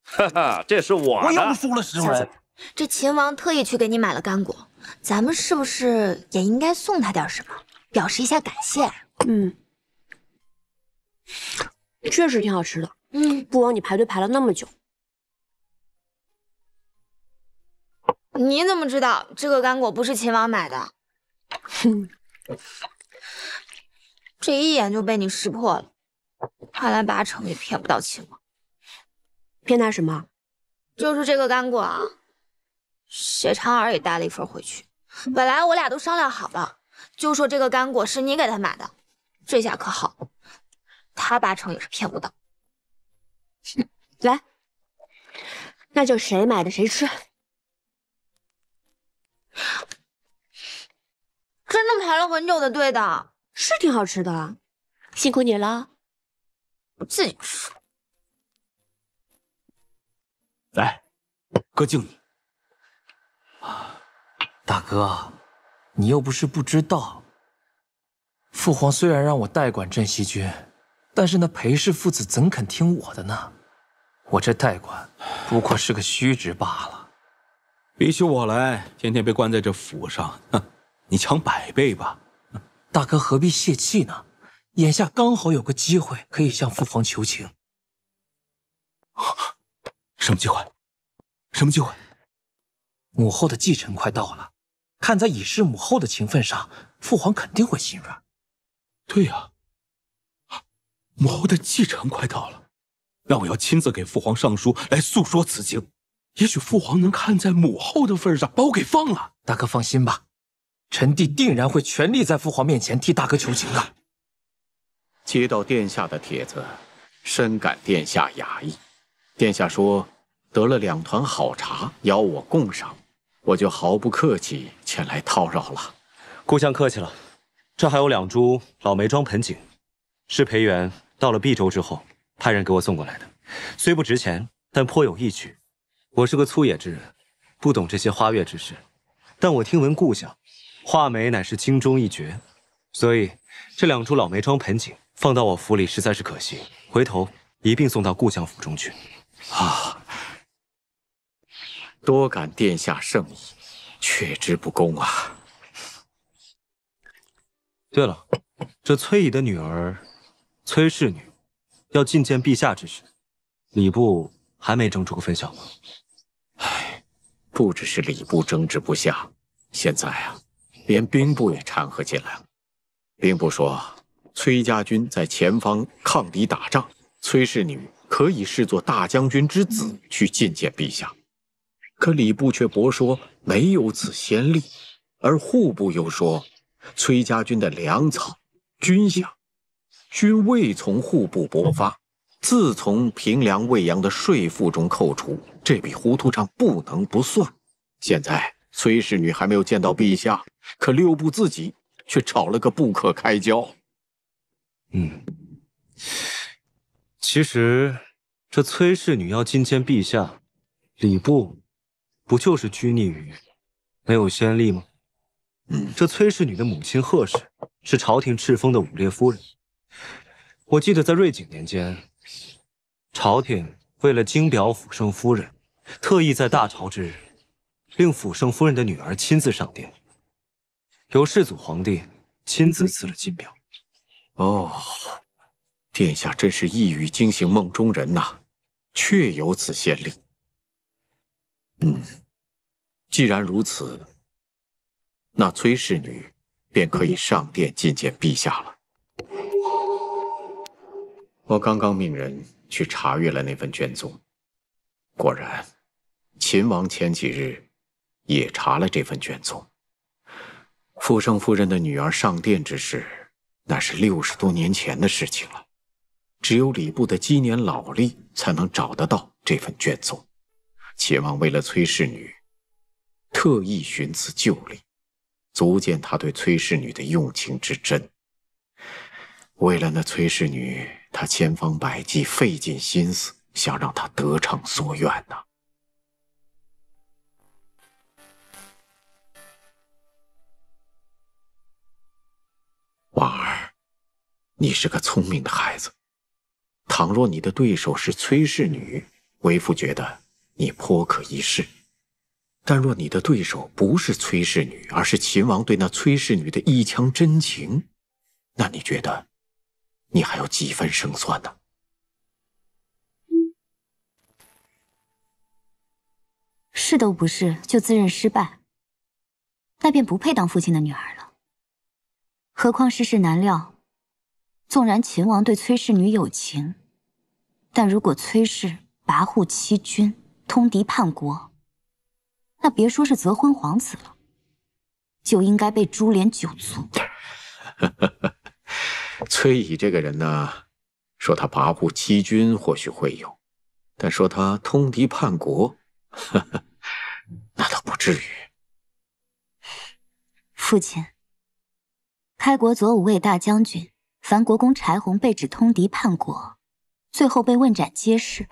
哈哈，这是我的。我又输了10文。这秦王特意去给你买了干果，咱们是不是也应该送他点什么，表示一下感谢？确实挺好吃的。不枉你排队排了那么久。你怎么知道这个干果不是秦王买的？这一眼就被你识破了，看来8成也骗不到秦王。骗他什么？就是这个干果啊，谢长儿也带了1份回去。本来我俩都商量好了，就说这个干果是你给他买的，这下可好，他8成也是骗不到。来，那就谁买的谁吃。真的排了很久的队的，是挺好吃的，辛苦你了。我自己吃。来，哥敬你。大哥，你又不是不知道，父皇虽然让我代管镇西军，但是那裴氏父子怎肯听我的呢？我这代管不过是个虚职罢了。比起我来，天天被关在这府上，你强100倍吧。大哥何必泄气呢？眼下刚好有个机会可以向父皇求情。什么机会？什么机会？母后的继承快到了，看在以示母后的情分上，父皇肯定会心软。对呀，母后的继承快到了，那我要亲自给父皇上书来诉说此情。也许父皇能看在母后的份上，把我给放了。大哥放心吧，臣弟定然会全力在父皇面前替大哥求情的。接到殿下的帖子，深感殿下雅意。殿下说得了2团好茶，邀我共赏，我就毫不客气前来叨扰了。顾相客气了，这还有2株老梅庄盆景，是裴元到了毕州之后派人给我送过来的，虽不值钱，但颇有义趣。我是个粗野之人，不懂这些花月之事，但我听闻顾相画梅乃是京中一绝，所以这2株老梅庄盆景放到我府里实在是可惜，回头一并送到顾相府中去。多感殿下圣意，却之不恭啊。对了，这崔乙的女儿崔氏女要觐见陛下之时，礼部还没争出个分晓吗？不只是礼部争执不下，现在啊，连兵部也掺和进来了。兵部说，崔家军在前方抗敌打仗，崔氏女可以视作大将军之子去觐见陛下。可礼部却驳说没有此先例，而户部又说，崔家军的粮草、军饷均未从户部拨发，自从平凉未央的税赋中扣除，这笔糊涂账不能不算。现在崔氏女还没有见到陛下，可六部自己却吵了个不可开交。其实这崔氏女要觐见陛下，礼部不就是拘泥于没有先例吗？这崔氏女的母亲贺氏是朝廷敕封的武烈夫人。我记得在瑞景年间，朝廷为了敬表辅圣夫人，特意在大潮之日，令辅圣夫人的女儿亲自上殿，由世祖皇帝亲自赐了金表。哦，殿下真是一语惊醒梦中人呐，确有此先例。既然如此，那崔氏女便可以上殿觐见陛下了。我刚刚命人去查阅了那份卷宗，果然，秦王前几日也查了这份卷宗。傅圣夫人的女儿上殿之事，那是60多年前的事情了。只有礼部的积年老历才能找得到这份卷宗。秦王为了崔氏女，特意寻此旧例，足见他对崔氏女的用情之深。为了那崔氏女，他千方百计，费尽心思，想让她得偿所愿呐。婉儿，你是个聪明的孩子。倘若你的对手是崔氏女，为父觉得你颇可一试。但若你的对手不是崔氏女，而是秦王对那崔氏女的一腔真情，那你觉得你还有几分胜算呢？是都不是，就自认失败，那便不配当父亲的女儿了。何况世事难料，纵然秦王对崔氏女有情，但如果崔氏跋扈欺君，通敌叛国，那别说是择婚皇子了，就应该被株连9族。崔乙这个人呢，说他跋扈欺君或许会有，但说他通敌叛国，那倒不至于。父亲，开国左武卫大将军樊国公柴洪被指通敌叛国，最后被问斩街市。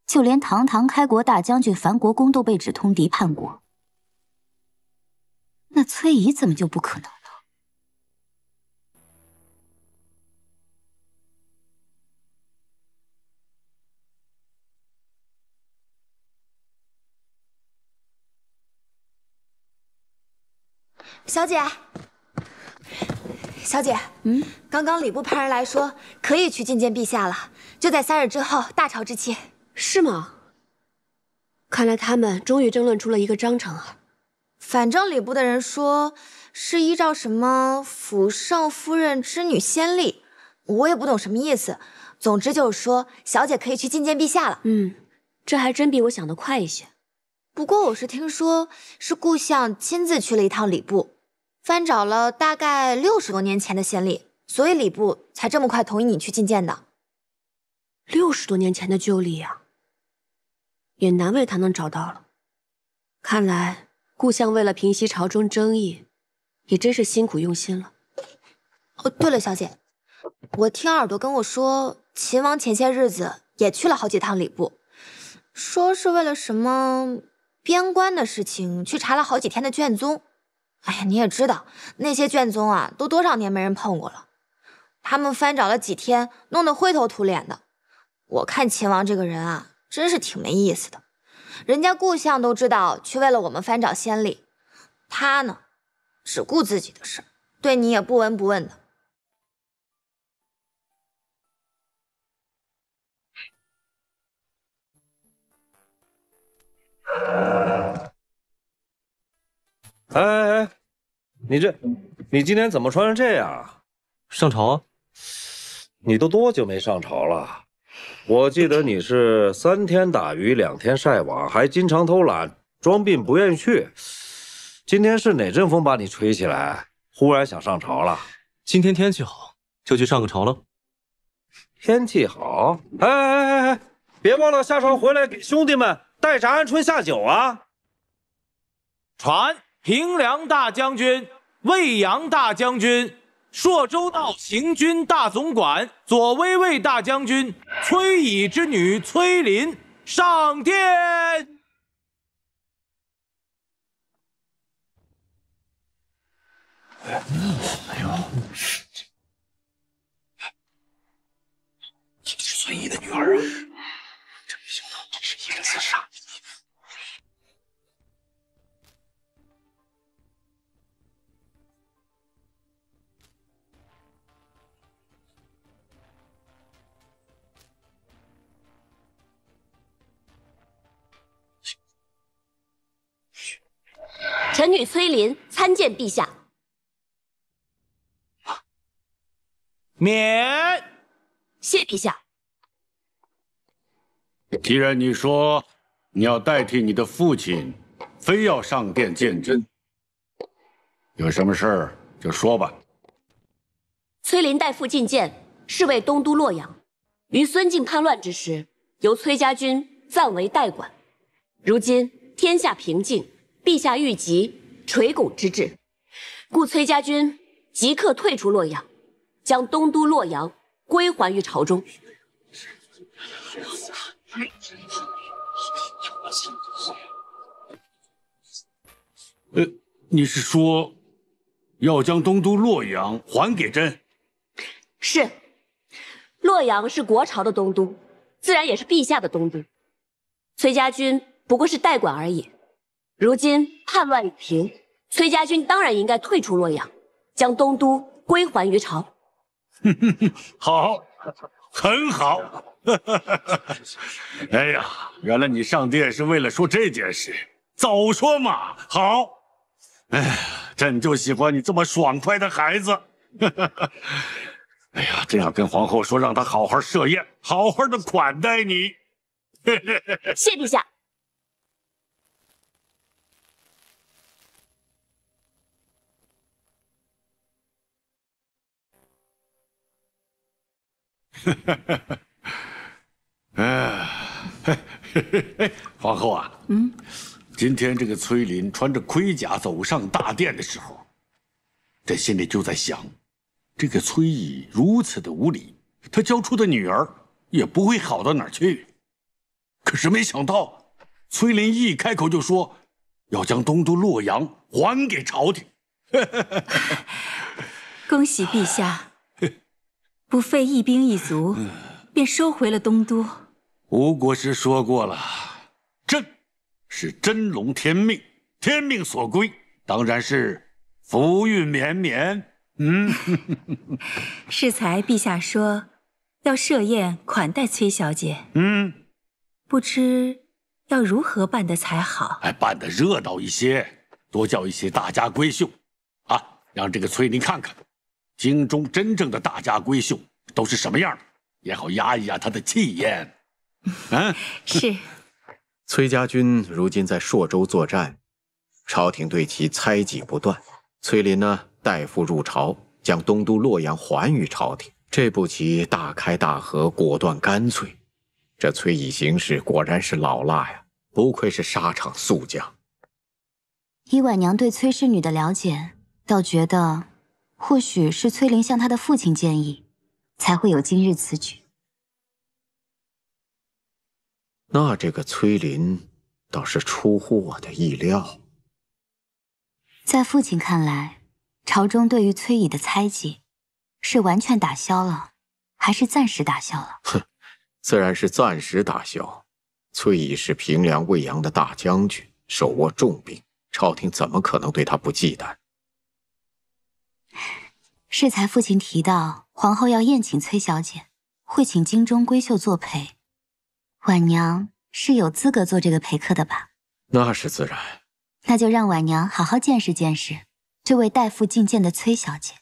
就连堂堂开国大将军樊国公都被指通敌叛国，那崔乙怎么就不可能呢？小姐，小姐，刚刚礼部派人来说，可以去觐见陛下了，就在3日之后，大潮之期。是吗？看来他们终于争论出了一个章程啊。反正礼部的人说是依照什么辅圣夫人之女先例，我也不懂什么意思。总之就是说，小姐可以去觐见陛下了。这还真比我想的快一些。不过我是听说是顾相亲自去了一趟礼部，翻找了大概60多年前的先例，所以礼部才这么快同意你去觐见的。60多年前的旧例呀，也难为他能找到了。看来顾相为了平息朝中争议，也真是辛苦用心了。哦，对了，小姐，我听耳朵跟我说，秦王前些日子也去了好几趟礼部，说是为了什么边关的事情去查了好几天的卷宗。哎呀，你也知道那些卷宗啊，都多少年没人碰过了，他们翻找了几天，弄得灰头土脸的。我看秦王这个人啊，真是挺没意思的。人家顾相都知道去为了我们翻找先例，他呢，只顾自己的事，对你也不闻不问的。哎，你今天怎么穿成这样？上朝啊？你都多久没上朝了？我记得你是3天打鱼2天晒网，还经常偷懒，装病不愿去。今天是哪阵风把你吹起来，忽然想上朝了？今天天气好，就去上个朝了。天气好？哎，别忘了下朝回来给兄弟们带着鹌鹑下酒啊！传平凉大将军、魏阳大将军、朔州道行军大总管、左威卫大将军崔乙之女崔琳上殿。哎呦，这是孙毅的女儿啊！真没想到，这是一个自杀。臣女崔琳参见陛下。免。谢陛下。既然你说你要代替你的父亲，非要上殿见朕，有什么事儿就说吧。崔琳代父觐见，是为东都洛阳。于孙敬叛乱之时，由崔家军暂为代管。如今天下平静，陛下欲急垂拱之志，故崔家军即刻退出洛阳，将东都洛阳归还于朝中。你是说要将东都洛阳还给朕？是，洛阳是国朝的东都，自然也是陛下的东都。崔家军不过是代管而已。如今叛乱已平，崔家军当然应该退出洛阳，将东都归还于朝。好，很好。哎呀，原来你上殿是为了说这件事，早说嘛！好，哎呀，朕就喜欢你这么爽快的孩子。哎呀，真要跟皇后说，让她好好设宴，好好的款待你。谢陛下。皇后啊，今天这个崔琳穿着盔甲走上大殿的时候，朕心里就在想，这个崔乙如此的无礼，他教出的女儿也不会好到哪儿去。可是没想到，崔琳一开口就说要将东都洛阳还给朝廷。恭喜陛下，不费一兵一卒，便收回了东都。吴国师说过了，朕是真龙天命，天命所归，当然是福运绵绵。适才陛下说要设宴款待崔小姐，不知要如何办得才好？办得热闹一些，多叫一些大家闺秀，啊，让这个崔琳看看，京中真正的大家闺秀都是什么样的，也好压一压她的气焰。是。崔家军如今在朔州作战，朝廷对其猜忌不断。崔琳呢，代父入朝，将东都洛阳还于朝廷，这步棋大开大合，果断干脆。这崔乙行事果然是老辣呀，不愧是沙场宿将。以婉娘对崔氏女的了解，倒觉得或许是崔琳向她的父亲建议，才会有今日此举。那这个崔琳倒是出乎我的意料。在父亲看来，朝中对于崔乙的猜忌，是完全打消了，还是暂时打消了？自然是暂时打消。崔乙是平凉卫阳的大将军，手握重兵，朝廷怎么可能对他不忌惮？适才父亲提到皇后要宴请崔小姐，会请京中闺秀作陪，婉娘是有资格做这个陪客的吧？那是自然。那就让婉娘好好见识见识这位代父觐见的崔小姐。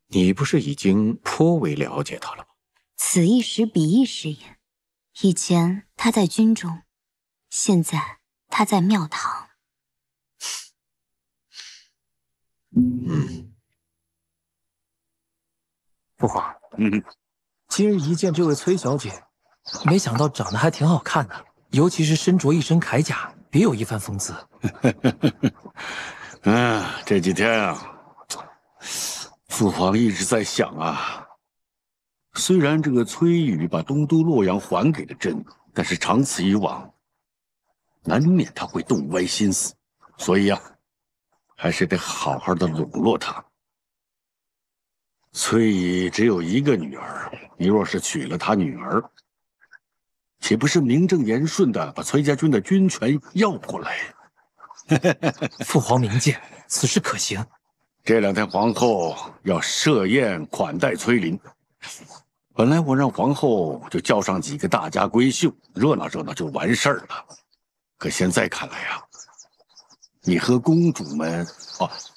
你不是已经颇为了解她了吗？此一时彼一时也。以前她在军中，现在她在庙堂。父皇，今日一见这位崔小姐，没想到长得还挺好看的，尤其是身着一身铠甲，别有一番风姿。这几天啊，父皇一直在想啊，虽然这个崔宇把东都洛阳还给了朕，但是长此以往，难免他会动歪心思，所以啊，还是得好好的笼络他。崔乙只有一个女儿，你若是娶了他女儿，岂不是名正言顺的把崔家军的军权要过来？父皇明鉴，此事可行。这2天皇后要设宴款待崔林，本来我让皇后就叫上几个大家闺秀，热闹热闹就完事儿了。可现在看来啊，你和公主们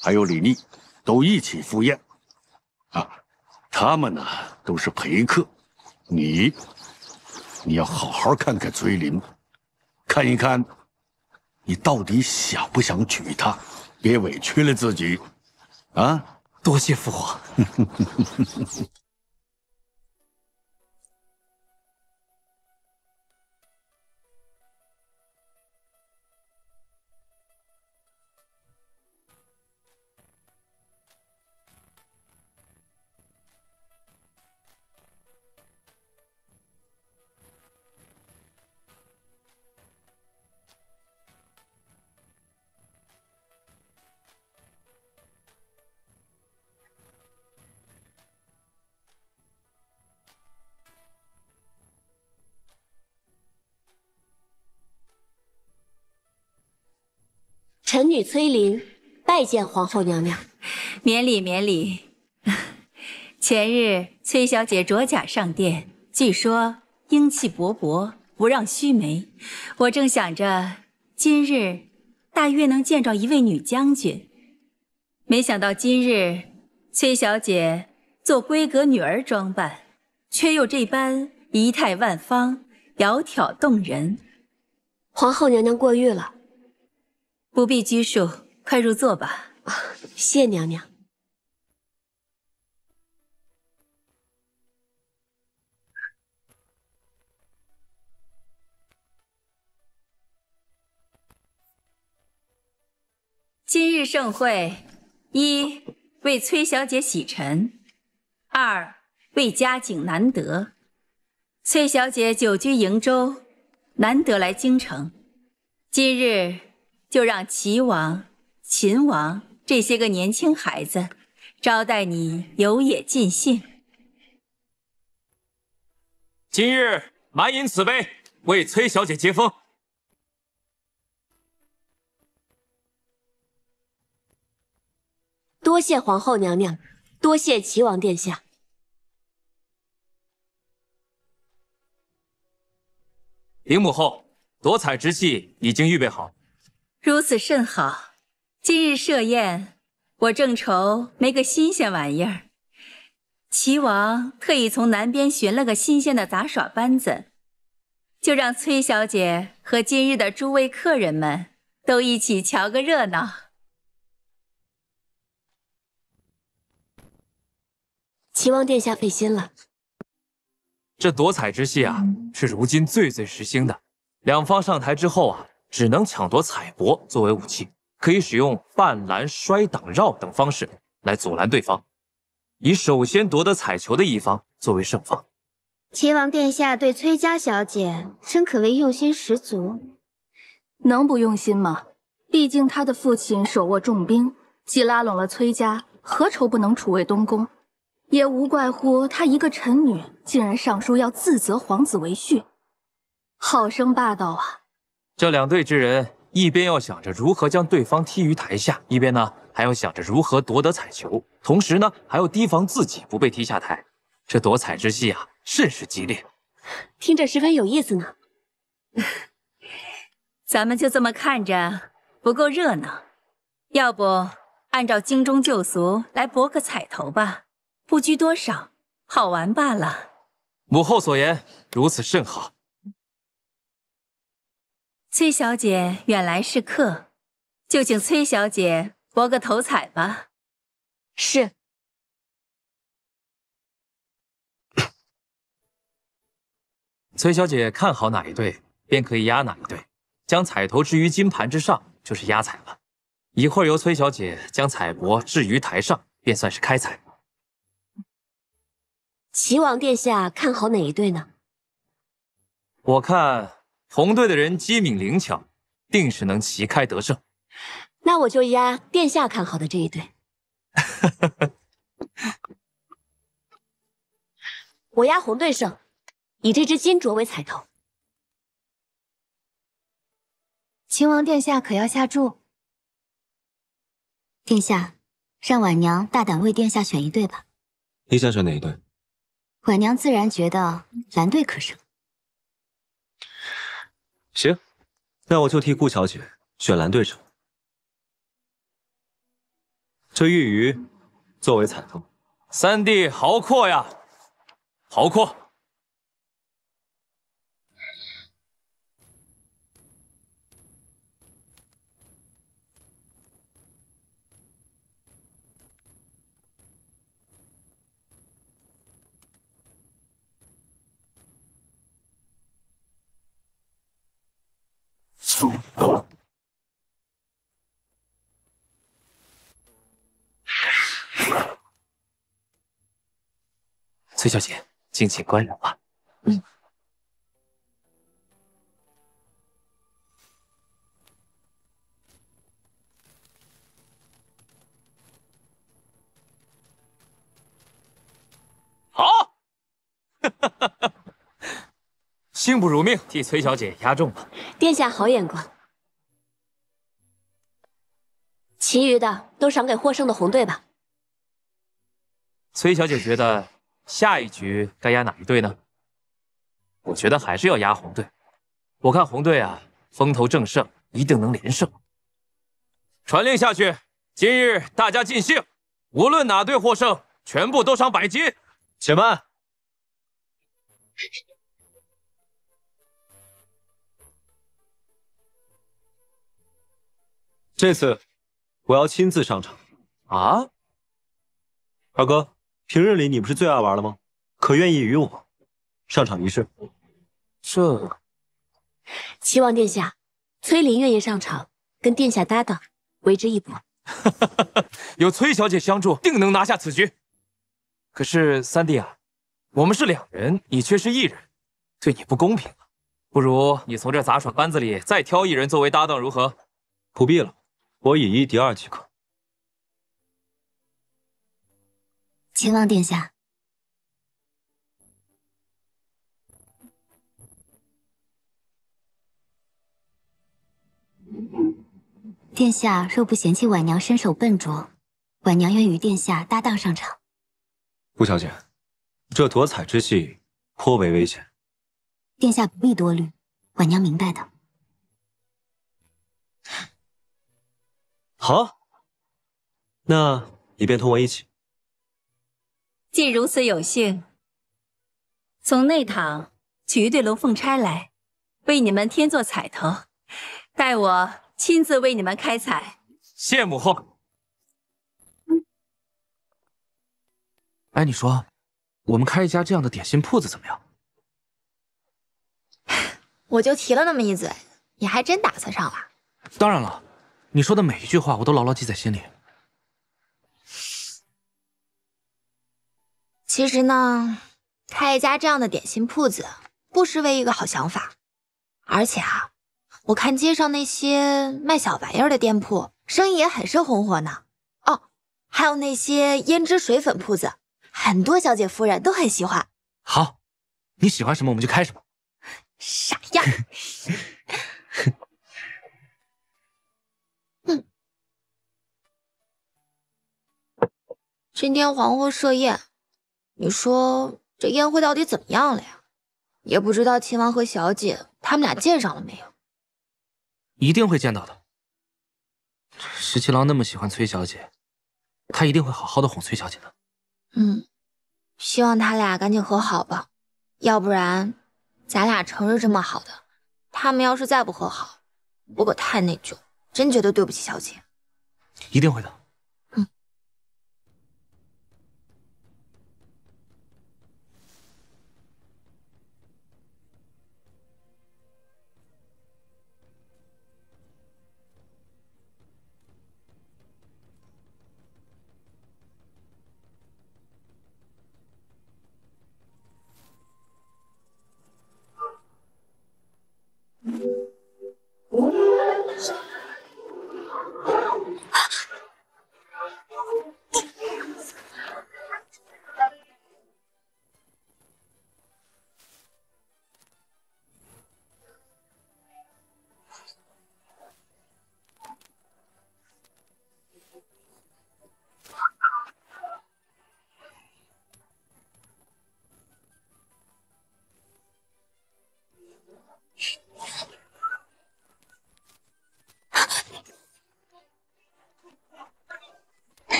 还有李丽都一起赴宴啊，他们呢都是陪客，你要好好看看崔林，看一看你到底想不想娶她，别委屈了自己啊！多谢父皇。臣女崔林拜见皇后娘娘。免礼免礼。前日崔小姐着甲上殿，据说英气勃勃，不让须眉。我正想着今日大约能见着一位女将军，没想到今日崔小姐做闺阁女儿装扮，却又这般仪态万方，窈窕动人。皇后娘娘过誉了。不必拘束，快入座吧。谢娘娘。今日盛会，1为崔小姐洗尘，2为佳景难得。崔小姐久居瀛州，难得来京城，今日就让齐王、秦王这些个年轻孩子招待你游冶尽兴。今日满饮此杯，为崔小姐接风。多谢皇后娘娘，多谢齐王殿下。林母后，夺彩之器已经预备好。如此甚好。今日设宴，我正愁没个新鲜玩意儿。齐王特意从南边寻了个新鲜的杂耍班子，就让崔小姐和今日的诸位客人们都一起瞧个热闹。齐王殿下费心了。这夺彩之戏啊，是如今最时兴的。两方上台之后啊，只能抢夺彩帛作为武器，可以使用绊拦、摔挡、绕等方式来阻拦对方，以首先夺得彩球的一方作为胜方。齐王殿下对崔家小姐真可谓用心十足。能不用心吗？毕竟他的父亲手握重兵，既拉拢了崔家，何愁不能储卫东宫？也无怪乎她一个臣女，竟然上书要自责皇子为婿，好生霸道啊！这两队之人，一边要想着如何将对方踢于台下，一边呢还要想着如何夺得彩球，同时呢还要提防自己不被踢下台。这夺彩之戏啊，甚是激烈，听着十分有意思呢。咱们就这么看着不够热闹，要不按照京中旧俗来博个彩头吧，不拘多少，好玩罢了。母后所言如此甚好。崔小姐远来是客，就请崔小姐博个头彩吧。是。崔小姐看好哪一队，便可以压哪一队，将彩头置于金盘之上，就是压彩了。一会儿由崔小姐将彩帛置于台上，便算是开彩。齐王殿下看好哪一队呢？我看红队的人机敏灵巧，定是能旗开得胜。那我就压殿下看好的这一队。我压红队胜，以这只金镯为彩头。秦王殿下可要下注？殿下，让婉娘大胆为殿下选一队吧。你想选哪一队？婉娘自然觉得蓝队可胜。行，那我就替顾小姐选蓝队胜。这玉鱼作为彩头。三弟豪阔呀，豪阔！崔小姐，敬请观赏吧。好，幸不辱命，替崔小姐压中了。殿下好眼光。其余的都赏给获胜的红队吧。崔小姐觉得下一局该压哪一队呢？我觉得还是要压红队。我看红队啊，风头正盛，一定能连胜。传令下去，今日大家尽兴，无论哪队获胜，全部都赏100金。且慢，这次我要亲自上场。啊，二哥，平日里你不是最爱玩了吗？可愿意与我上场一试？这，齐王殿下，崔琳愿意上场，跟殿下搭档，为之一搏。有崔小姐相助，定能拿下此局。可是三弟啊，我们是2人，你却是1人，对你不公平啊！不如你从这杂耍班子里再挑1人作为搭档，如何？不必了，我以1敌2即可。秦王殿下，殿下若不嫌弃婉娘身手笨拙，婉娘愿与殿下搭档上场。顾小姐，这夺彩之戏颇为危险。殿下不必多虑，婉娘明白的。好，那你便同我一起。既如此有幸，从内堂取一对龙凤钗来，为你们添做彩头，待我亲自为你们开彩。谢母后。哎，你说，我们开一家这样的点心铺子怎么样？我就提了那么一嘴，你还真打算上了？当然了，你说的每一句话我都牢牢记在心里。其实呢，开一家这样的点心铺子，不失为一个好想法。而且啊，我看街上那些卖小玩意儿的店铺，生意也很是红火呢。哦，还有那些胭脂水粉铺子，很多小姐夫人都很喜欢。好，你喜欢什么我们就开什么。傻样。今天皇后设宴，你说这宴会到底怎么样了呀？也不知道秦王和小姐他们俩见上了没有？一定会见到的。十七郎那么喜欢崔小姐，他一定会好好的哄崔小姐的。希望他俩赶紧和好吧，要不然咱俩成日这么好的，他们要是再不和好，我可太内疚，真觉得对不起小姐。一定会的。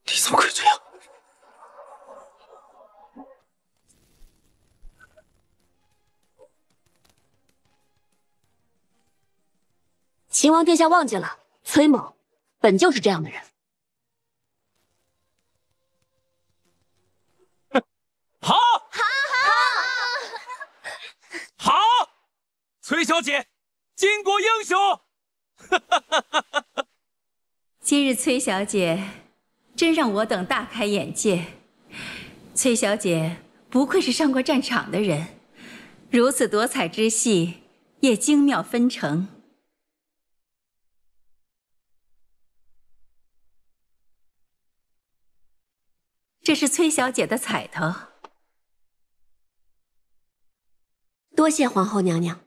你怎么可以这样？秦王殿下忘记了，崔某本就是这样的人。好，好，崔小姐，巾帼英雄。今日崔小姐真让我等大开眼界。崔小姐不愧是上过战场的人，如此夺彩之戏也精妙纷呈。这是崔小姐的彩头。多谢皇后娘娘。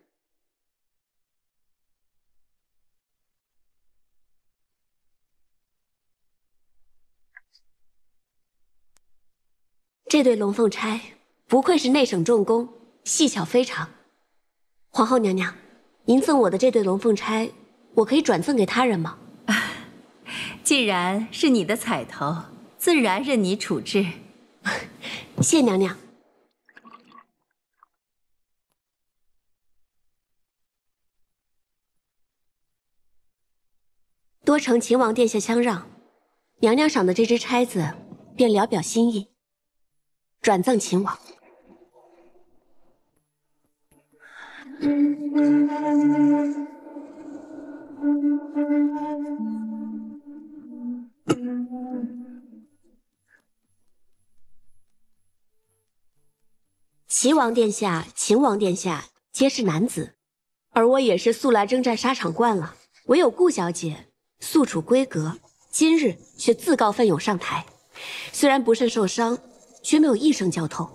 这对龙凤钗不愧是内省重工，细巧非常。皇后娘娘，您赠我的这对龙凤钗，我可以转赠给他人吗？既然是你的彩头，自然任你处置。谢娘娘。多承秦王殿下相让，娘娘赏的这只钗子便聊表心意，转赠秦王。齐王殿下、秦王殿下皆是男子，而我也是素来征战沙场惯了，唯有顾小姐素处闺阁，今日却自告奋勇上台，虽然不慎受伤，却没有一声叫透。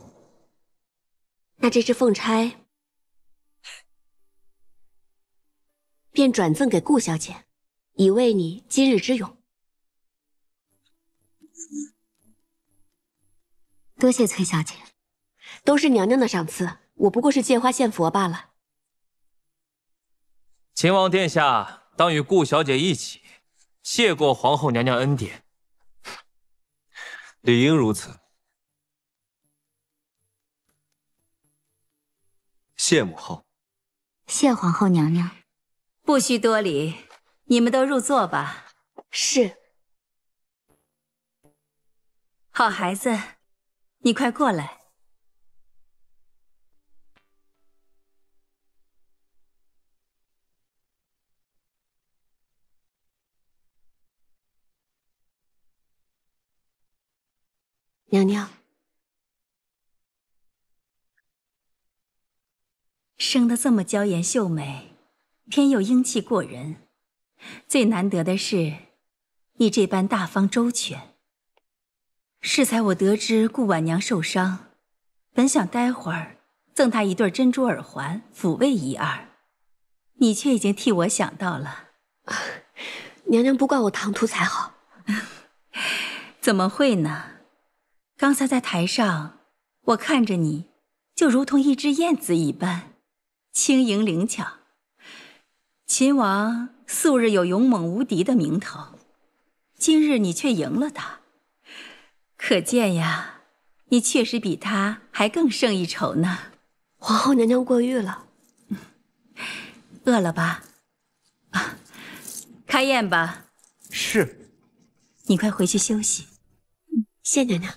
那这只凤钗便转赠给顾小姐，以慰你今日之勇。多谢崔小姐，都是娘娘的赏赐，我不过是借花献佛罢了。秦王殿下当与顾小姐一起，谢过皇后娘娘恩典。理应如此。谢母后。谢皇后娘娘。不需多礼，你们都入座吧。是。好孩子，你快过来。娘娘，生得这么娇颜秀美，偏又英气过人，最难得的是你这般大方周全。适才我得知顾婉娘受伤，本想待会儿赠她一对珍珠耳环抚慰一二，你却已经替我想到了。娘娘不怪我唐突才好。怎么会呢？刚才在台上，我看着你，就如同一只燕子一般，轻盈灵巧。秦王素日有勇猛无敌的名头，今日你却赢了他，可见呀，你确实比他还更胜一筹呢。皇后娘娘过誉了。饿了吧？啊，开宴吧。是。你快回去休息。谢娘娘。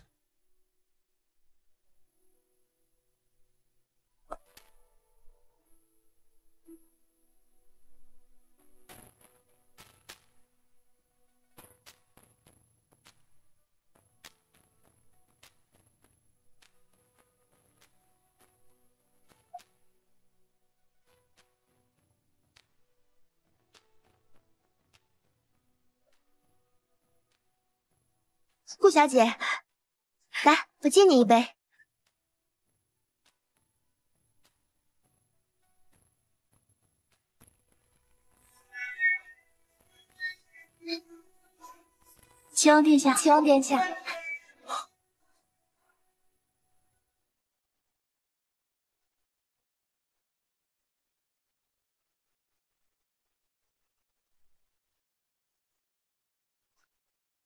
顾小姐，来，我敬你一杯。齐王殿下，齐王殿下。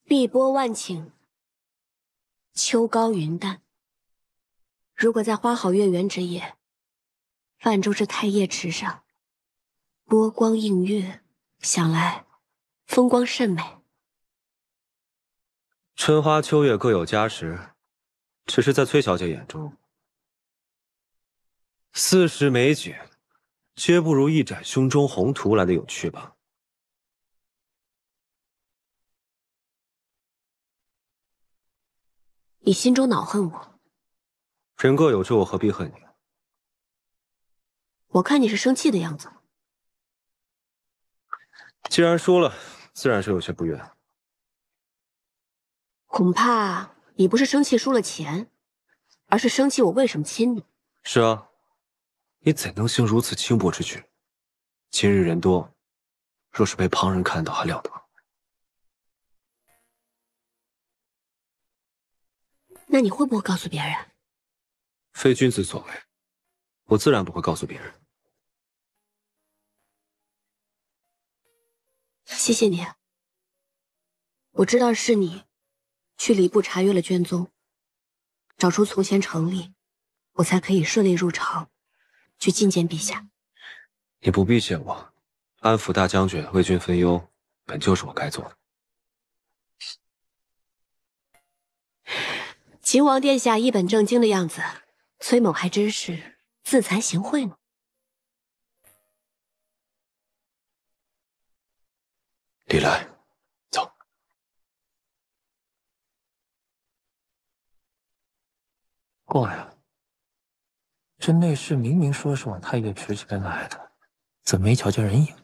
碧波万顷，秋高云淡。如果在花好月圆之夜，泛舟至太液池上，波光映月，想来风光甚美。春花秋月各有佳时，只是在崔小姐眼中，40时美景，皆不如一展胸中宏图来的有趣吧。你心中恼恨我？人各有志，我何必恨你？我看你是生气的样子。既然说了，自然是有些不悦。恐怕你不是生气输了钱，而是生气我为什么亲你。是啊，你怎能行如此轻薄之举？今日人多，若是被旁人看到，还了得？那你会不会告诉别人？非君子所为，我自然不会告诉别人。谢谢你，我知道是你去礼部查阅了卷宗，找出从前成立，我才可以顺利入朝，去觐见陛下。你不必谢我，安抚大将军，为君分忧，本就是我该做的。秦王殿下一本正经的样子，崔某还真是自惭形秽呢。李来，走。怪了，这内侍明明说是往太液池这边来的，怎么没瞧见人影？